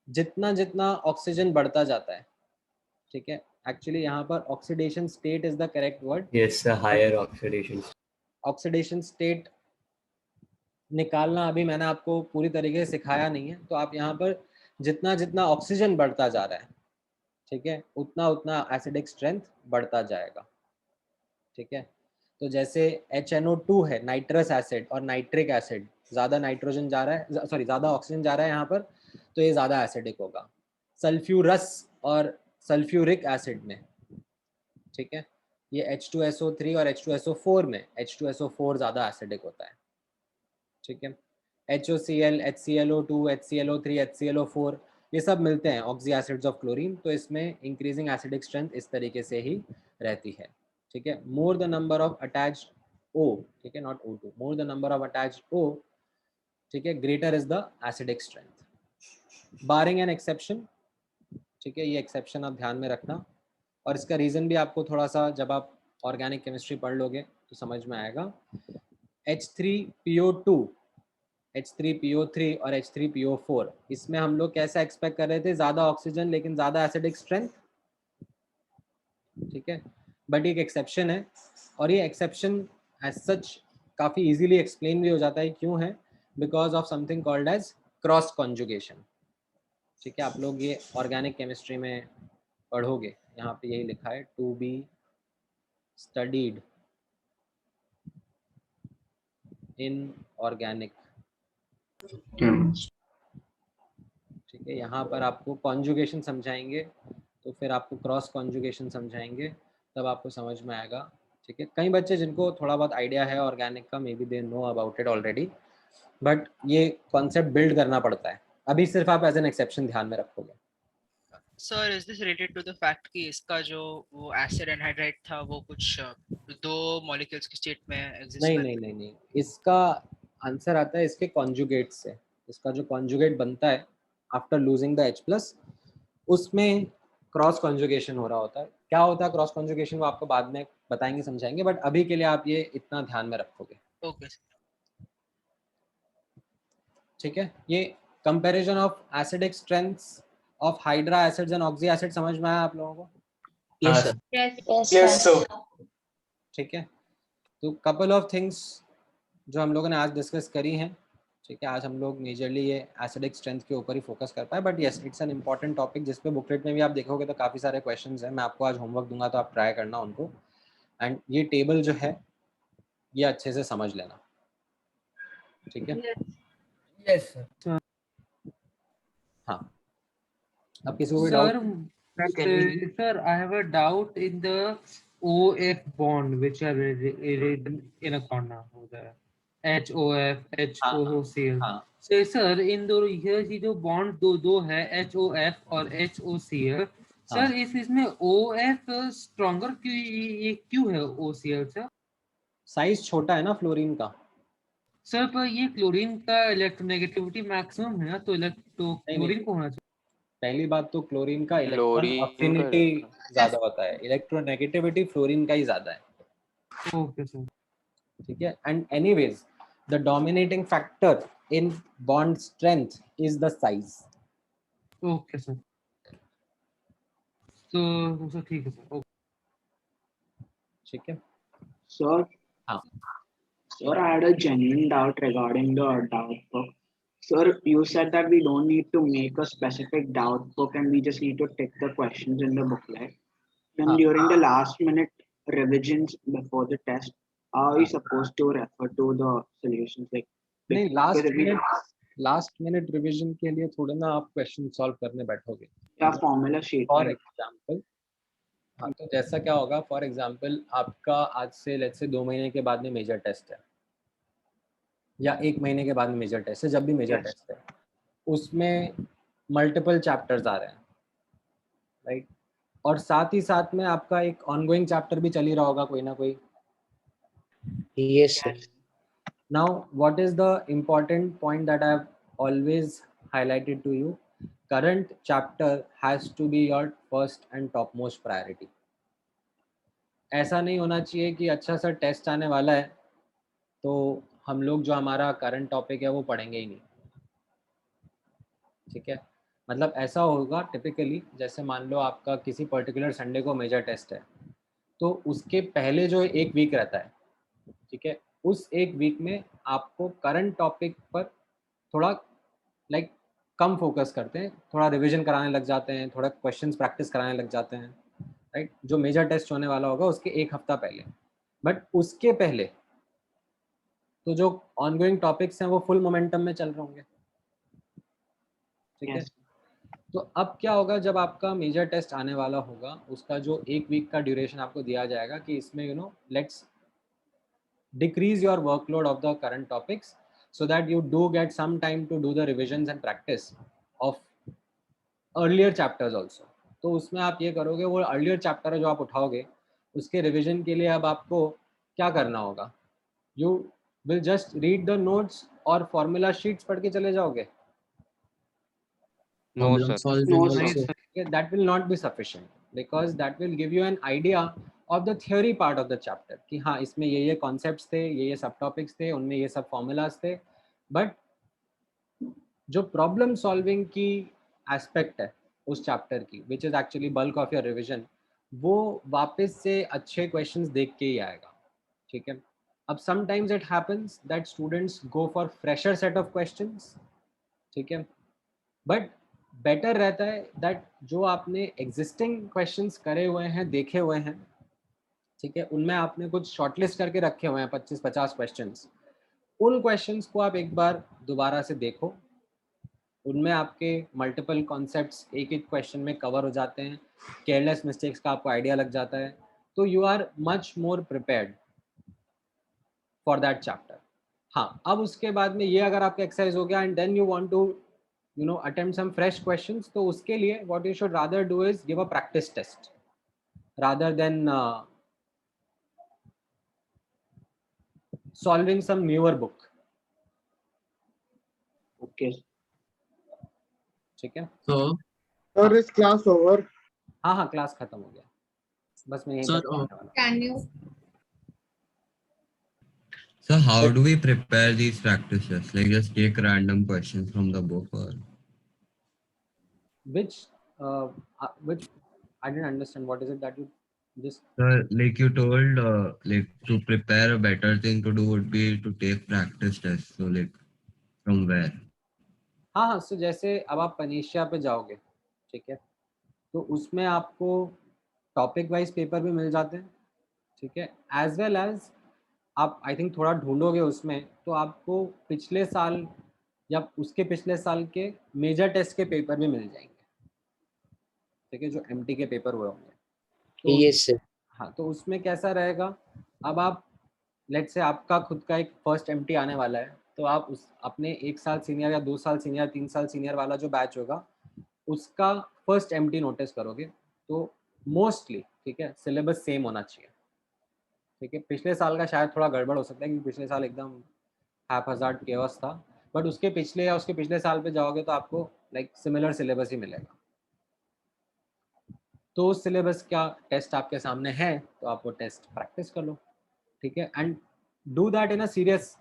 [SPEAKER 1] जितना जितना ऑक्सीजन बढ़ता जाता है, ठीक है, एक्चुअली यहाँ पर oxidation state is the correct word.
[SPEAKER 12] Yes, a higher oxidation.
[SPEAKER 1] Oxidation state निकालना अभी मैंने आपको पूरी तरीके से सिखाया नहीं है, तो आप यहाँ पर जितना जितना ऑक्सीजन बढ़ता जा रहा है, ठीक है, उतना उतना एसिडिक स्ट्रेंथ बढ़ता जाएगा. ठीक है, तो जैसे HNO2 है, नाइट्रस एसिड और नाइट्रिक एसिड, ज़्यादा नाइट्रोजन जा रहा है, सॉरी ज़्यादा ऑक्सीजन जा रहा है यहाँ पर, तो ये ज़्यादा एसिडिक होगा. सल्फ्यूरस और सल्फ्यूरिक एसिड में, ठीक है, ये H2SO3 और H2SO4 में H2SO4 ज़्यादा एसिडिक होता है. ठीक है, HOCl, HClO2, HClO3, HClO4 ये सब मिलते हैं ऑक्सी एसिड्स ऑफ क्लोरीन, तो इसमें इंक्रीजिंग एसिडिक स्ट्रेंथ इस तरीके से ही रहती है. ठीक है, more the number of attached O, ठीक है, not O2, more the number of attached O, ठीक है, greater is the acidic strength, barring an exception. ठीक है, ये एक्सेप्शन आप ध्यान में रखना, और इसका रीज़न भी आपको थोड़ा सा जब आप ऑर्गेनिक केमिस्ट्री पढ़ लोगे तो समझ में आएगा. H3PO2, H3PO3 और H3PO4, इसमें हम लोग कैसा एक्सपेक्ट कर रहे थे, ज़्यादा ऑक्सीजन लेकिन ज़्यादा एसिडिक स्ट्रेंथ. ठीक है, बट एक एक्सेप्शन है, और ये एक्सेप्शन एज सच काफ़ी इजीली एक्सप्लेन भी हो जाता है. क्यों है? Because of something called as cross conjugation. ठीक है, आप लोग ये ऑर्गेनिक केमिस्ट्री में पढ़ोगे, यहाँ पे यही लिखा है, to be studied in organic. ठीक है, यहाँ पर आपको कॉन्जुगेशन समझाएंगे, तो फिर आपको क्रॉस कॉन्जुगेशन समझाएंगे, तब आपको समझ में आएगा. ठीक है, कई बच्चे जिनको थोड़ा बहुत आइडिया है ऑर्गेनिक का, may be they know about it already, but ये कॉन्सेप्ट बिल्ड करना पड़ता है. अभी सिर्फ आप एज एन एक्सेप्शन ध्यान में रखोगे.
[SPEAKER 10] Sir is this related to the fact कि इसका जो वो एसिड एनहाइड्राइड था वो कुछ दो मॉलिक्यूल्स की स्टेट में एग्जिस्ट
[SPEAKER 1] नहीं
[SPEAKER 10] करते?
[SPEAKER 1] नहीं नहीं नहीं, इसका आंसर आता है इसके कॉन्जुगेट से. इसका जो कॉन्जुगेट बनता है आफ्टर लूजिंग द H+, उसमें क्रॉस कॉन्जुगेशन हो रहा होता है. क्या होता है क्रॉस कॉन्जुगेशन, वो आपको बाद में बताएंगे, समझाएंगे, बट अभी के लिए आप ये इतना ध्यान में रखोगे.
[SPEAKER 10] ओके.
[SPEAKER 1] ठीक है, ये comparison of acidic strengths of hydra acids and oxy acid समझ में आया आप लोगों को?
[SPEAKER 21] Yes, sir.
[SPEAKER 8] Yes, sir.
[SPEAKER 1] ठीक है, तो कपल ऑफ थिंग्स जो हम लोगों ने आज डिस्कस करी हैं. ठीक है, आज हम लोग मेजरली ये एसिडिक स्ट्रेंथ के ऊपर ही फोकस कर पाए, but yes it's an important topic, जिस पे बुकलेट में भी आप देखोगे तो काफ़ी सारे क्वेश्चंस हैं. मैं आपको आज होमवर्क दूंगा, तो आप ट्राई करना उनको, एंड ये टेबल जो है ये अच्छे से समझ लेना. ठीक है,
[SPEAKER 2] यस सर.
[SPEAKER 1] हाँ, अब किसी को भी doubt?
[SPEAKER 2] Sir, I have a doubt in the OF bond which are in a corner over there. HOF, HOCl. So sir, in दो here ये जो bond दो है HOF और HOCl. सर इसमें OF stronger क्यों है OCl सर?
[SPEAKER 1] साइज छोटा है ना फ्लोरीन का.
[SPEAKER 2] सर पर ये क्लोरीन का इलेक्ट्रोनेगेटिविटी मैक्सिमम है ना, तो क्लोरीन को होना चाहिए.
[SPEAKER 1] पहली बात तो क्लोरीन का इलेक्ट्रॉन अफिनिटी ज्यादा होता है, इलेक्ट्रोनेगेटिविटी फ्लोरीन का ही ज्यादा है.
[SPEAKER 2] Okay sir. ठीक
[SPEAKER 1] है, and anyways the dominating factor in bond strength is the size.
[SPEAKER 2] Okay sir. तो ठीक है सर.
[SPEAKER 1] ठीक है
[SPEAKER 19] सर.
[SPEAKER 1] हाँ
[SPEAKER 19] Sir, I had a genuine doubt regarding the doubt book. Sir, you said that we don't need to make a specific doubt book and we just need to take the questions in the booklet. Then during the last minute revisions before the test, are we supposed to refer to the solutions? Like,
[SPEAKER 1] नहीं, last minute revision के लिए थोड़ा ना आप question solve करने बैठोगे
[SPEAKER 19] या formula sheet.
[SPEAKER 1] For example, हाँ, तो जैसा क्या होगा, फॉर एग्जांपल आपका आज से लेट्स से 2 महीने के बाद में मेजर टेस्ट है, या 1 महीने के बाद में मेजर टेस्ट है, जब भी मेजर टेस्ट है उसमें मल्टीपल चैप्टर्स आ रहे हैं, राइट, और साथ ही साथ में आपका एक ऑनगोइंग चैप्टर भी चल ही रहा होगा कोई ना कोई.
[SPEAKER 14] Yes, sir.
[SPEAKER 1] Now, what is the important point that I have always highlighted to you? Current chapter has to be your first and topmost priority. ऐसा नहीं होना चाहिए कि अच्छा सा टेस्ट आने वाला है तो हम लोग जो हमारा करंट टॉपिक है वो पढ़ेंगे ही नहीं. ठीक है, मतलब ऐसा होगा टिपिकली, जैसे मान लो आपका किसी पर्टिकुलर संडे को मेजर टेस्ट है, तो उसके पहले जो एक वीक रहता है, ठीक है, उस एक वीक में आपको करंट टॉपिक पर थोड़ा लाइक कम फोकस करते हैं, थोड़ा रिवीजन कराने लग जाते हैं, थोड़ा क्वेश्चंस प्रैक्टिस कराने लग जाते हैं, राइट, जो मेजर टेस्ट होने वाला होगा उसके एक हफ्ता पहले। बट उसके पहले तो जो ऑनगोइंग टॉपिक्स हैं वो फुल मोमेंटम में चल रहे होंगे, ठीक है। तो अब क्या होगा, जब आपका मेजर टेस्ट आने वाला होगा, उसका जो एक वीक का ड्यूरेशन आपको दिया जाएगा कि इसमें let's decrease your workload of the current topics so that you do get some time to do the revisions and practice of earlier chapters also। तो उसमें आप ये करोगे, वो earlier chapter जो आप उठाओगे उसके revision के लिए अब आपको क्या करना होगा, you will just read the notes और formula sheets पढ़ के चले जाओगे?
[SPEAKER 3] No, sir.
[SPEAKER 1] That will not be sufficient because that will give you an idea of the theory part of the chapter कि हाँ इसमें ये concepts थे, ये सब topics थे, उनमें ये सब formulas थे, but जो problem solving की aspect है उस chapter की, which is actually bulk of your revision, वो वापस से अच्छे questions देख के ही आएगा, ठीक है। अब sometimes it happens that students go for fresher set of questions, ठीक है, but बेटर रहता है दैट जो आपने एग्जिस्टिंग क्वेश्चंस करे हुए हैं, देखे हुए हैं, ठीक है, उनमें आपने कुछ शॉर्टलिस्ट करके रखे हुए हैं 25-50 क्वेश्चंस, उन क्वेश्चंस को आप एक बार दोबारा से देखो, उनमें आपके मल्टीपल कॉन्सेप्ट्स एक एक क्वेश्चन में कवर हो जाते हैं, केयरलेस मिस्टेक्स का आपको आइडिया लग जाता है, तो you are much more prepared for that chapter. हाँ, अब उसके बाद में ये अगर आपका एक्सरसाइज हो गया and then you want to attempt some fresh questions, तो उसके लिए what you should rather do is give a practice test rather than solving some newer book।
[SPEAKER 19] Okay,
[SPEAKER 1] ठीक है।
[SPEAKER 17] सर इस क्लास ओवर?
[SPEAKER 1] हाँ क्लास खत्म हो गया, बस मैं यही बताने वाला।
[SPEAKER 4] Can you?
[SPEAKER 12] So how do we prepare these practices? Like just take random questions from the book or?
[SPEAKER 1] Which I didn't understand. What is it that you just?
[SPEAKER 12] Like you told, like to prepare a better thing to do would be to take practice tests. So like from where?
[SPEAKER 1] हाँ, so जैसे अब आप Panacea पे जाओगे, ठीक है, तो उसमें आपको टॉपिक वाइज पेपर भी मिल जाते हैं, ठीक है, एज वेल एज आप आई थिंक थोड़ा ढूंढोगे उसमें तो आपको पिछले साल या उसके पिछले साल के मेजर टेस्ट के पेपर भी मिल जाएंगे, ठीक है, जो एमटी के पेपर हुए होंगे। तो
[SPEAKER 14] yes sir।
[SPEAKER 1] हाँ, तो उसमें कैसा रहेगा, अब आप लेट्स से आपका खुद का एक फर्स्ट एमटी आने वाला है, तो आप उस अपने 1 साल सीनियर या 2 साल सीनियर 3 साल सीनियर वाला जो बैच होगा उसका फर्स्ट एमटी नोटिस करोगे, तो मोस्टली, ठीक है, सिलेबस सेम होना चाहिए, ठीक है। पिछले साल का शायद थोड़ा गड़बड़ हो सकता है क्योंकि पिछले साल एकदम हैपहज़ार्ड केओस था, बट उसके पिछले या उसके पिछले साल पे जाओगे तो आपको लाइक सिमिलर सिलेबस ही मिलेगा। तो उस सिलेबस का टेस्ट आपके सामने है तो आप वो टेस्ट प्रैक्टिस कर लो, ठीक है, and do that in a serious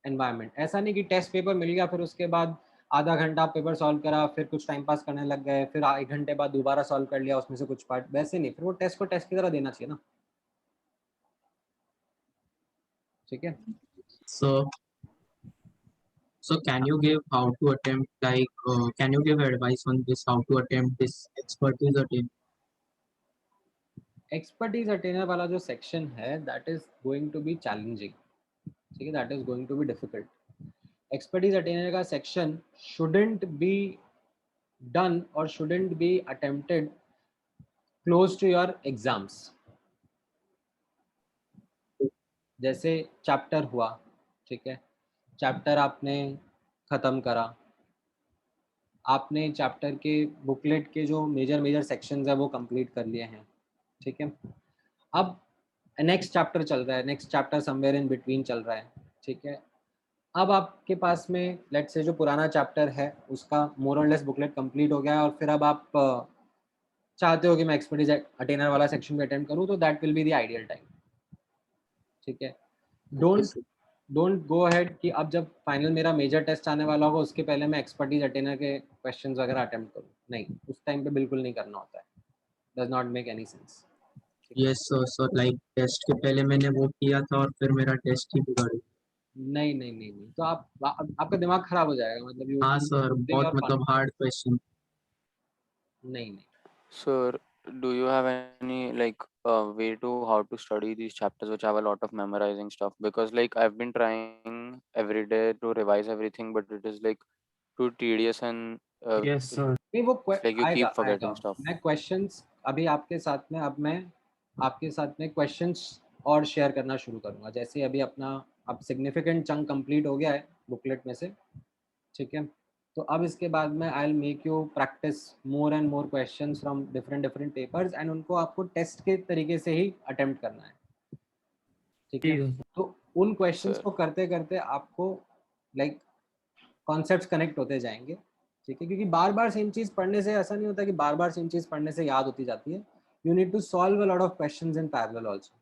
[SPEAKER 1] environment. ऐसा नहीं कि टेस्ट पेपर मिल गया फिर उसके बाद आधा घंटा पेपर सॉल्व करा, फिर कुछ टाइम पास करने लग गए, फिर 1 घंटे बाद दोबारा सॉल्व कर लिया उसमें से कुछ पार्ट, वैसे नहीं, फिर वो टेस्ट को टेस्ट की तरह देना चाहिए ना, ठीक है।
[SPEAKER 5] So can you give how to attempt can you give advice on this, how to attempt this expertise attain?
[SPEAKER 1] Expertise attainer वाला जो सेक्शन है that is going to be challenging, ठीक है, that is going to be difficult. Expertise attainer का section shouldn't be done और shouldn't be attempted close to your exams. जैसे chapter हुआ, ठीक है, चैप्टर आपने ख़त्म करा, आपने चैप्टर के बुकलेट के जो मेजर सेक्शंस है वो कंप्लीट कर लिए हैं, ठीक है, अब नेक्स्ट चैप्टर चल रहा है, next chapter somewhere in between चल रहा है, ठीक है। अब आपके पास में लेट्स से जो पुराना चैप्टर है उसका मोर और लेस बुकलेट कंप्लीट हो गया है और फिर अब आप चाहते हो कि मैं एक्सपर्टीज अटेनर वाला सेक्शन भी अटेंड करूँ, तो that will be the ideal time, ठीक है। डोंट गो अहेड कि अब जब फाइनल मेरा मेजर टेस्ट आने वाला होगा उसके पहले मैं एक्सपर्टीज अटेनर के क्वेश्चंस वगैरह अटेम्प्ट करूँ, नहीं, उस टाइम पे बिल्कुल नहीं करना होता है, does not make any sense.
[SPEAKER 5] Yes sir, so like test के पहले मैंने वो किया था और फिर मेरा टेस्ट ही बिगड़ गया।
[SPEAKER 1] नहीं नहीं नहीं नहीं, तो आपका दिमाग खराब हो जाएगा, मतलब यू
[SPEAKER 5] हाँ सर, बहुत मतलब हार्ड क्वेश्चन।
[SPEAKER 1] नहीं नहीं।
[SPEAKER 18] Sir, do you have any like way to how to study these chapters which have a lot of memorizing stuff? Because like I've been trying every day to revise everything, but it is like too tedious and
[SPEAKER 2] Yes, sir.
[SPEAKER 1] नहीं वो
[SPEAKER 18] it's like you
[SPEAKER 1] आएगा
[SPEAKER 18] keep forgetting stuff.
[SPEAKER 1] मैं questions अभी आपके साथ में, अब मैं आपके साथ में क्वेश्चंस और शेयर करना शुरू करूंगा। जैसे अभी अपना अब सिग्निफिकेंट चंक कंप्लीट हो गया है बुकलेट में से, ठीक है, तो अब इसके बाद में I will make you practice more and more questions from different papers and उनको आपको टेस्ट के तरीके से ही अटेम्प्ट करना है, ठीक है। तो उन क्वेश्चंस को करते करते आपको लाइक कॉन्सेप्ट्स कनेक्ट होते जाएंगे, ठीक है, क्योंकि बार बार सेम चीज़ पढ़ने से ऐसा नहीं होता कि बार बार सेम चीज़ पढ़ने से याद होती जाती है। You need to solve a lot of questions in parallel also.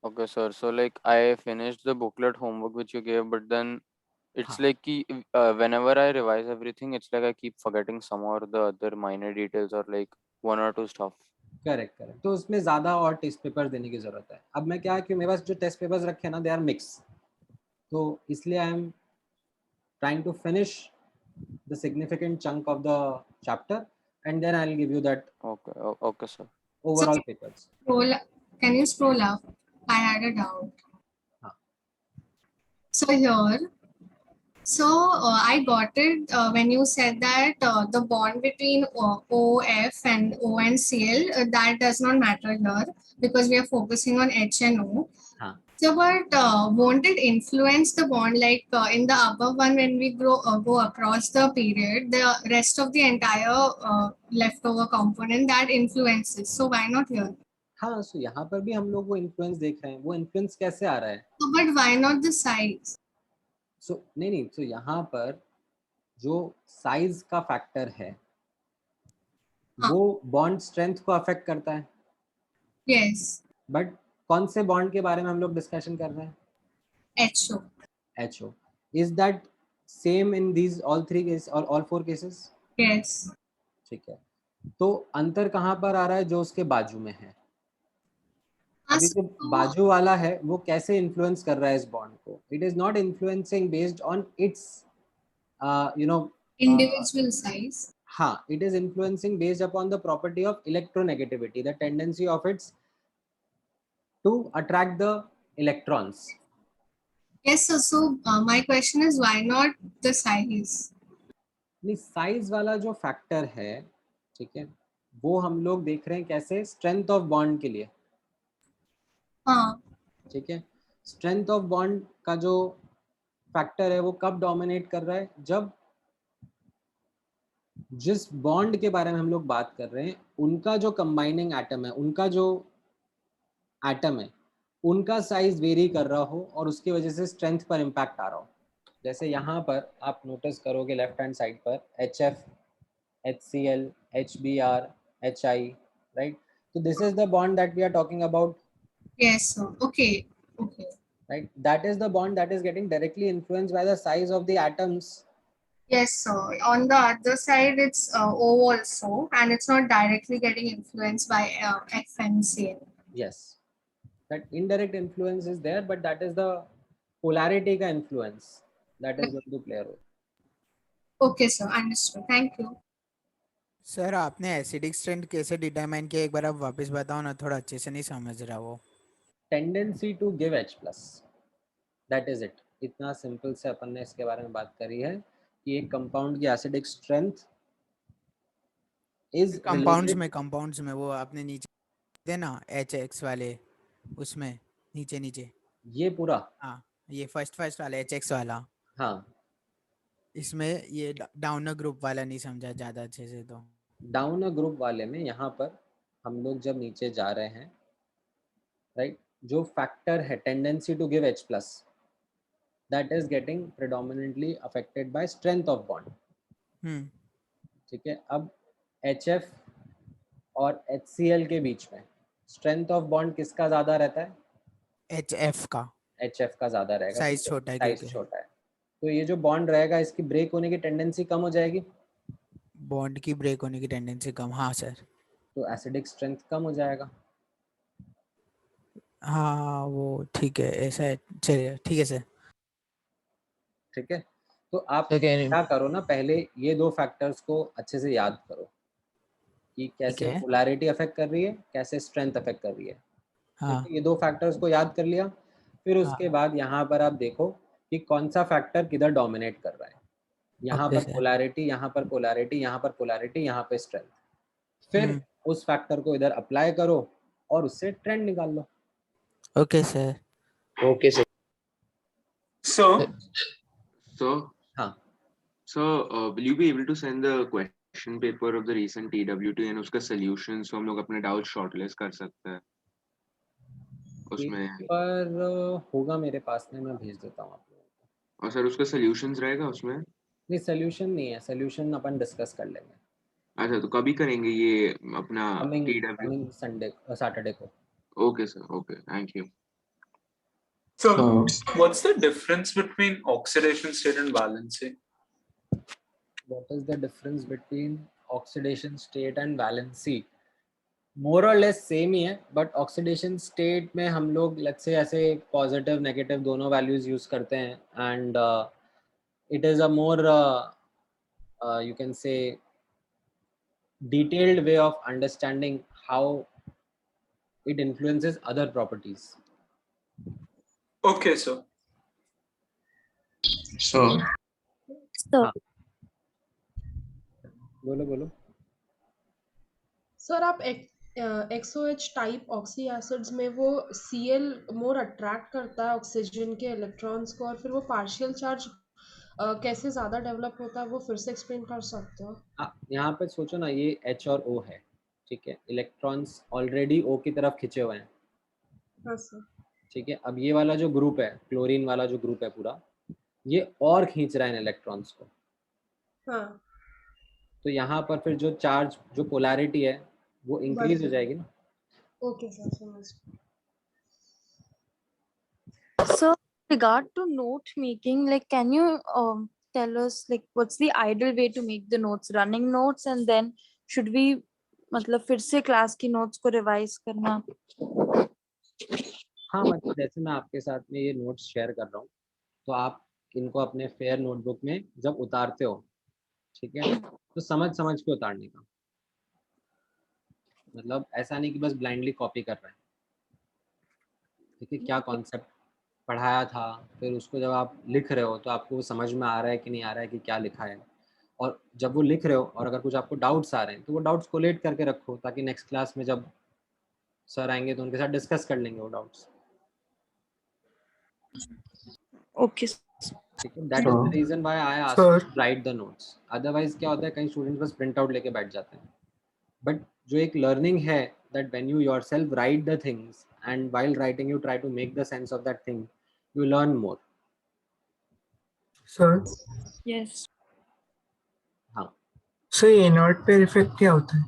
[SPEAKER 18] Okay, sir. So like I finished the booklet homework which you gave, but then it's like whenever I revise everything, it's like I keep forgetting some or the other minor details or like one or two stuff.
[SPEAKER 1] Correct, तो उसमें ज़्यादा और test paper देने की ज़रूरत है। अब मैं क्या कि मेरे पास जो टेस्ट पेपर्स रखे हैं ना, दे आर मिक्स, तो इसलिए I am trying to finish the significant chunk of the chapter and then I will give you that
[SPEAKER 18] Okay, sir.
[SPEAKER 1] Overall papers.
[SPEAKER 4] Can you scroll up? I had a doubt. So here, I got it when you said that the bond between OF and O and Cl that does not matter here because we are focusing on H and O. So, but won't it influence the bond like in the above one when we go across the period, the rest of the entire leftover component that influences? So why not here?
[SPEAKER 1] हाँ, सो यहाँ पर भी हम लोग वो influence देख रहे हैं। वो इन्फ्लुएंस कैसे आ रहा है?
[SPEAKER 4] So, but why not the size?
[SPEAKER 1] सो नहीं, तो यहाँ पर जो साइज का फैक्टर है वो बॉन्ड स्ट्रेंथ को अफेक्ट करता है।
[SPEAKER 4] Yes.
[SPEAKER 1] बट कौन से बॉन्ड के बारे में हम लोग डिस्कशन कर रहे हैं?
[SPEAKER 4] HO.
[SPEAKER 1] HO. Is that same in these all three cases or all four cases?
[SPEAKER 4] Yes.
[SPEAKER 1] ठीक है, तो अंतर कहाँ पर आ रहा है? जो उसके बाजू में है। अभी जो बाजू वाला है वो कैसे इन्फ्लुएंस कर रहा है इस बॉन्ड को? It is not influencing based on it's
[SPEAKER 4] individual size.
[SPEAKER 1] हाँ, it is influencing based upon the property of electronegativity, the tendency of its to attract the electrons.
[SPEAKER 4] Yes, so my question is why not the size?
[SPEAKER 1] नहीं, size वाला जो factor है, ठीक है, वो हम लोग देख रहे हैं कैसे? स्ट्रेंथ ऑफ बॉन्ड के लिए।
[SPEAKER 4] हाँ,
[SPEAKER 1] ठीक है, स्ट्रेंथ ऑफ बॉन्ड का जो फैक्टर है वो कब डोमिनेट कर रहा है? जब जिस बॉन्ड के बारे में हम लोग बात कर रहे हैं उनका जो कंबाइनिंग एटम है, उनका जो एटम है, उनका साइज वेरी कर रहा हो और उसकी वजह से स्ट्रेंथ पर इम्पैक्ट आ रहा हो। जैसे यहाँ पर आप नोटिस करोगे लेफ्ट हैंड साइड पर HF, HCl, HBr, HI, right? तो this is the bond that we are talking about.
[SPEAKER 4] Yes, sir. Okay.
[SPEAKER 1] Right, that is the bond that is getting directly influenced by the size of the atoms.
[SPEAKER 4] Yes, sir. On the other side, it's O also, and it's not directly getting influenced by F and Cl.
[SPEAKER 1] Yes, that indirect influence is there, but that is the polarity ka influence that is going to play a role.
[SPEAKER 4] Okay, sir. Understood. Thank you.
[SPEAKER 16] Sir आपने acidic strength कैसे determine किया, एक बार आप वापस बताओ ना, थोड़ा अच्छे से नहीं समझ रहा वो।
[SPEAKER 1] Tendency to give H+, that is it. इतना सिंपल से अपन ने इसके बारे में बात करी है कि एक कंपाउंड की एसिडिक स्ट्रेंथ इज
[SPEAKER 16] कंपाउंड्स में वो आपने नीचे देना HX वाले, उसमें नीचे
[SPEAKER 1] ये पूरा,
[SPEAKER 16] हाँ ये फर्स्ट वाला HX वाला,
[SPEAKER 1] हाँ
[SPEAKER 16] इसमें ये डाउनर ग्रुप वाला नहीं समझा ज़्यादा अच्छे से। तो
[SPEAKER 1] डाउनर ग्रुप वाले में यहाँ पर हम लोग जब नीचे जा रहे हैं, राइट, जो फैक्टर है tendency to give H+, that is getting predominantly affected by strength of bond. ठीक है, अब HF और HCl के बीच में स्ट्रेंथ ऑफ बॉन्ड किसका ज्यादा रहता है?
[SPEAKER 16] HF का।
[SPEAKER 1] HF का ज्यादा रहेगा,
[SPEAKER 16] साइज छोटा है
[SPEAKER 1] साइज
[SPEAKER 16] क्योंकि
[SPEAKER 1] छोटा है, तो ये जो बॉन्ड रहेगा इसकी ब्रेक होने की टेंडेंसी कम हो जाएगी,
[SPEAKER 16] बॉन्ड की ब्रेक होने की टेंडेंसी कम। हाँ सर।
[SPEAKER 1] तो एसिडिक स्ट्रेंथ कम हो जाएगा।
[SPEAKER 16] हाँ वो ठीक है, ऐसा है, चलिए ठीक है सर।
[SPEAKER 1] ठीक है, तो आप क्या करो ना, पहले ये 2 फैक्टर्स को अच्छे से याद करो कि कैसे
[SPEAKER 16] है।
[SPEAKER 1] पोलैरिटी अफेक्ट कर रही है, कैसे स्ट्रेंथ अफेक्ट कर रही है।
[SPEAKER 16] हाँ।
[SPEAKER 1] ठीक है, ये 2 फैक्टर्स को याद कर लिया, फिर उसके बाद यहाँ पर आप देखो कि कौन सा फैक्टर किधर डोमिनेट कर रहा है। यहाँ
[SPEAKER 16] ओके
[SPEAKER 1] पर
[SPEAKER 16] सर।
[SPEAKER 1] पोलैरिटी, यहाँ पर पोलैरिटी, यहाँ पर पोलैरिटी, यहाँ पे स्ट्रेंथ। फिर उस फैक्टर को इधर अप्लाई करो और उससे ट्रेंड निकाल लो।
[SPEAKER 16] Okay sir.
[SPEAKER 14] Okay, sir.
[SPEAKER 20] Will you be able to send the question paper of the recent TWT and उसका solution, so हम लोग अपने डाउट शॉर्टलिस्ट कर सकते हैं उसमें।
[SPEAKER 1] पेपर होगा मेरे पास में, मैं भेज देता हूँ आप लोगों को।
[SPEAKER 20] और सर उसका सॉल्यूशंस रहेगा उसमें?
[SPEAKER 1] नहीं, सोल्यूशन नहीं है, सोल्यूशन अपन डिस्कस कर लेंगे।
[SPEAKER 20] अच्छा, तो कभी करेंगे ये अपना
[SPEAKER 1] कमिंग संडे सैटरडे को।
[SPEAKER 20] Okay sir, okay, thank you.
[SPEAKER 11] So, what's the difference between oxidation state and valency?
[SPEAKER 1] What is the difference between oxidation state and valency? More or less same ही है, but oxidation state में हम लोग let's say ऐसे positive negative दोनों values use करते हैं, and it is a more you can say detailed way of understanding how it influences other properties.
[SPEAKER 11] Okay, sir.
[SPEAKER 1] हाँ, बोलो।
[SPEAKER 8] सर आप XOH टाइप ऑक्सी एसिड्स में वो Cl मोर attract करता है ऑक्सीजन के इलेक्ट्रॉन्स को, और फिर वो पार्शियल चार्ज कैसे ज्यादा डेवलप होता है, वो फिर से एक्सप्लेन कर सकते हो?
[SPEAKER 1] यहाँ पे सोचो ना, ये H और O है, ठीक है, इलेक्ट्रॉन्स ऑलरेडी O की तरफ खिंचे हुए हैं।
[SPEAKER 8] हाँ सर।
[SPEAKER 1] ठीक है, अब ये वाला जो ग्रुप है, क्लोरीन वाला जो ग्रुप है पूरा, ये और खींच रहा है इन इलेक्ट्रॉन्स को।
[SPEAKER 8] हाँ।
[SPEAKER 1] तो यहाँ पर फिर जो चार्ज, जो पोलैरिटी है वो इंक्रीज हो जाएगी ना।
[SPEAKER 8] ओके सर, समझ।
[SPEAKER 22] So, regard to note making, like, can you tell us, like, what's the ideal way to make the notes? Running notes, and then should we, मतलब फिर से क्लास की नोट्स को रिवाइज करना?
[SPEAKER 1] हाँ, मतलब जैसे मैं आपके साथ में ये नोट्स शेयर कर रहा हूँ, तो आप इनको अपने फेयर नोटबुक में जब उतारते हो, ठीक है, तो समझ के उतारने का, मतलब ऐसा नहीं कि बस ब्लाइंडली कॉपी कर रहे हैं। ठीक है, क्या कॉन्सेप्ट पढ़ाया था, फिर उसको जब आप लिख रहे हो तो आपको वो समझ में आ रहा है कि नहीं आ रहा है कि क्या लिखा है, और जब वो लिख रहे हो और अगर कुछ आपको डाउट्स आ रहे हैं तो वो डाउट्स कोलेट करके रखो, ताकि नेक्स्ट क्लास में जब सर आएंगे तो उनके साथ डिस्कस कर लेंगे वो डाउट्स।
[SPEAKER 22] ओके,
[SPEAKER 1] ठीक है, that is the reason why I asked you to write the notes. Otherwise क्या होता है, कई स्टूडेंट्स बस प्रिंट आउट लेके बैठ जाते हैं, बट जो एक लर्निंग है, that when you yourself right the things and while writing you try to make the sense of that thing, you learn more.
[SPEAKER 23] Sir?
[SPEAKER 22] Yes.
[SPEAKER 1] हाँ।
[SPEAKER 23] So ये इनर्ट पेयर इफेक्ट क्या होता है?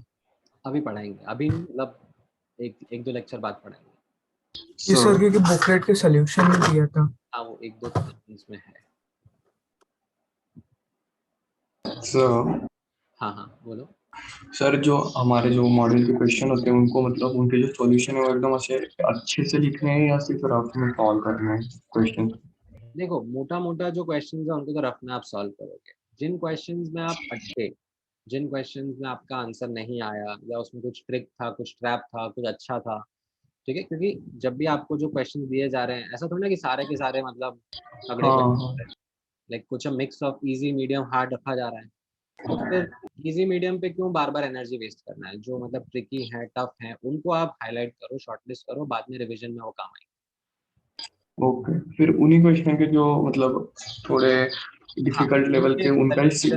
[SPEAKER 1] अभी पढ़ाएंगे, अभी मतलब एक दो लेक्चर बाद पढ़ाएंगे।
[SPEAKER 23] ये सर क्योंकि बुकलेट के सॉल्यूशन में दिया था।
[SPEAKER 1] हाँ, वो एक दो क्वेश्चंस में है। हाँ, बोलो।
[SPEAKER 13] सर, जो हमारे जो मॉडल के क्वेश्चन होते हैं उनको मतलब उनके जो सॉल्यूशन है वो एकदम अच्छे से लिखने हैं या सिर्फ रफ में सॉल्व करना है क्वेश्चन?
[SPEAKER 1] देखो, मोटा जो क्वेश्चंस है उनको तो रफ में आप सॉल्व करोगे। जिन क्वेश्चंस में आप अटके, जिन क्वेश्चंस में आपका आंसर नहीं आया या उसमें कुछ ट्रिक था, कुछ ट्रैप था, कुछ अच्छा था, ठीक है, क्योंकि जब भी आपको जो क्वेश्चन दिए जा रहे हैं, ऐसा थोड़ा ना कि सारे के सारे मतलब तगड़े क्वेश्चन, लाइक कुछ mix of easy, medium, hard रखा जा रहा है। तो फिर इजी मीडियम पे क्यों बार बार एनर्जी वेस्ट करना है? जो मतलब ट्रिकी है, टफ है, उनको आप हाईलाइट करो, शॉर्टलिस्ट करो, बाद में रिवीजन में वो काम आएंगे।
[SPEAKER 13] ओके, फिर उन्हीं क्वेश्चन के जो मतलब थोड़े डिफिकल्ट लेवल के उनका ही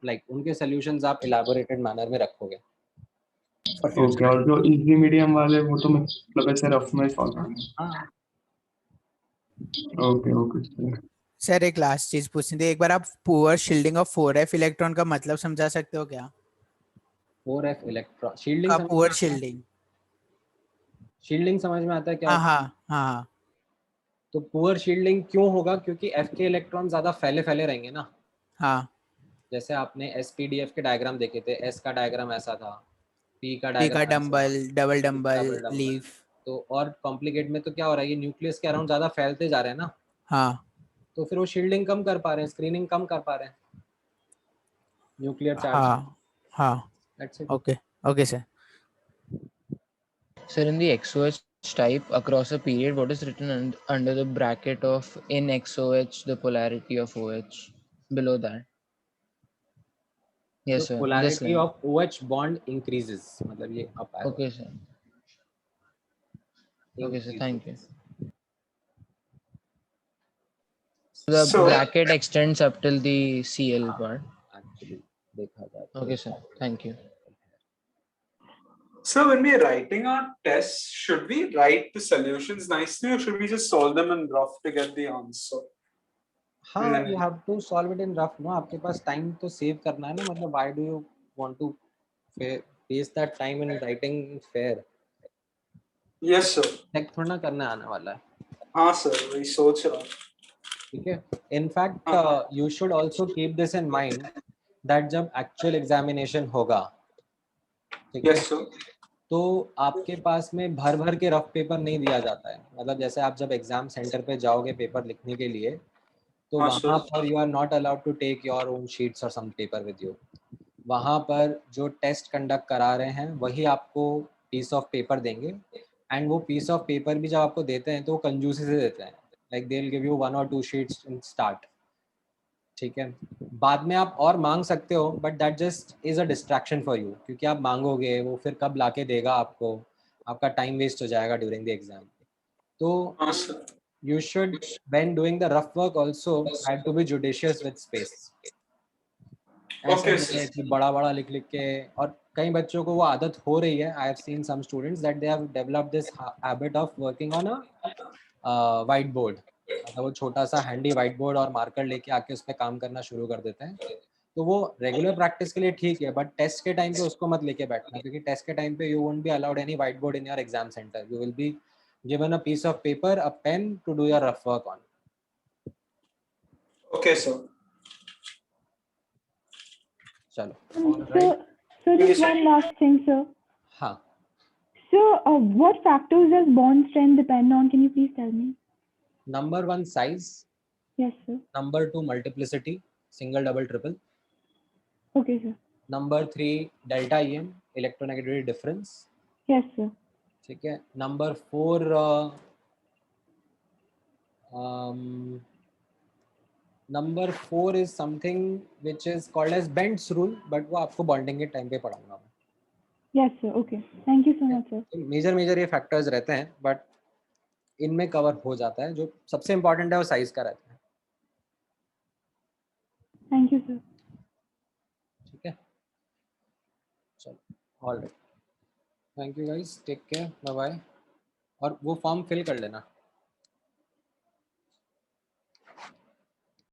[SPEAKER 1] लाइक उनके सॉल्यूशंस आप इलैबोरेटेड मैनर में रखोगे।
[SPEAKER 13] ओके, और जो इजी मीडियम वाले वो तो मतलब ऐसे रफ में सॉल्व करना।
[SPEAKER 1] हाँ,
[SPEAKER 13] ओके।
[SPEAKER 16] सर एक लास्ट चीज पूछनी थी, एक बार आप poor shielding of 4f electron का मतलब समझा सकते हो क्या?
[SPEAKER 1] 4f electron shielding,
[SPEAKER 16] poor shielding
[SPEAKER 1] समझ में आता है क्या?
[SPEAKER 16] हाँ।
[SPEAKER 1] तो पुअर शील्डिंग क्यों होगा? क्योंकि F के इलेक्ट्रॉन ज्यादा फैले फैले रहेंगे ना।
[SPEAKER 16] हाँ,
[SPEAKER 1] जैसे आपने SPDF के डायग्राम देखे थे, S का डायग्राम ऐसा था, P का
[SPEAKER 16] टी का
[SPEAKER 1] डायग्राम ऐसा,
[SPEAKER 16] dumbbell, double dumbbell,
[SPEAKER 1] double dumbbell.
[SPEAKER 16] Leaf.
[SPEAKER 1] तो और कॉम्प्लिकेट में तो क्या हो रहा है, ये न्यूक्लियस के अराउंड ज्यादा फैलते जा रहे हैं ना,
[SPEAKER 16] हाँ
[SPEAKER 1] तो फिर वो शील्डिंग कम कर पा रहे हैं, स्क्रीनिंग कम कर पा रहे हैं न्यूक्लियर चार्ज।
[SPEAKER 16] हाँ
[SPEAKER 1] That's it.
[SPEAKER 16] Okay okay sir.
[SPEAKER 3] Sir, in the XOH type across a period, what is written under the bracket of in XOH, the polarity of OH below that? Yes,
[SPEAKER 1] So
[SPEAKER 3] sir. In this
[SPEAKER 1] polarity
[SPEAKER 3] line.
[SPEAKER 1] of OH bond increases, मतलब ये up arrow
[SPEAKER 3] Okay, sir. Okay, sir. Thank you. The
[SPEAKER 11] So-
[SPEAKER 3] bracket extends up till the CL part.
[SPEAKER 1] Actually, देखा जाए तो-
[SPEAKER 3] Okay, sir. Thank you.
[SPEAKER 11] So when we're writing our tests, should we write the solutions nicely or should we just solve them in rough to get the answer?
[SPEAKER 1] हाँ, you have to solve it in rough ना, आपके पास time तो save करना है ना, मतलब why do you want to waste that time in writing fair?
[SPEAKER 11] Yes sir.
[SPEAKER 1] Check थोड़ा ना करने आने वाला है।
[SPEAKER 11] हाँ sir, वही सोच रहा हूँ।
[SPEAKER 1] ठीक है। In fact, you should also keep this in mind that जब actual examination होगा, ठीक है,
[SPEAKER 11] Yes sir.
[SPEAKER 1] तो आपके पास में भर भर के रफ पेपर नहीं दिया जाता है। मतलब जैसे आप जब एग्जाम सेंटर पे जाओगे पेपर लिखने के लिए, तो
[SPEAKER 11] हाँ,
[SPEAKER 1] वहाँ
[SPEAKER 11] sir.
[SPEAKER 1] पर you are not allowed to take your own sheets और सम पेपर विद यू। वहाँ पर जो टेस्ट कंडक्ट करा रहे हैं वही आपको पीस ऑफ पेपर देंगे, एंड वो पीस ऑफ पेपर भी जब आपको देते हैं तो वो कंजूसी से देते हैं, like they will give you 1 or 2 sheets in start. ठीक है, बाद में आप और मांग सकते हो, but that just is a distraction for you, क्योंकि आप मांगोगे वो फिर कब लाके देगा आपको, आपका टाइम वेस्ट हो जाएगा ड्यूरिंग द एग्जाम। तो
[SPEAKER 11] हाँ sir.
[SPEAKER 1] you should, when doing the rough work also, try to be judicious with space. ऐसा
[SPEAKER 11] Okay,
[SPEAKER 1] नहीं है
[SPEAKER 11] sir.
[SPEAKER 1] कि बड़ा बड़ा लिख लिख के, और कई बच्चों को वो आदत हो रही है। I have seen some students that they have developed this habit of working on a white board. मतलब वो छोटा सा हैंडी व्हाइट बोर्ड और मार्कर लेके आके उस पर काम करना शुरू कर देते हैं। तो वो रेगुलर प्रैक्टिस के लिए ठीक है, बट टेस्ट के टाइम पे उसको मत लेके बैठना, क्योंकि टेस्ट के टाइम पे you won't be allowed any white board in your exam centre. You will be given a piece of paper, a pen to do your rough work on.
[SPEAKER 11] Okay sir.
[SPEAKER 1] Chalo.
[SPEAKER 6] So just one last thing, sir.
[SPEAKER 1] हाँ.
[SPEAKER 6] So what factors does bond strength depend on? Can you please tell me?
[SPEAKER 1] Number 1, size.
[SPEAKER 6] Yes, sir.
[SPEAKER 1] Number 2, multiplicity, single, double, triple.
[SPEAKER 6] Okay, sir.
[SPEAKER 1] Number 3, delta EM, electronegativity difference.
[SPEAKER 6] Yes, sir.
[SPEAKER 1] ठीक है। Number 4, number 4 is something which is called as Bend's rule, but वो आपको bonding के time पे पढ़ाऊंगा मैं।
[SPEAKER 6] Yes, sir. Okay. Thank you so much, sir.
[SPEAKER 1] Major ये factors रहते हैं, बट इनमें कवर हो जाता है। जो सबसे इम्पोर्टेंट है वो साइज का रहता है।
[SPEAKER 6] Thank you, sir.
[SPEAKER 1] ठीक है, चलो, all right, thank you guys, take care, bye bye. और वो फॉर्म फिल कर लेना।